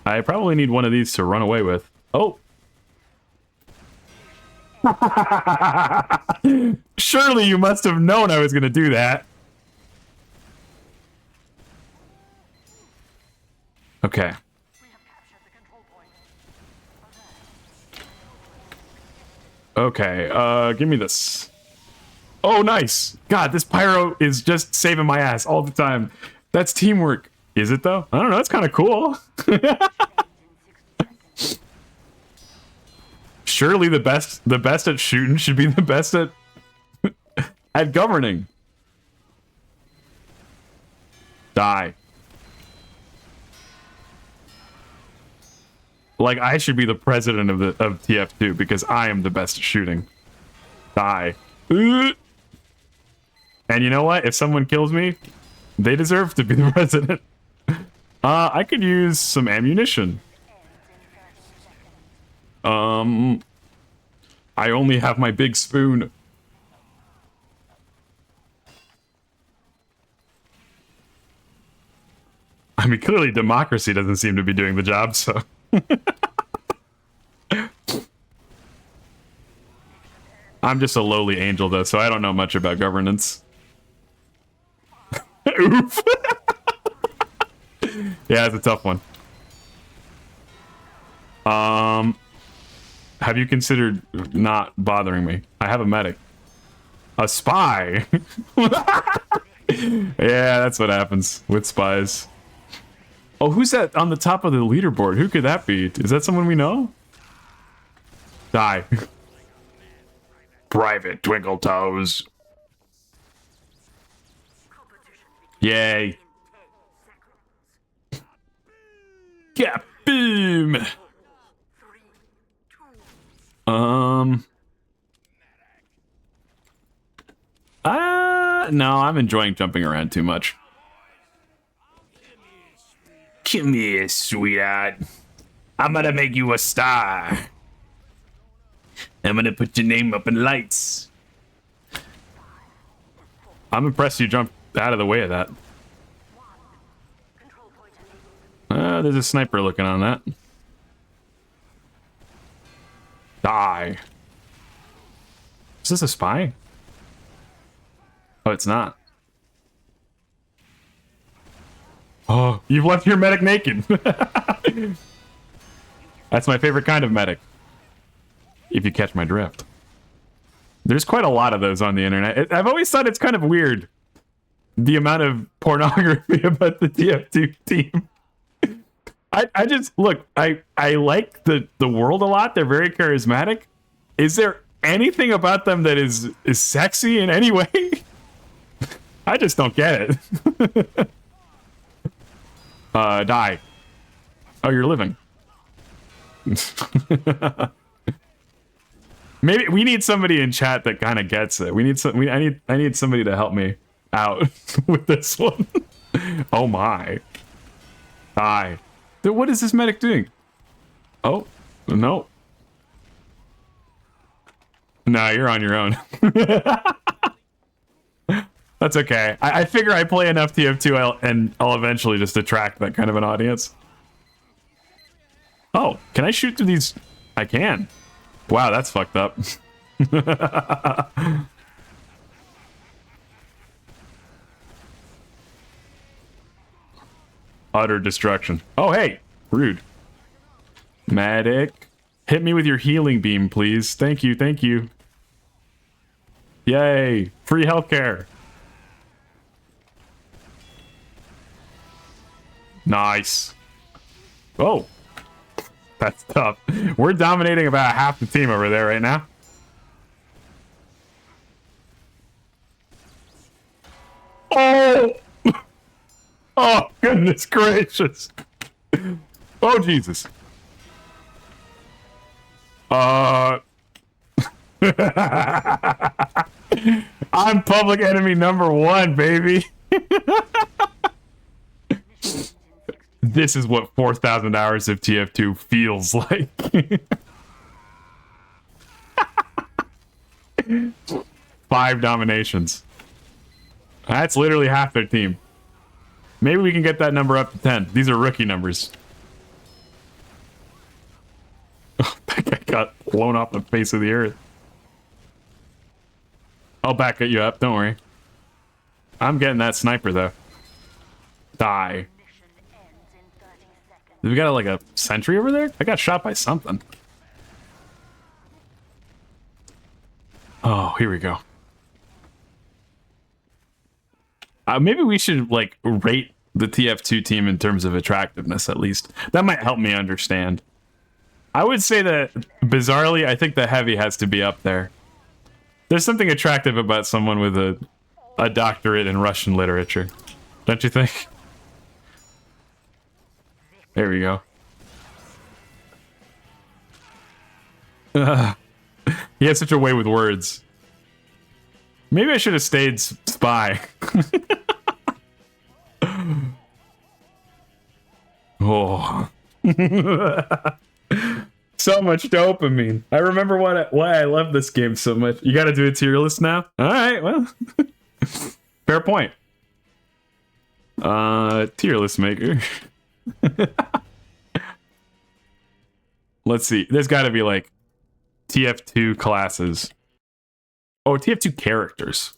I probably need one of these to run away with. Oh. Surely you must have known I was going to do that. Okay. Okay, give me this. Oh, nice. God, this pyro is just saving my ass all the time. That's teamwork. Is it, though? I don't know. It's kind of cool. Surely the best at shooting should be the best at at governing. Die. Like, I should be the president of TF2 because I am the best at shooting. Die. And you know what? If someone kills me, they deserve to be the president. I could use some ammunition. I only have my big spoon. I mean, clearly democracy doesn't seem to be doing the job, so... I'm just a lowly angel, though, so I don't know much about governance. Oof. Yeah, it's a tough one. Have you considered not bothering me? I have a medic. A spy? Yeah, that's what happens with spies. Oh, who's that on the top of the leaderboard? Who could that be? Is that someone we know? Die. Private Twinkle Toes. Yay. Yeah, boom. No, I'm enjoying jumping around too much. Come here, sweetheart. I'm gonna make you a star. I'm gonna put your name up in lights. I'm impressed you jumped out of the way of that. There's a sniper looking on that. Die. Is this a spy? Oh, it's not. Oh, you've left your medic naked. That's my favorite kind of medic. If you catch my drift. There's quite a lot of those on the internet. I've always thought it's kind of weird, the amount of pornography about the TF2 team. I just look. I like the world a lot. They're very charismatic. Is there anything about them that is sexy in any way? I just don't get it. Die. Oh, you're living. Maybe we need somebody in chat that kind of gets it. We need some. I need somebody to help me out with this one. Oh my. Die. What is this medic doing? Oh, no. No, you're on your own. That's okay. I figure I play enough TF2 and I'll eventually just attract that kind of an audience. Oh, can I shoot through these? I can. Wow, that's fucked up. Utter destruction. Oh, hey. Rude. Medic. Hit me with your healing beam, please. Thank you, thank you. Yay. Free healthcare. Nice. Oh. That's tough. We're dominating about half the team over there right now. Oh! Oh, goodness gracious. Oh, Jesus. I'm public enemy #1, baby. This is what 4,000 hours of TF2 feels like. 5 dominations. That's literally half their team. Maybe we can get that number up to 10. These are rookie numbers. That guy got blown off the face of the earth. I'll back you up, don't worry. I'm getting that sniper, though. Die. Did we got like a sentry over there? I got shot by something. Oh, here we go. Maybe we should like rate the TF2 team in terms of attractiveness, at least. That might help me understand. I would say that, bizarrely, I think the heavy has to be up there. There's something attractive about someone with a doctorate in Russian literature. Don't you think? There we go. He has such a way with words. Maybe I should have stayed spy. Oh. So much dopamine. I remember why I love this game so much. You gotta do a tier list now? Alright, well. Fair point. Tier list maker. Let's see. There's gotta be like TF2 classes. Oh, TF2 characters.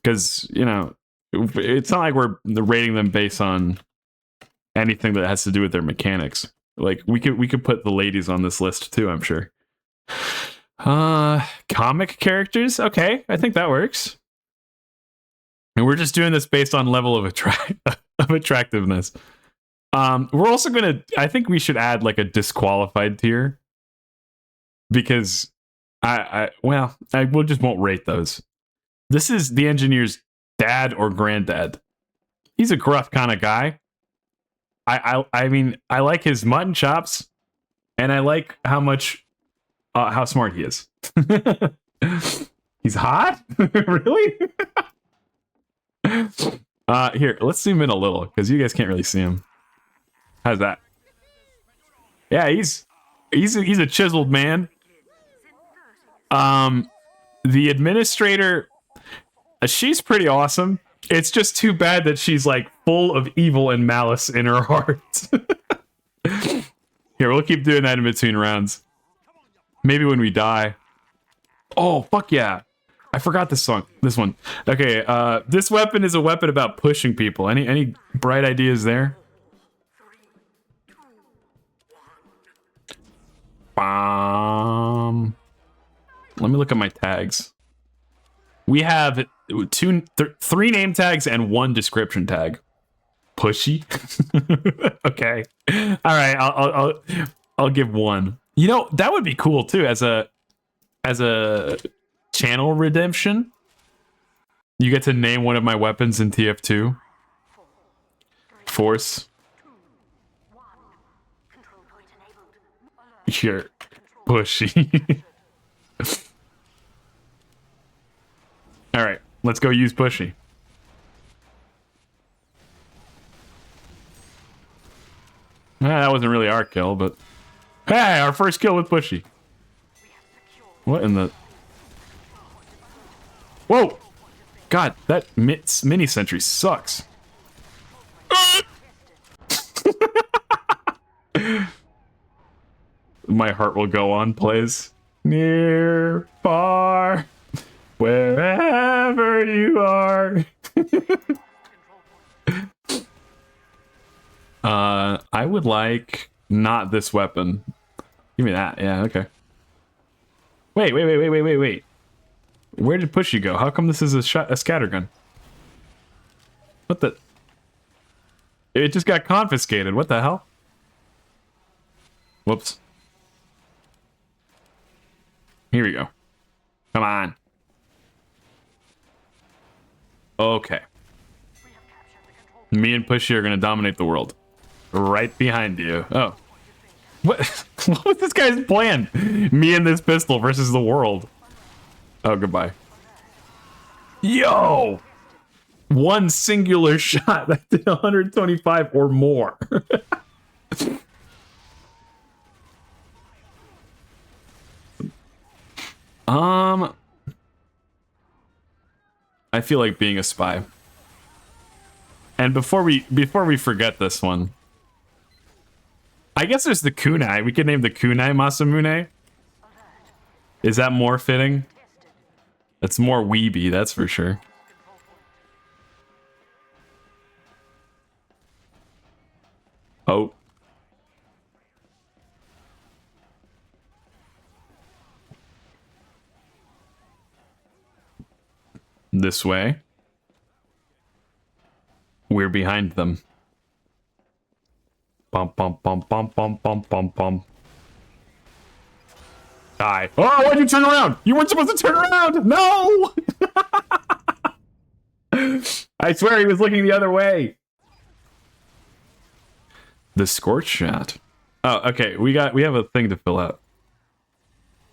Because, you know, it's not like we're rating them based on anything that has to do with their mechanics. Like we could put the ladies on this list too, I'm sure. Comic characters? Okay, I think that works. And we're just doing this based on level of attractiveness. We're also gonna, I think we should add like a disqualified tier. Because we just won't rate those. This is the engineer's dad or granddad. He's a gruff kind of guy. I mean, I like his mutton chops, and I like how smart he is. He's hot? Really? Here, let's zoom in a little, because you guys can't really see him. How's that? Yeah, he's a chiseled man. The administrator, she's pretty awesome. It's just too bad that she's like full of evil and malice in her heart. Here, we'll keep doing that in between rounds. Maybe when we die. Oh, fuck yeah. I forgot this one. Okay, this weapon is a weapon about pushing people. Any bright ideas there? Let me look at my tags. We have three name tags and one description tag. Pushy. Okay. All right. I'll give one. You know, that would be cool too as a channel redemption. You get to name one of my weapons in TF2. Force. Control point enabled. Here. Pushy. All right. Let's go use Pushy. That wasn't really our kill, but... Hey, our first kill with Pushy. What in the... Whoa! God, that mini sentry sucks. My heart will go on, plays. Near, far, wherever you are. I would like not this weapon. Give me that. Yeah, okay. Wait. Where did Pushy go? How come this is a scattergun? What the? It just got confiscated. What the hell? Whoops. Here we go. Come on. Okay. Me and Pushy are gonna dominate the world. Right behind you. Oh. What? What was this guy's plan? Me and this pistol versus the world. Oh, goodbye. Yo! One singular shot that did 125 or more. I feel like being a spy. And before we forget this one, I guess there's the kunai. We could name the kunai Masamune. Is that more fitting? That's more weeby, that's for sure. Oh. This way. We're behind them. Bum bum bum bum bum bum bum bum. Die. Oh, why'd you turn around? You weren't supposed to turn around! No! I swear he was looking the other way. The scorch shot. Oh, okay. We have a thing to fill out.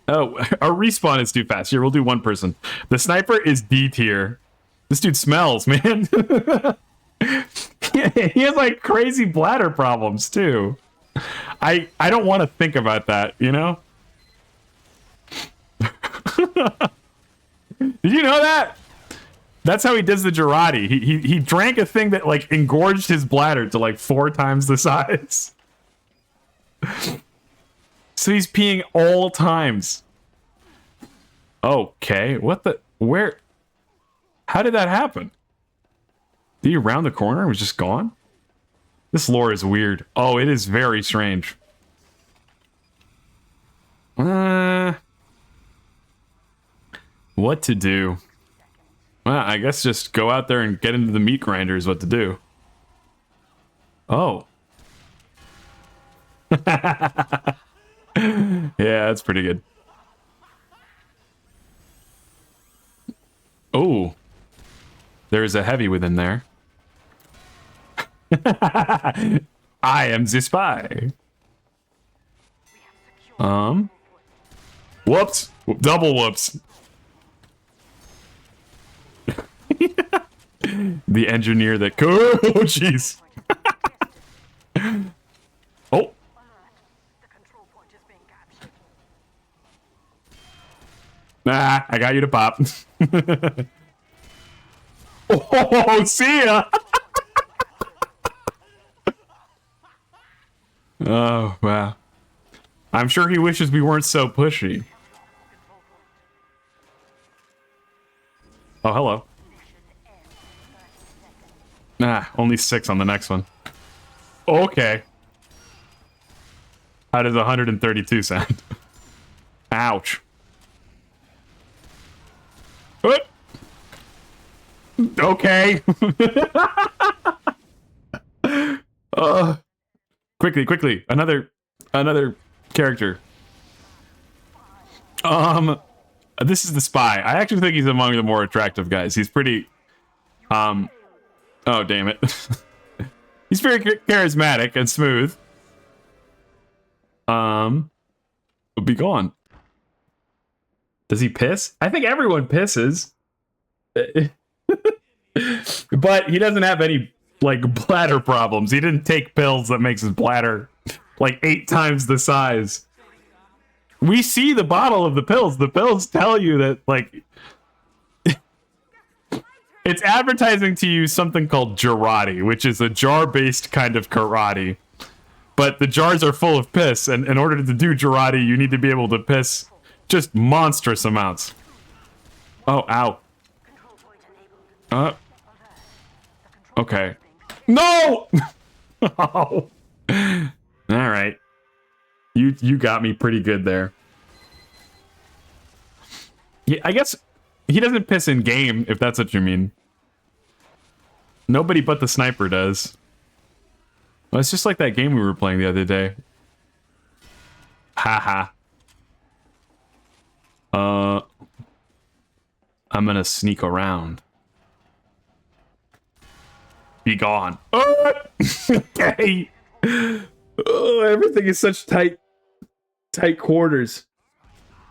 Oh, our respawn is too fast. Here, we'll do one person. The sniper is D tier. This dude smells, man. He has like crazy bladder problems too. I don't want to think about that, you know? Did you know that? That's how he does the Girardi. He drank a thing that like engorged his bladder to like 4 times the size. So he's peeing all times. Okay, what the? Where? How did that happen? Did he round the corner and was just gone? This lore is weird. Oh, it is very strange. What to do? Well, I guess just go out there and get into the meat grinder is what to do. Oh. Yeah, that's pretty good. Oh. There's a heavy within there. I am the spy. Whoops. Double whoops. The engineer that... Oh, jeez. Oh. Nah, I got you to pop. Oh, see ya! Oh, wow. I'm sure he wishes we weren't so pushy. Oh, hello. Nah, only 6 on the next one. Okay. How does 132 sound? Ouch. What? Okay. Quickly, quickly. Another character. This is the spy. I actually think he's among the more attractive guys. He's pretty, oh, damn it. He's very charismatic and smooth. Be gone. Does he piss? I think everyone pisses. But he doesn't have any, like, bladder problems. He didn't take pills that makes his bladder, like, 8 times the size. We see the bottle of the pills. The pills tell you that, like, it's advertising to you something called jarati, which is a jar-based kind of karate. But the jars are full of piss, and in order to do jarati, you need to be able to piss just monstrous amounts. Oh, ow. Okay. No! Oh. All right. You got me pretty good there. Yeah, I guess he doesn't piss in game, if that's what you mean. Nobody but the sniper does. Well, it's just like that game we were playing the other day. Haha. I'm gonna sneak around. Be gone. Oh! Okay. Oh, everything is such tight quarters.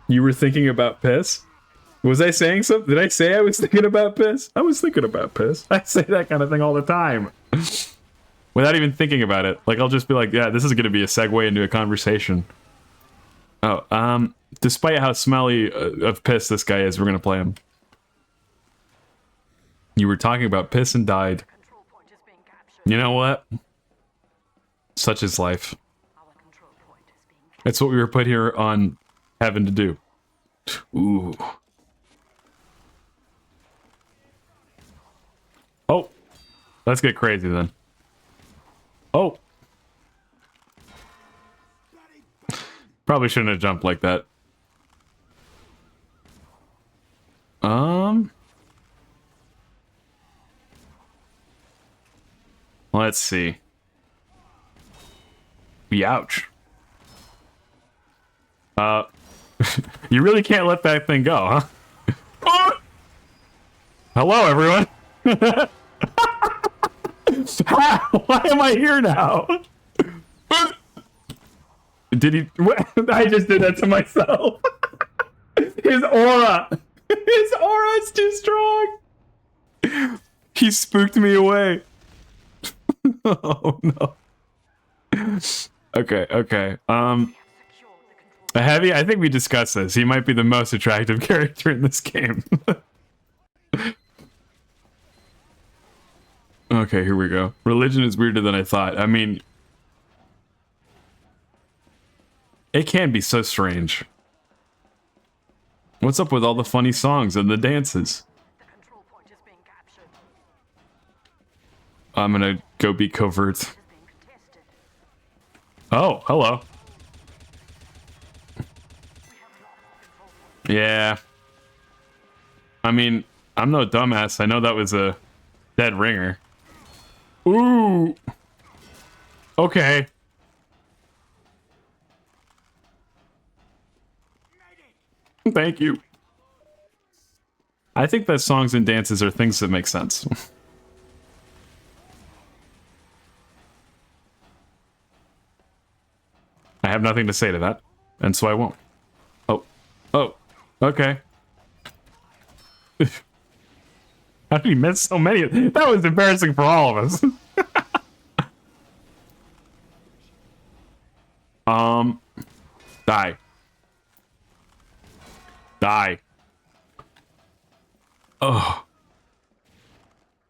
You were thinking about piss? Was I saying something? Did I say I was thinking about piss? I was thinking about piss. I say that kind of thing all the time. Without even thinking about it. Like, I'll just be like, yeah, this is going to be a segue into a conversation. Oh, despite how smelly of piss this guy is, we're going to play him. You were talking about piss and died. You know what? Such is life. It's what we were put here on having to do. Ooh. Oh. Let's get crazy then. Oh. Probably shouldn't have jumped like that. Let's see. Ouch. You really can't let that thing go, huh? Oh! Hello, everyone. Why am I here now? Did he? I just did that to myself. His aura. His aura is too strong. He spooked me away. Oh no. Okay. A heavy? I think we discussed this. He might be the most attractive character in this game. Okay, here we go. Religion is weirder than I thought. I mean, it can be so strange. What's up with all the funny songs and the dances? I'm gonna go be covert. Oh, hello. Yeah. I mean, I'm no dumbass. I know that was a dead ringer. Ooh. Okay. Thank you. I think that songs and dances are things that make sense. I have nothing to say to that, and so I won't. Oh, okay. How did he miss so many? That was embarrassing for all of us. Die. Die. Oh.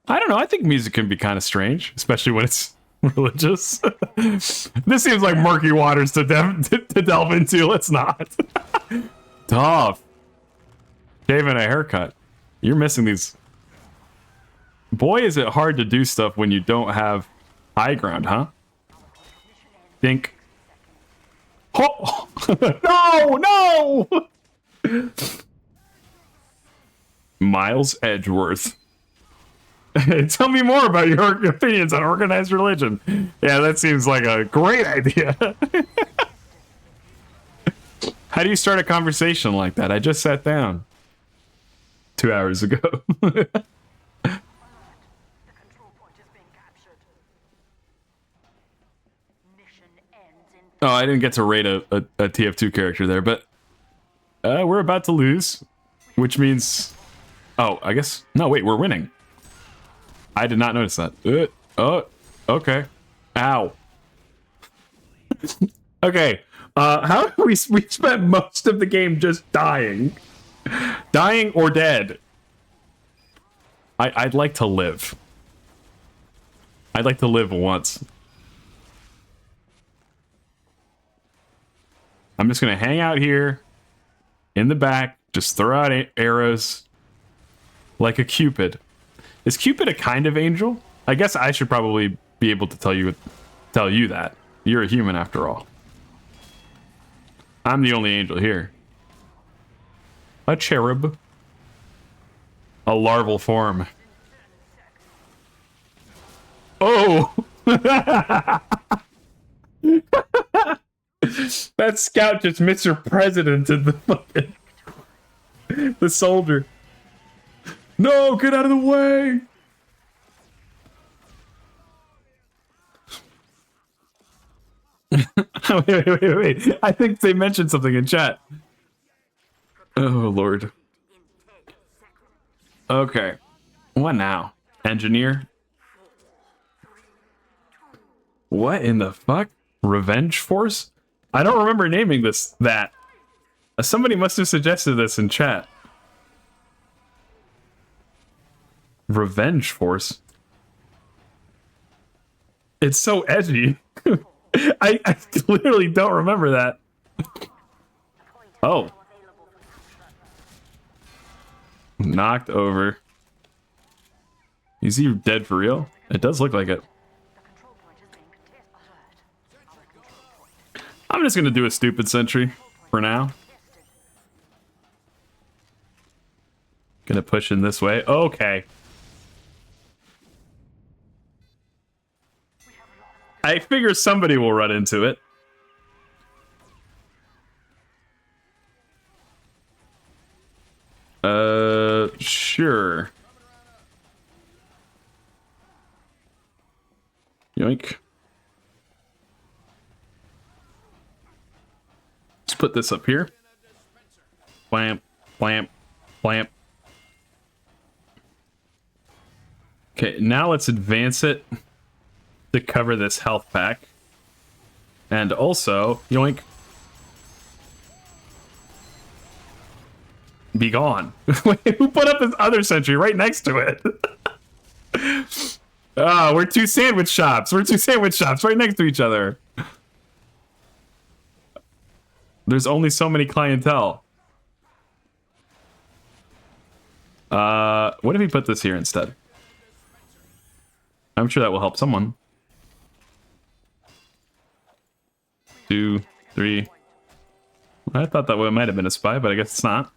I don't know, I think music can be kind of strange, especially when it's religious. This seems like murky waters to delve into. Let's not. Tough. Shaving a haircut. You're missing these. Boy, is it hard to do stuff when you don't have high ground, huh? Think. Oh! No! Miles Edgeworth. Tell me more about your opinions on organized religion. Yeah, that seems like a great idea. How do you start a conversation like that? I just sat down 2 hours ago. The control point is being captured. Mission ends in Oh, I didn't get to rate a TF2 character there, but we're about to lose, which means... Oh, I guess... No, wait, we're winning. I did not notice that. Oh, okay. Ow. Okay, how we spent most of the game just dying. Dying or dead. I'd like to live. I'd like to live once. I'm just gonna hang out here in the back, just throw out arrows like a Cupid. Is Cupid a kind of angel? I guess I should probably be able to tell you that. You're a human after all. I'm the only angel here. A cherub. A larval form. Oh! That scout just Mr. Presidented the fucking... the soldier. No, get out of the way! wait. I think they mentioned something in chat. Oh, Lord. Okay. What now? Engineer? What in the fuck? Revenge Force? I don't remember naming this that. Somebody must have suggested this in chat. Revenge Force? It's so edgy. I literally don't remember that. Oh. Knocked over. Is he dead for real? It does look like it. I'm just gonna do a stupid sentry for now. Gonna push in this way. Okay. I figure somebody will run into it. Sure. Yoink. Let's put this up here. Blamp, blamp, blamp. Okay, now let's advance it to cover this health pack. And also, yoink. Be gone. Wait, who put up this other sentry right next to it? Ah, we're two sandwich shops. We're two sandwich shops right next to each other. There's only so many clientele. What if we put this here instead? I'm sure that will help someone. 2, 3. I thought that might have been a spy, but I guess it's not.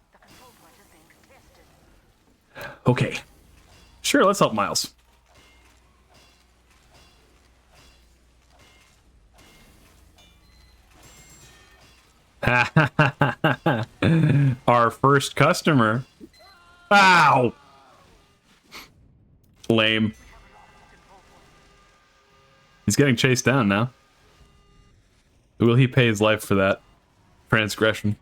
Okay. Sure, let's help Miles. Our first customer. Ow! Lame. He's getting chased down now. Will he pay his life for that transgression?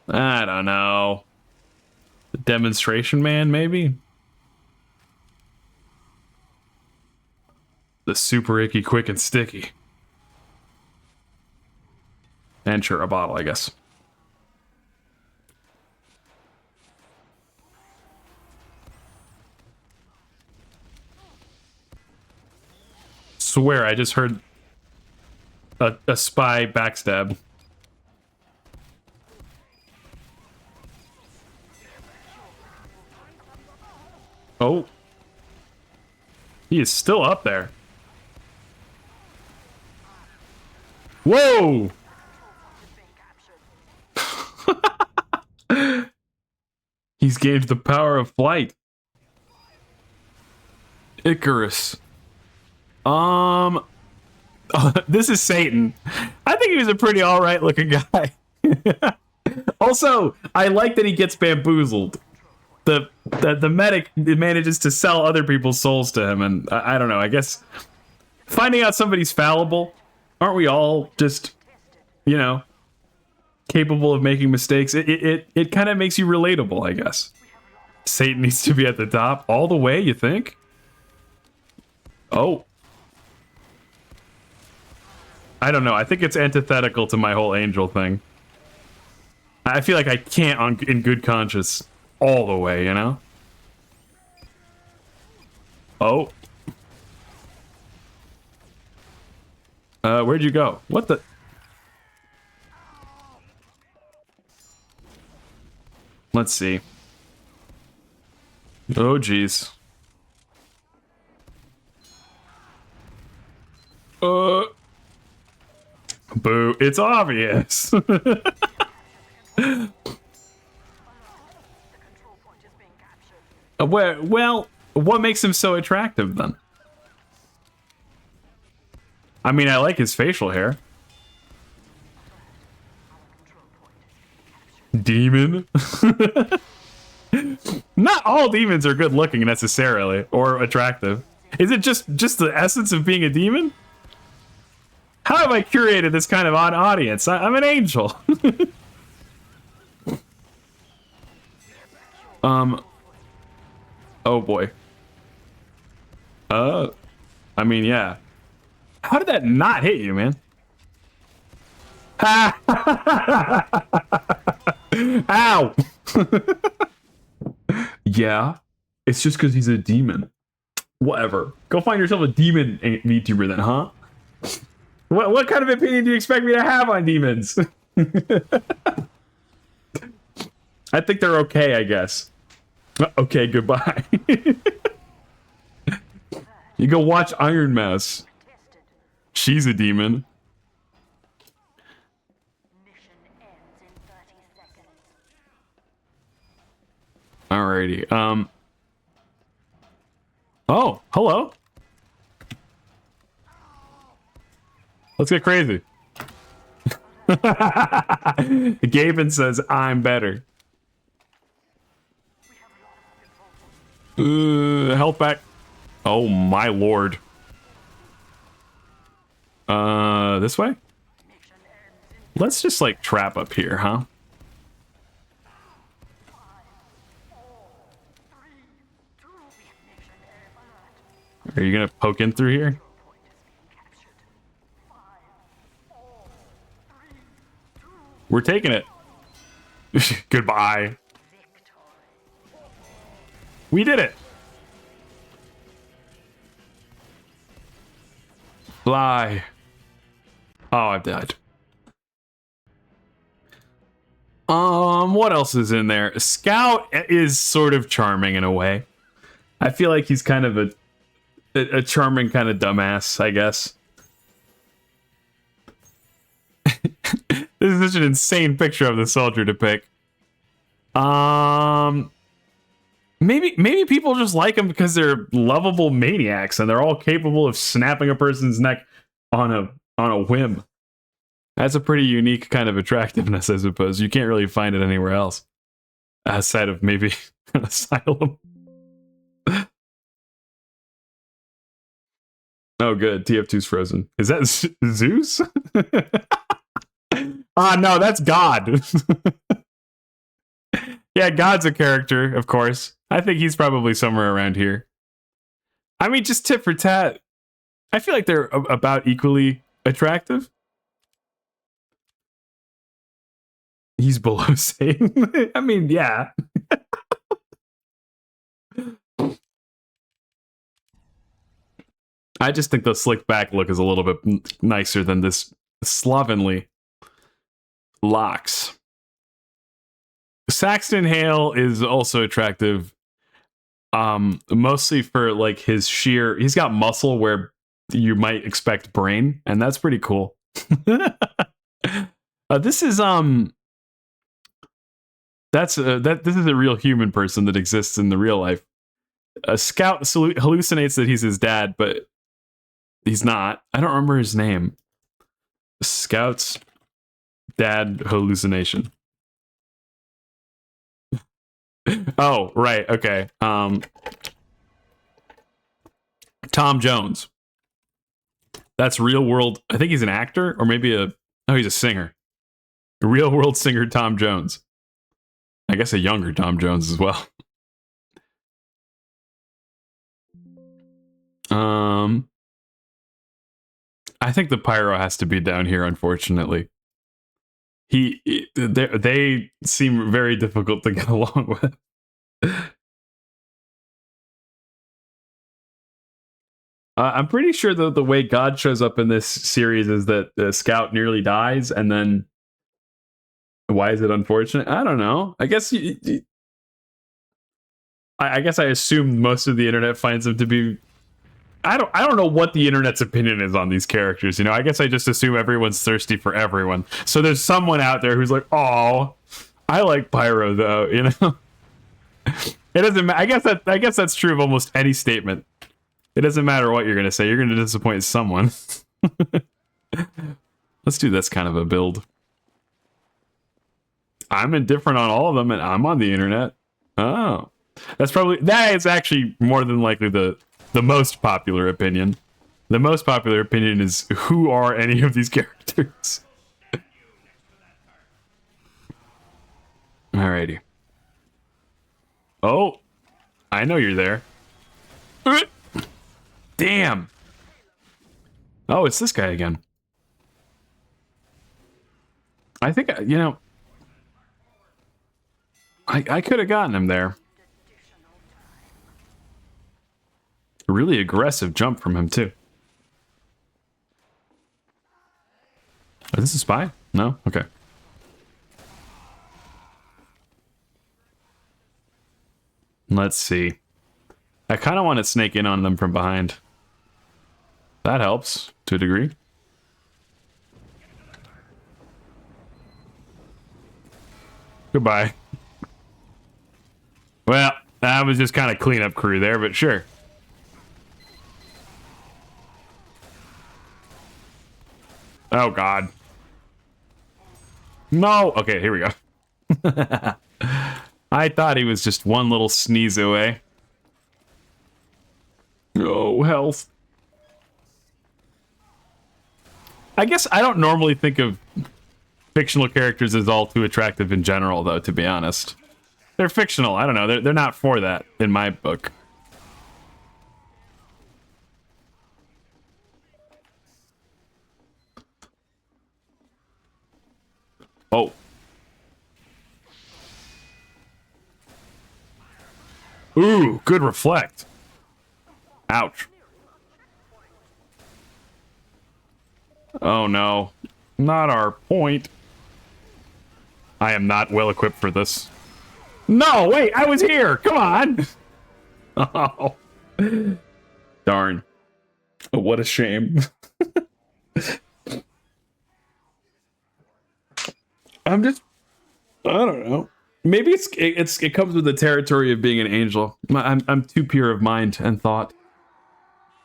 I don't know. The demonstration man, maybe? The super icky, quick, and sticky. And sure, a bottle, I guess. Swear, I just heard a spy backstab. Oh. He is still up there. Whoa! He's gauged the power of flight. Icarus. Oh, this is Satan. I think he was a pretty alright looking guy. Also, I like that he gets bamboozled. The medic manages to sell other people's souls to him, and I don't know, I guess finding out somebody's fallible, aren't we all just, you know, capable of making mistakes? It kind of makes you relatable, I guess. Satan needs to be at the top all the way, you think? Oh. I don't know. I think it's antithetical to my whole angel thing. I feel like I can't, in good conscience, all the way, you know? Oh. Where'd you go? What the? Let's see. Oh, jeez. Boo. It's obvious. Well, what makes him so attractive, then? I mean, I like his facial hair. Demon? Not all demons are good looking necessarily, or attractive. Is it just the essence of being a demon? How have I curated this kind of odd audience? I'm an angel. Oh boy. I mean, yeah. How did that not hit you, man? Ow! Yeah, it's just because he's a demon. Whatever. Go find yourself a demon VTuber then, huh? What kind of opinion do you expect me to have on demons? I think they're okay, I guess. Okay, goodbye. You go watch Iron Mouse. She's a demon. Alrighty. Oh, hello. Let's get crazy. Gaben says, I'm better. Help back. Oh my lord. This way? Let's just like trap up here, huh? Are you gonna poke in through here? We're taking it. Goodbye. We did it. Fly. Oh, I've died. What else is in there? Scout is sort of charming in a way. I feel like he's kind of a charming kind of dumbass, I guess. This is such an insane picture of the soldier to pick. Maybe people just like him because they're lovable maniacs and they're all capable of snapping a person's neck on a whim. That's a pretty unique kind of attractiveness, I suppose. You can't really find it anywhere else. Outside of maybe an asylum. Oh, good. TF2's frozen. Is that Zeus? No, that's God. Yeah, God's a character, of course. I think he's probably somewhere around here. I mean, just tit for tat. I feel like they're about equally attractive. He's below Satan. I mean, yeah. I just think the slick back look is a little bit nicer than this slovenly locks. Saxton Hale is also attractive. Mostly for like his sheer, he's got muscle where you might expect brain, and that's pretty cool. This is That's this is a real human person that exists in the real life. A scout hallucinates that he's his dad, but he's not. I don't remember his name. Scout's dad hallucination. Oh, right. Okay. Tom Jones. That's real world. I think he's an actor or maybe he's a singer. A real world singer Tom Jones. I guess a younger Tom Jones as well. I think the pyro has to be down here, unfortunately. They seem very difficult to get along with. I'm pretty sure that the way God shows up in this series is that the scout nearly dies, and then why is it unfortunate? I don't know. I guess I guess I assume most of the internet finds them to be. I don't know what the internet's opinion is on these characters. You know, I guess I just assume everyone's thirsty for everyone. So there's someone out there who's like, "Oh, I like Pyro though." You know, it doesn't. I guess that's true of almost any statement. It doesn't matter what you're gonna say. You're gonna disappoint someone. Let's do this kind of a build. I'm indifferent on all of them, and I'm on the internet. Oh, that is actually more than likely the most popular opinion. The most popular opinion is, who are any of these characters? Alrighty. Oh, I know you're there. Damn. Oh, it's this guy again. I think, you know, I could have gotten him there. A really aggressive jump from him, too. Is this a spy? No? Okay. Let's see. I kind of want to snake in on them from behind. That helps, to a degree. Goodbye. Well, that was just kind of cleanup crew there, but sure. Oh, God. No! Okay, here we go. I thought he was just one little sneeze away. Oh, health. I guess I don't normally think of fictional characters as all too attractive in general, though, to be honest. They're fictional. I don't know. They're not for that in my book. Oh. Ooh, good reflect. Ouch. Oh no. Not our point. I am not well equipped for this. No, wait, I was here. Come on. Oh. Darn. Oh, what a shame. I don't know. Maybe it comes with the territory of being an angel. I'm too pure of mind and thought.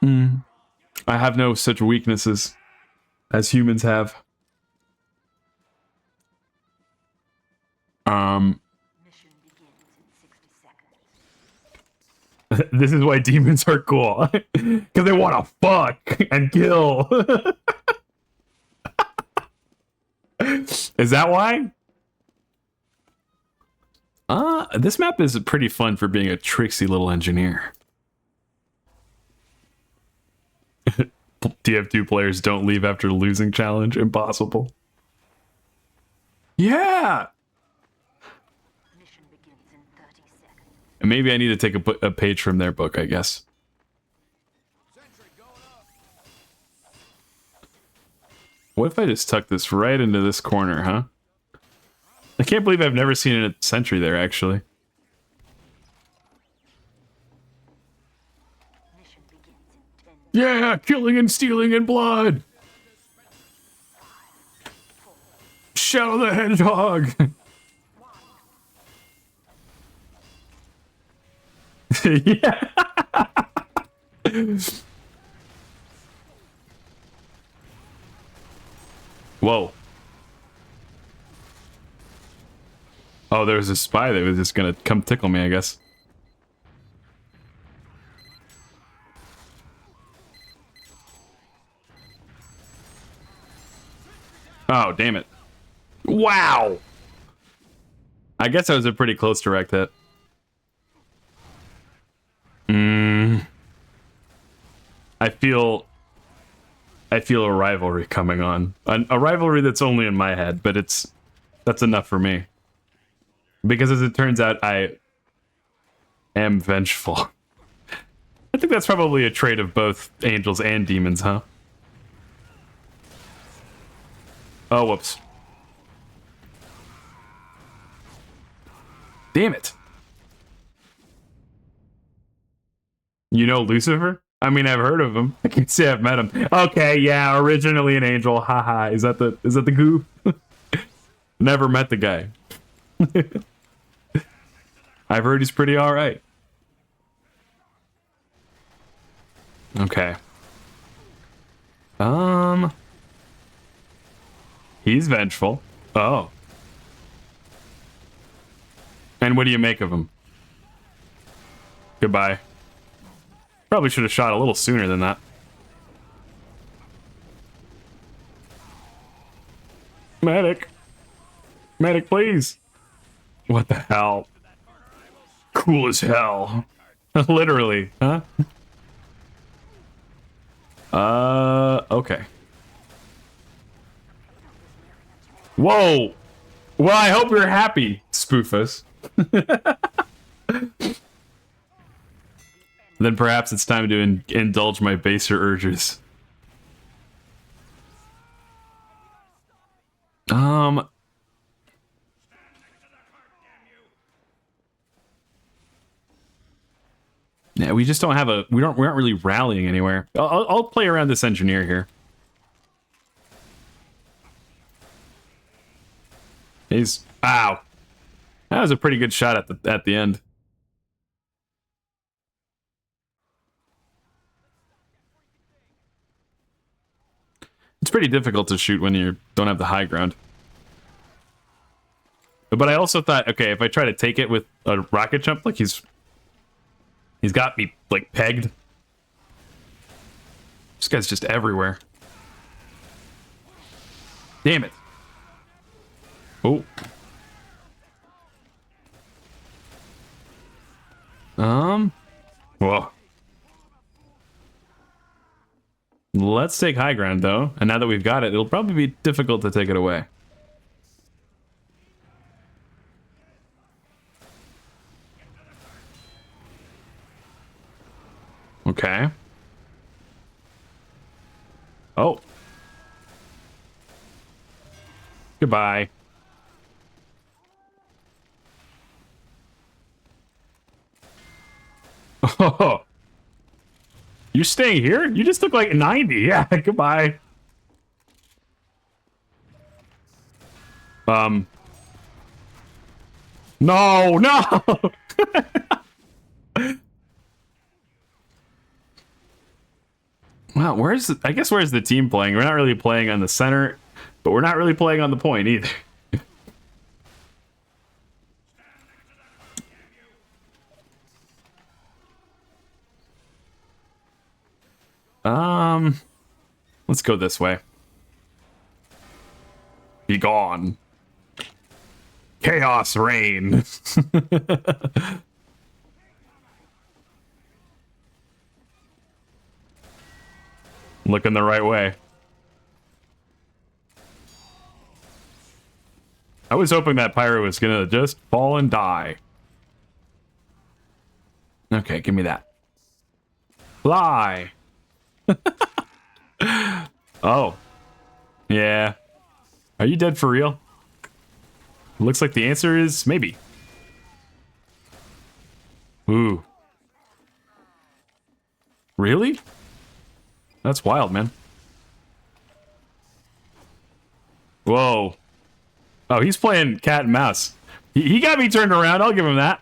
I have no such weaknesses as humans have. Mission begins in 60 seconds. This is why demons are cool. Because they want to fuck and kill. Is that why? This map is pretty fun for being a tricksy little engineer. TF2 players don't leave after losing challenge. Impossible. Yeah! Mission begins in 30 seconds. And maybe I need to take a page from their book, I guess. What if I just tuck this right into this corner, huh? I can't believe I've never seen a sentry there, actually. Mission begins in 10. Yeah, killing and stealing and blood! Shadow the Hedgehog! Yeah. Whoa. Oh, there was a spy that was just gonna come tickle me, I guess. Oh, damn it. Wow! I guess I was a pretty close direct hit. I feel a rivalry coming on. A rivalry that's only in my head, but that's enough for me. Because as it turns out, I am vengeful. I think that's probably a trait of both angels and demons, huh? Oh, whoops. Damn it. You know Lucifer? I mean, I've heard of him. I can't say I've met him. Okay, yeah, originally an angel. Haha. Is that the goof? Never met the guy. I've heard he's pretty alright. Okay. He's vengeful. Oh. And what do you make of him? Goodbye. Probably should have shot a little sooner than that. Medic. Medic, please. What the hell? Cool as hell. Literally, huh? Okay. Whoa! Well, I hope you're happy, Spoofus. Then perhaps it's time to indulge my baser urges. Yeah, we just don't have a. We aren't really rallying anywhere. I'll play around this engineer here. He's ow. That was a pretty good shot at the end. It's pretty difficult to shoot when you don't have the high ground. But I also thought, okay, if I try to take it with a rocket jump, like he's got me like pegged. This guy's just everywhere. Damn it. Oh. Whoa. Let's take high ground, though. And now that we've got it, it'll probably be difficult to take it away. Okay. Oh. Goodbye. Oh. You're staying here? You just look like 90. Yeah, goodbye. No, no! Wow, I guess where's the team playing? We're not really playing on the center, but we're not really playing on the point either. Let's go this way. Be gone. Chaos reign. Looking the right way. I was hoping that pyro was gonna just fall and die. Okay, give me that. Fly. Oh. Yeah. Are you dead for real? Looks like the answer is maybe. Ooh. Really? That's wild, man. Whoa. Oh, he's playing cat and mouse. He got me turned around. I'll give him that.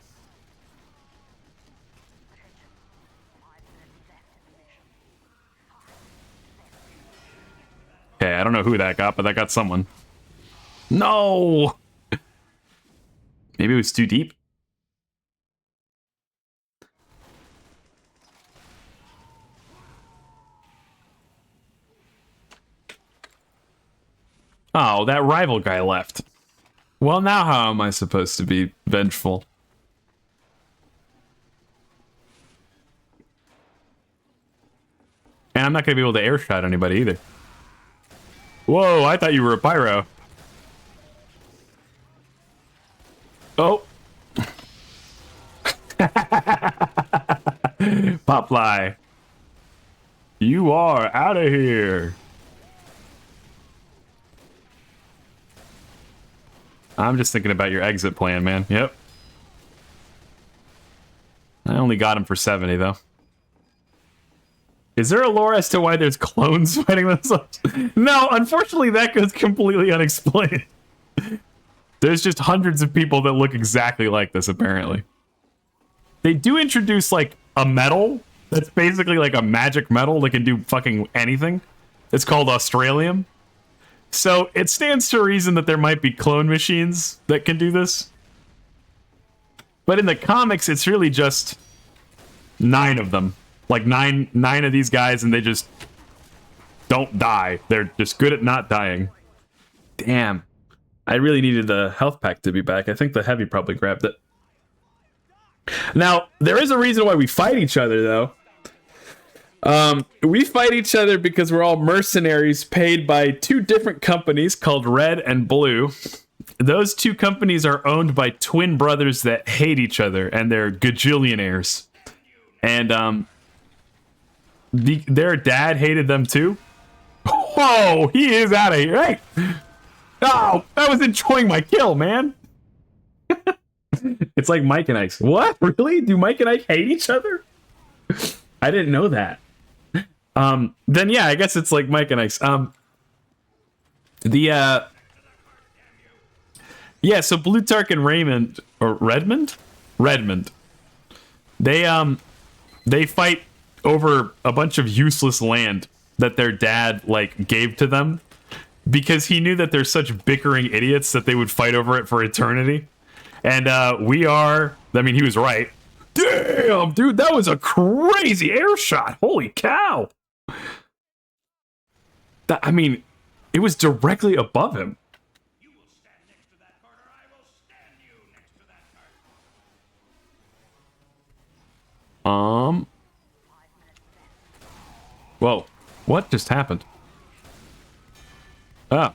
Okay, I don't know who that got, but that got someone. No! Maybe it was too deep? Oh, that rival guy left. Well, now how am I supposed to be vengeful? And I'm not going to be able to airshot anybody either. Whoa, I thought you were a pyro. Oh. Popfly. You are out of here. I'm just thinking about your exit plan, man. Yep. I only got him for 70, though. Is there a lore as to why there's clones fighting themselves? No, unfortunately, that goes completely unexplained. There's just hundreds of people that look exactly like this, apparently. They do introduce, like, a metal that's basically like a magic metal that can do fucking anything. It's called Australium. So it stands to reason that there might be clone machines that can do this. But in the comics, it's really just 9 of them. Like nine of these guys, and they just don't die. They're just good at not dying. Damn. I really needed the health pack to be back. I think the heavy probably grabbed it. Now, there is a reason why we fight each other, though. We fight each other because we're all mercenaries paid by 2 different companies called Red and Blue. Those 2 companies are owned by twin brothers that hate each other, and they're gajillionaires. And, their dad hated them too. Whoa, he is out of here. Hey! Oh, I was enjoying my kill, man. It's like Mike and Ike. What? Really? Do Mike and Ike hate each other? I didn't know that. Then yeah, I guess it's like Mike and Ike's. Yeah, so Plutarch and Raymond or Redmond? Redmond. They fight over a bunch of useless land that their dad like gave to them because he knew that they're such bickering idiots that they would fight over it for eternity. And he was right. Damn, dude, that was a crazy air shot. Holy cow. It was directly above him. You will stand next to that corner. I will stand you next to that corner. Whoa. What just happened? Ah.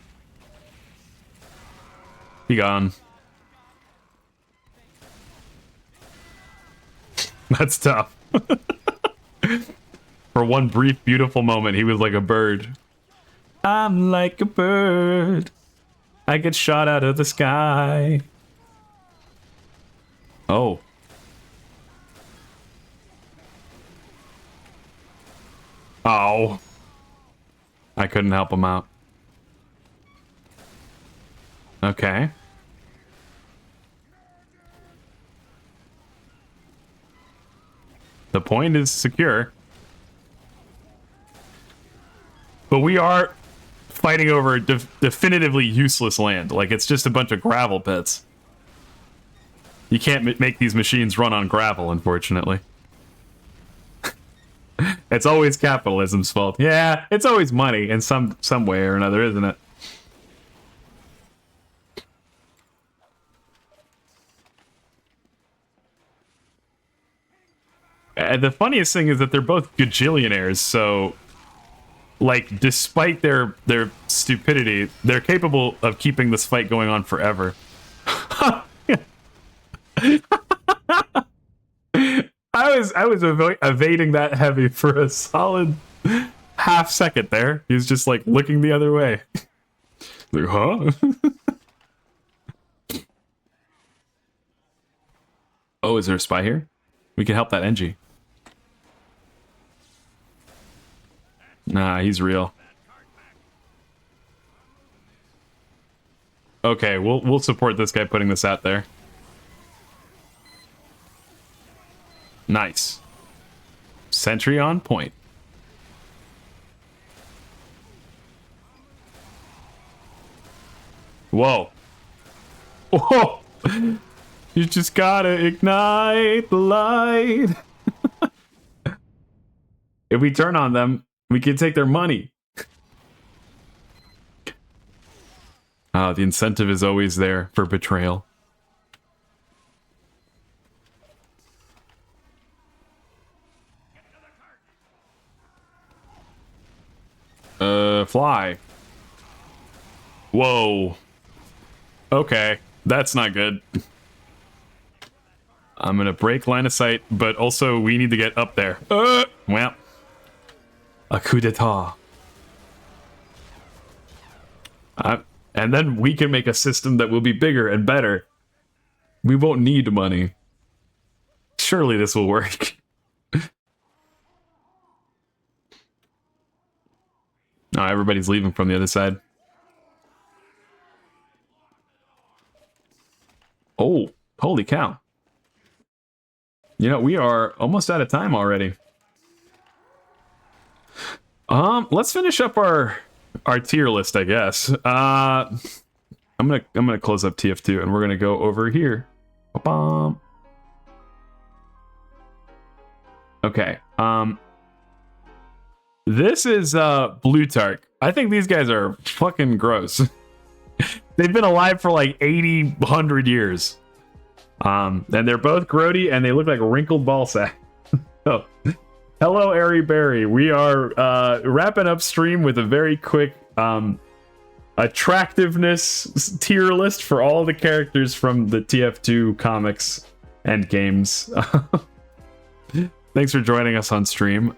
He gone. That's tough. For one brief, beautiful moment, he was like a bird. I'm like a bird. I get shot out of the sky. Oh. Oh. I couldn't help him out. Okay. The point is secure. But we are fighting over definitively useless land. Like, it's just a bunch of gravel pits. You can't make these machines run on gravel, unfortunately. It's always capitalism's fault. Yeah, it's always money in some way or another, isn't it? The funniest thing is that they're both gajillionaires, so like despite their stupidity, they're capable of keeping this fight going on forever. I was evading that heavy for a solid half second there. He's just like looking the other way. Like, huh? Oh, is there a spy here? We can help that NG. Nah, he's real. Okay, we'll support this guy putting this out there. Nice. Sentry on point. Whoa. Whoa. You just gotta ignite the light. If we turn on them, we can take their money. The incentive is always there for betrayal. Fly. Whoa. Okay, that's not good. I'm gonna break line of sight, but also we need to get up there. Well. A coup d'etat. And then we can make a system that will be bigger and better. We won't need money. Surely this will work. No, everybody's leaving from the other side. Oh, holy cow. You know, we are almost out of time already. Let's finish up our tier list, I guess. I'm gonna close up TF2 and we're gonna go over here. Ba-bum. Okay. This is Blutark. I think these guys are fucking gross. They've been alive for like 80, 100 years. And they're both grody and they look like wrinkled ball sack. Oh. Hello, Airy Berry. We are wrapping up stream with a very quick attractiveness tier list for all the characters from the TF2 comics and games. Thanks for joining us on stream.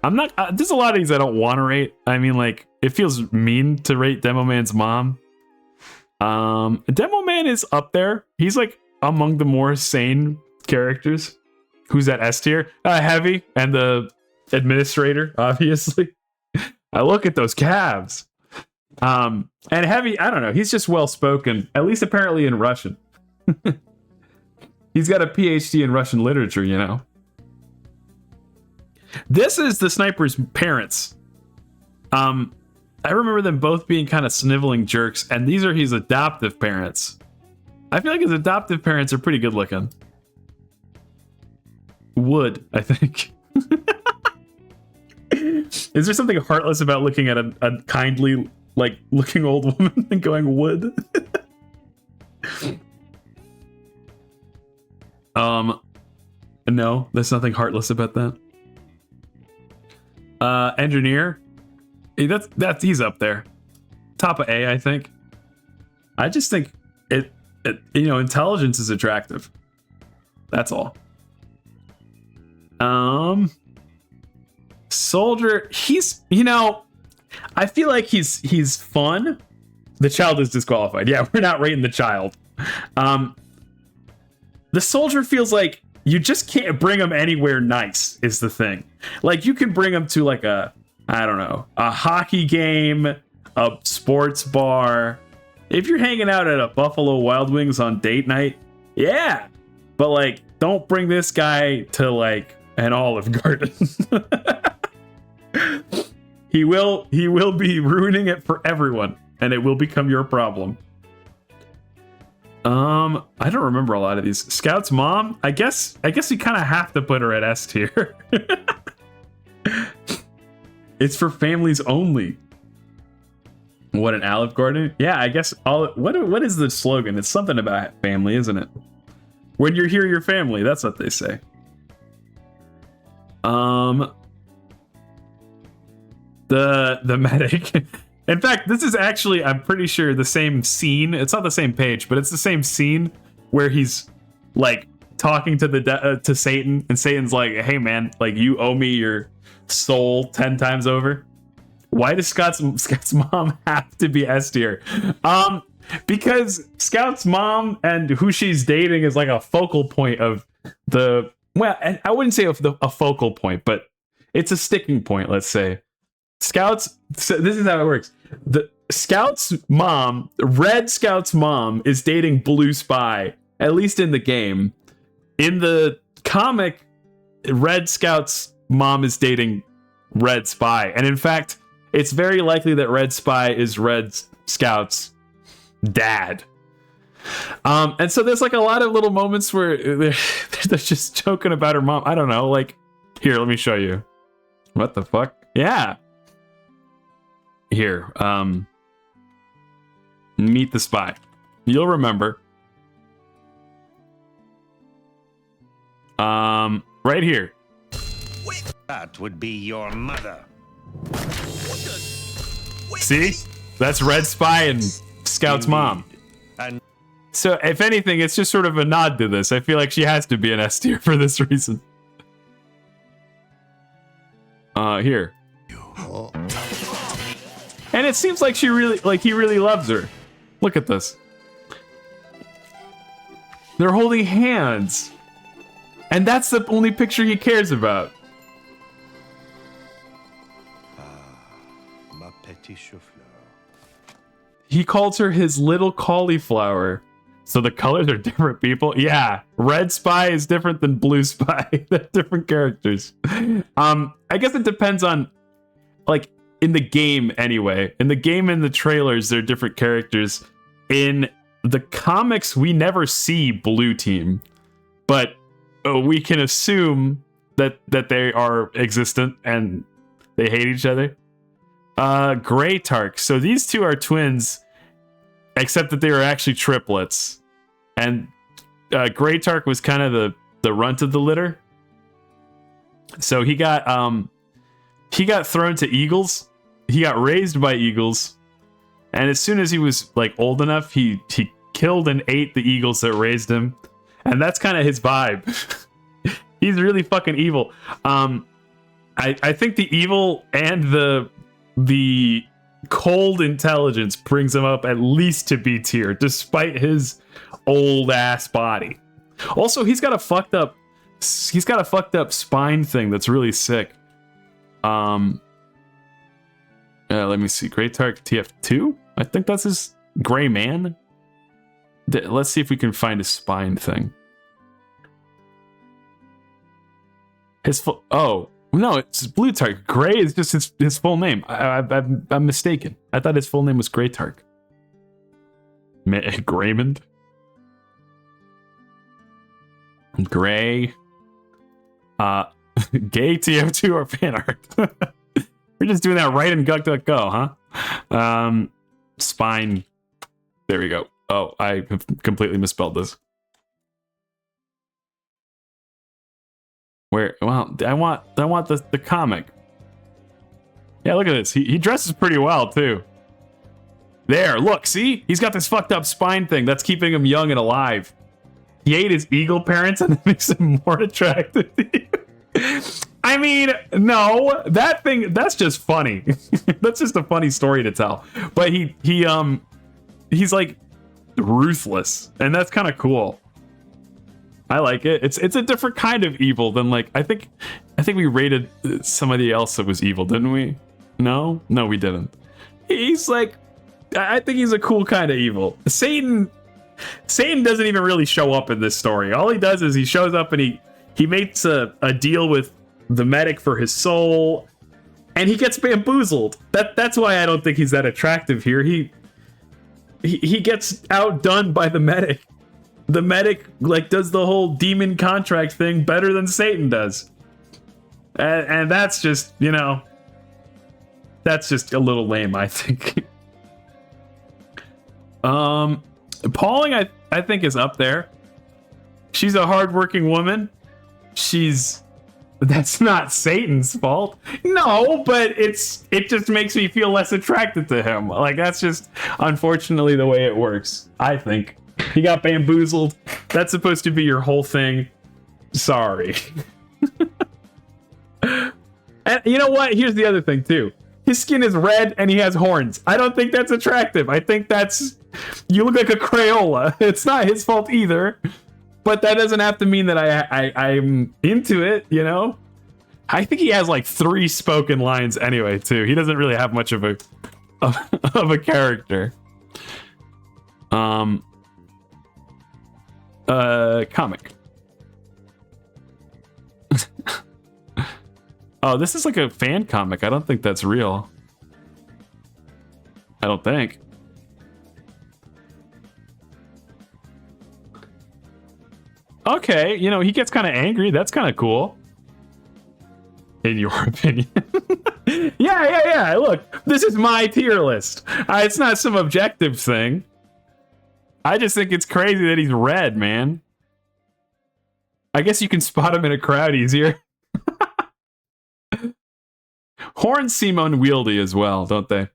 I'm not. There's a lot of these I don't want to rate. I mean, like, it feels mean to rate Demo Man's mom. Demo Man is up there. He's like among the more sane characters. Who's that S tier? Heavy and the administrator, obviously. I look at those calves. And Heavy, I don't know. He's just well spoken, at least apparently in Russian. He's got a PhD in Russian literature, you know. This is the sniper's parents. I remember them both being kind of sniveling jerks, and these are his adoptive parents. I feel like his adoptive parents are pretty good looking. Wood, I think. Is there something heartless about looking at a kindly, like, looking old woman and going wood? No, there's nothing heartless about that. Engineer, that's he's up there, top of A, I think. I just think it you know, intelligence is attractive. That's all. Soldier, he's, you know, I feel like he's fun. The child is disqualified. Yeah, we're not rating the child. The soldier feels like you just can't bring him anywhere nice is the thing. Like, you can bring him to like a, I don't know, a hockey game, a sports bar. If you're hanging out at a Buffalo Wild Wings on date night, yeah. But like, don't bring this guy to like an Olive Garden. He will be ruining it for everyone, and it will become your problem. I don't remember a lot of these. Scout's mom, I guess you kind of have to put her at S tier. It's for families only. What, an Olive Garden? Yeah, I guess what is the slogan? It's something about family, isn't it? When you're here, your family. That's what they say. The medic. In fact, this is actually, I'm pretty sure, the same scene. It's not the same page, but it's the same scene where he's like talking to to Satan, and Satan's like, "Hey man, like, you owe me your soul 10 times over." Why does Scout's mom have to be S tier? Because Scout's mom and who she's dating is like a focal point of the, well, and I wouldn't say a focal point, but it's a sticking point, let's say. Scouts, so this is how it works. The Scout's mom, Red Scout's mom, is dating Blue Spy, at least in the game. In the comic, Red Scout's mom is dating Red Spy. And in fact, it's very likely that Red Spy is Red's Scout's dad. And so there's like a lot of little moments where they're just joking about her mom. I don't know, like, here, let me show you. What the fuck? Yeah. Here, meet the spy. You'll remember. Right here. That would be your mother. See? That's Red Spy and Scout's mom. And So, if anything, it's just sort of a nod to this. I feel like she has to be an S tier for this reason. Here. And it seems like he really loves her. Look at this. They're holding hands. And that's the only picture he cares about. ma petit chou-fleur. He calls her his little cauliflower. So the colors are different, people. Yeah, Red Spy is different than Blue Spy. They're different characters. I guess it depends on, like, in the game anyway. In the game and the trailers, they're different characters. In the comics, we never see Blue Team, but we can assume that they are existent and they hate each other. Gray Tark. So these two are twins, except that they were actually triplets. And Gray Tark was kind of the runt of the litter. So he got thrown to eagles. He got raised by eagles. And as soon as he was like old enough, he killed and ate the eagles that raised him. And that's kind of his vibe. He's really fucking evil. I think the evil and the cold intelligence brings him up at least to B tier, despite his old ass body. Also, he's got a fucked up spine thing that's really sick. Let me see. Gray Tark TF2? I think that's his Gray Man. Let's see if we can find his spine thing. Oh no, it's Blue Tark. Gray is just his full name. I'm mistaken. I thought his full name was Gray Tark. Graymond. Gray. Gay TF2 or fan art. We're just doing that right in DuckDuckGo, huh? Spine. There we go. Oh, I have completely misspelled this. Where? Well, I want the comic. Yeah, look at this. He dresses pretty well too. There, look, see? He's got this fucked up spine thing that's keeping him young and alive. He ate his eagle parents and that makes him more attractive to you. I mean, no, that's just funny. That's just a funny story to tell. But he's like ruthless, and that's kind of cool. I like it. It's a different kind of evil than, like, I think we rated somebody else that was evil, didn't we? No, we didn't. He's like, I think he's a cool kind of evil. Satan doesn't even really show up in this story. All he does is he shows up and he makes a deal with the medic for his soul, and he gets bamboozled. That's why I don't think he's that attractive here. He gets outdone by the medic. The medic like does the whole demon contract thing better than Satan does, and that's just, you know, that's just a little lame, I think. Pauling, I think, is up there. She's a hardworking woman. That's not Satan's fault. No, but it just makes me feel less attracted to him. Like, that's just unfortunately the way it works, I think. He got bamboozled. That's supposed to be your whole thing. Sorry. And you know what? Here's the other thing too. His skin is red and he has horns. I don't think that's attractive. I think you look like a Crayola. It's not his fault either. But that doesn't have to mean that I'm into it, you know? I think he has like 3 spoken lines anyway, too. He doesn't really have much of a character. Comic. Oh, this is like a fan comic. I don't think that's real. I don't think. Okay, you know, he gets kind of angry. That's kind of cool. In your opinion. Yeah. Look, this is my tier list. It's not some objective thing. I just think it's crazy that he's red, man. I guess you can spot him in a crowd easier. Horns seem unwieldy as well, don't they?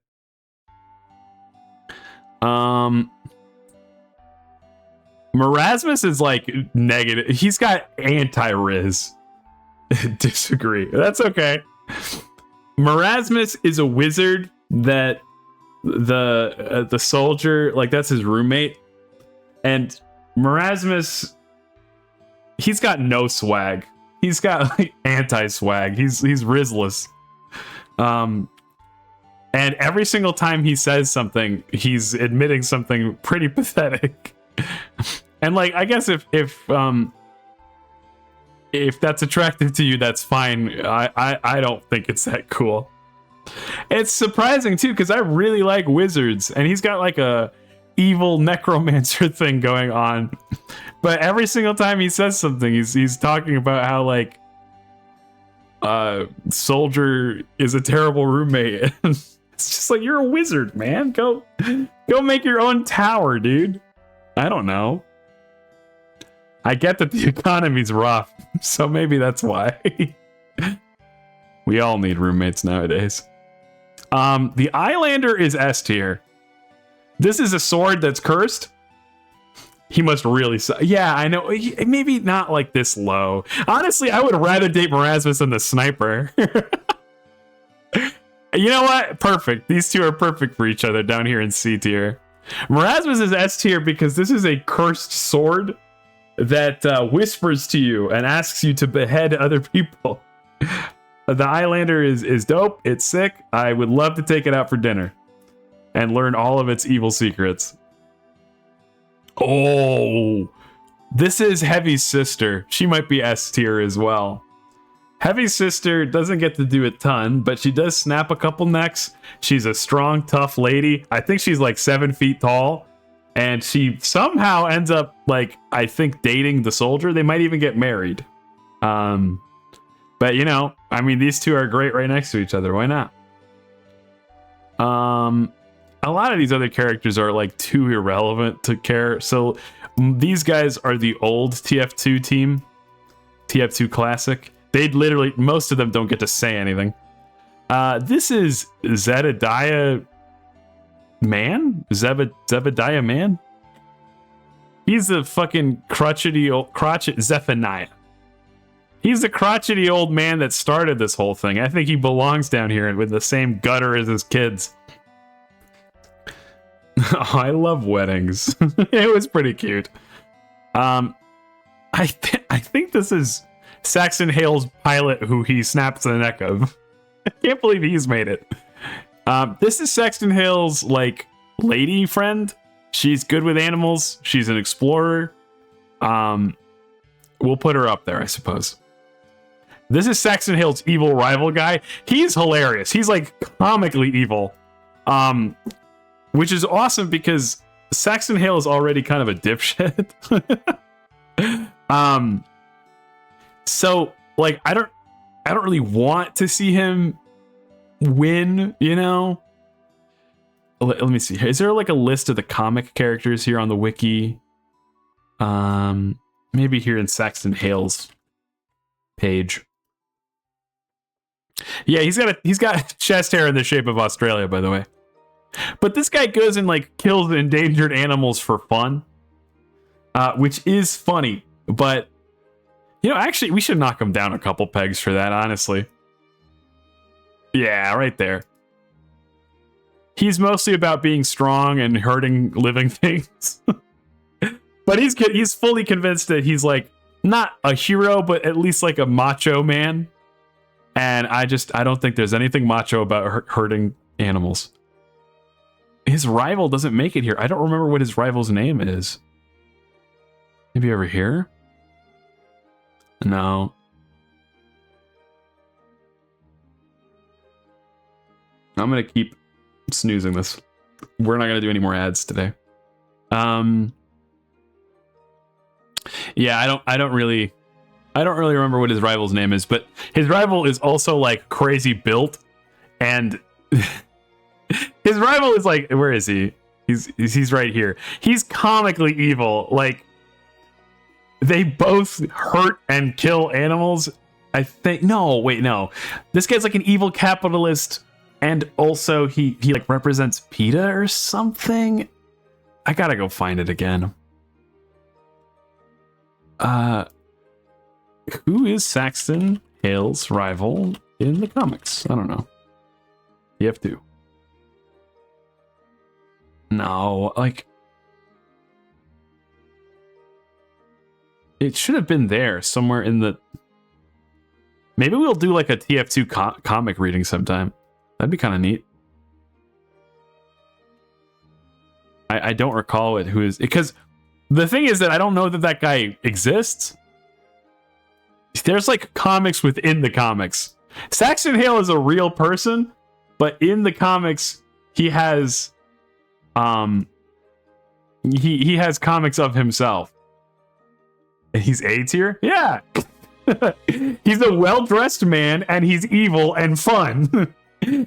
Marasmus is like negative. He's got anti-Riz. Disagree. That's okay. Marasmus is a wizard that the soldier, like, that's his roommate. And Marasmus, he's got no swag. He's got like anti-swag. He's Rizless. And every single time he says something, he's admitting something pretty pathetic. And like, I guess if that's attractive to you, that's fine. I don't think it's that cool. It's surprising too, because I really like wizards, and he's got like a evil necromancer thing going on. But every single time he says something, he's talking about how like soldier is a terrible roommate. It's just like, you're a wizard, man. Go make your own tower, dude. I don't know. I get that the economy's rough, so maybe that's why. We all need roommates nowadays. The Eyelander is S tier. This is a sword that's cursed. He must really yeah, I know. Maybe not like this low. Honestly, I would rather date Marasmus than the sniper. You know what? Perfect. These two are perfect for each other down here in C tier. Marasmus is S tier because this is a cursed sword that whispers to you and asks you to behead other people. The Eyelander is dope. It's sick. I would love to take it out for dinner and learn all of its evil secrets. Oh, this is Heavy's sister. She might be S tier as well. Heavy's sister doesn't get to do a ton, but she does snap a couple necks. She's a strong, tough lady. I think she's like 7 feet tall. And she somehow ends up, like, I think, dating the soldier. They might even get married. But, you know, I mean, these two are great right next to each other. Why not? A lot of these other characters are, like, too irrelevant to care. So these guys are the old TF2 team. TF2 Classic. They literally, most of them don't get to say anything. This is Zebediah Man? Zebediah Man? He's the fucking crotchety Zephaniah. He's the crotchety old man that started this whole thing. I think he belongs down here with the same gutter as his kids. Oh, I love weddings. It was pretty cute. I think this is Saxon Hale's pilot who he snaps the neck of. I can't believe he's made it. This is Saxon Hale's, like, lady friend. She's good with animals. She's an explorer. We'll put her up there, I suppose. This is Saxon Hale's evil rival guy. He's hilarious. He's, like, comically evil. Which is awesome because Saxon Hale is already kind of a dipshit. So, like, I don't really want to see him win, you know? Let me see. Is there like a list of the comic characters here on the wiki? Maybe here in Saxon Hale's page. Yeah, he's got chest hair in the shape of Australia, by the way. But this guy goes and like kills endangered animals for fun, which is funny. But you know, actually, we should knock him down a couple pegs for that, honestly. Yeah, right there. He's mostly about being strong and hurting living things. But he's fully convinced that he's like not a hero, but at least like a macho man. And I don't think there's anything macho about hurting animals. His rival doesn't make it here. I don't remember what his rival's name is. Maybe over here? No. I'm going to keep snoozing this. We're not going to do any more ads today. Yeah, I don't really remember what his rival's name is, but his rival is also like crazy built, and his rival is like, where is he? He's right here. He's comically evil. Like, they both hurt and kill animals. I think no. This guy's like an evil capitalist, and also he like represents PETA or something. I gotta go find it again. Who is Saxton Hale's rival in the comics? I don't know. TF2. No, like, it should have been there somewhere in the. Maybe we'll do like a TF2 comic reading sometime. That'd be kind of neat. I don't recall it. Who is, because the thing is that I don't know that that guy exists. There's like comics within the comics. Saxton Hale is a real person, but in the comics he has he has comics of himself. And he's A tier? Yeah. He's a well-dressed man, and he's evil and fun.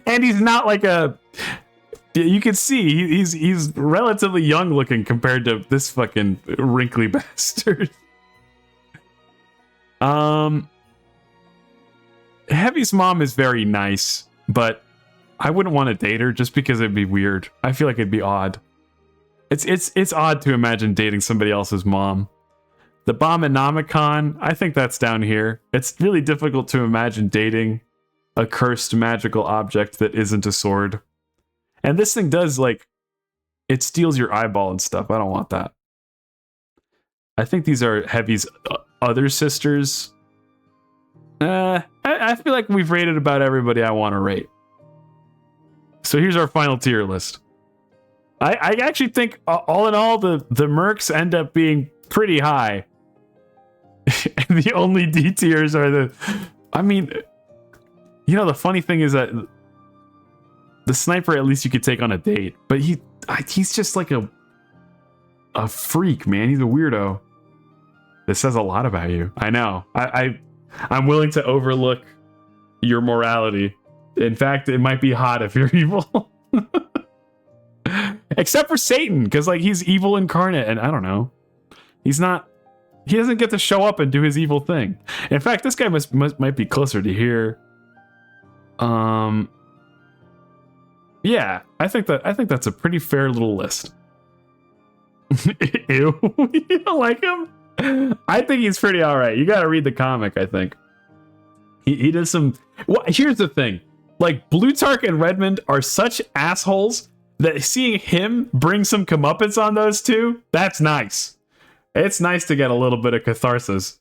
And he's not like a, you can see he's relatively young looking compared to this fucking wrinkly bastard. Heavy's mom is very nice, but I wouldn't want to date her just because it'd be weird. I feel like it'd be odd. It's odd to imagine dating somebody else's mom. The Abominomicon, I think that's down here. It's really difficult to imagine dating a cursed magical object that isn't a sword. And this thing does, like, it steals your eyeball and stuff. I don't want that. I think these are Heavy's other sisters. I feel like we've rated about everybody I want to rate. So here's our final tier list. I actually think, all in all, the mercs end up being pretty high. And the only D tiers are the... I mean, you know, the funny thing is that the sniper, at least you could take on a date. But he's just like a freak, man. He's a weirdo. This says a lot about you. I know. I'm willing to overlook your morality. In fact, it might be hot if you're evil. Except for Satan, because like he's evil incarnate, and I don't know. He doesn't get to show up and do his evil thing. In fact, this guy might be closer to here. Yeah, I think that's a pretty fair little list. Ew. You don't like him? I think he's pretty alright. You gotta read the comic, I think. He does some... Well, here's the thing. Like, Blutarch and Redmond are such assholes that seeing him bring some comeuppance on those two, that's nice. It's nice to get a little bit of catharsis.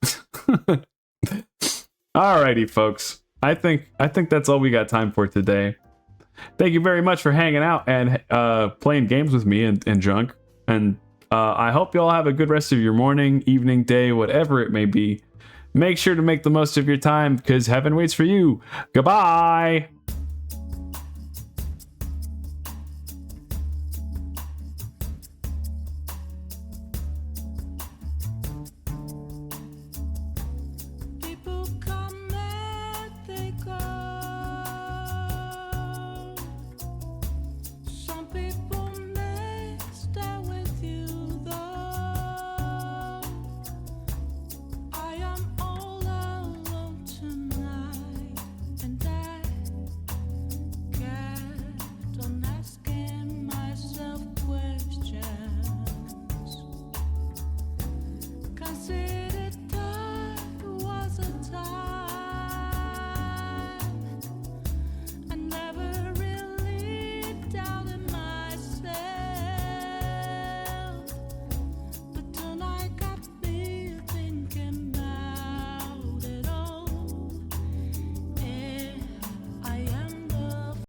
Alrighty, folks. I think that's all we got time for today. Thank you very much for hanging out and playing games with me and Junk. And I hope you all have a good rest of your morning, evening, day, whatever it may be. Make sure to make the most of your time, because heaven waits for you. Goodbye!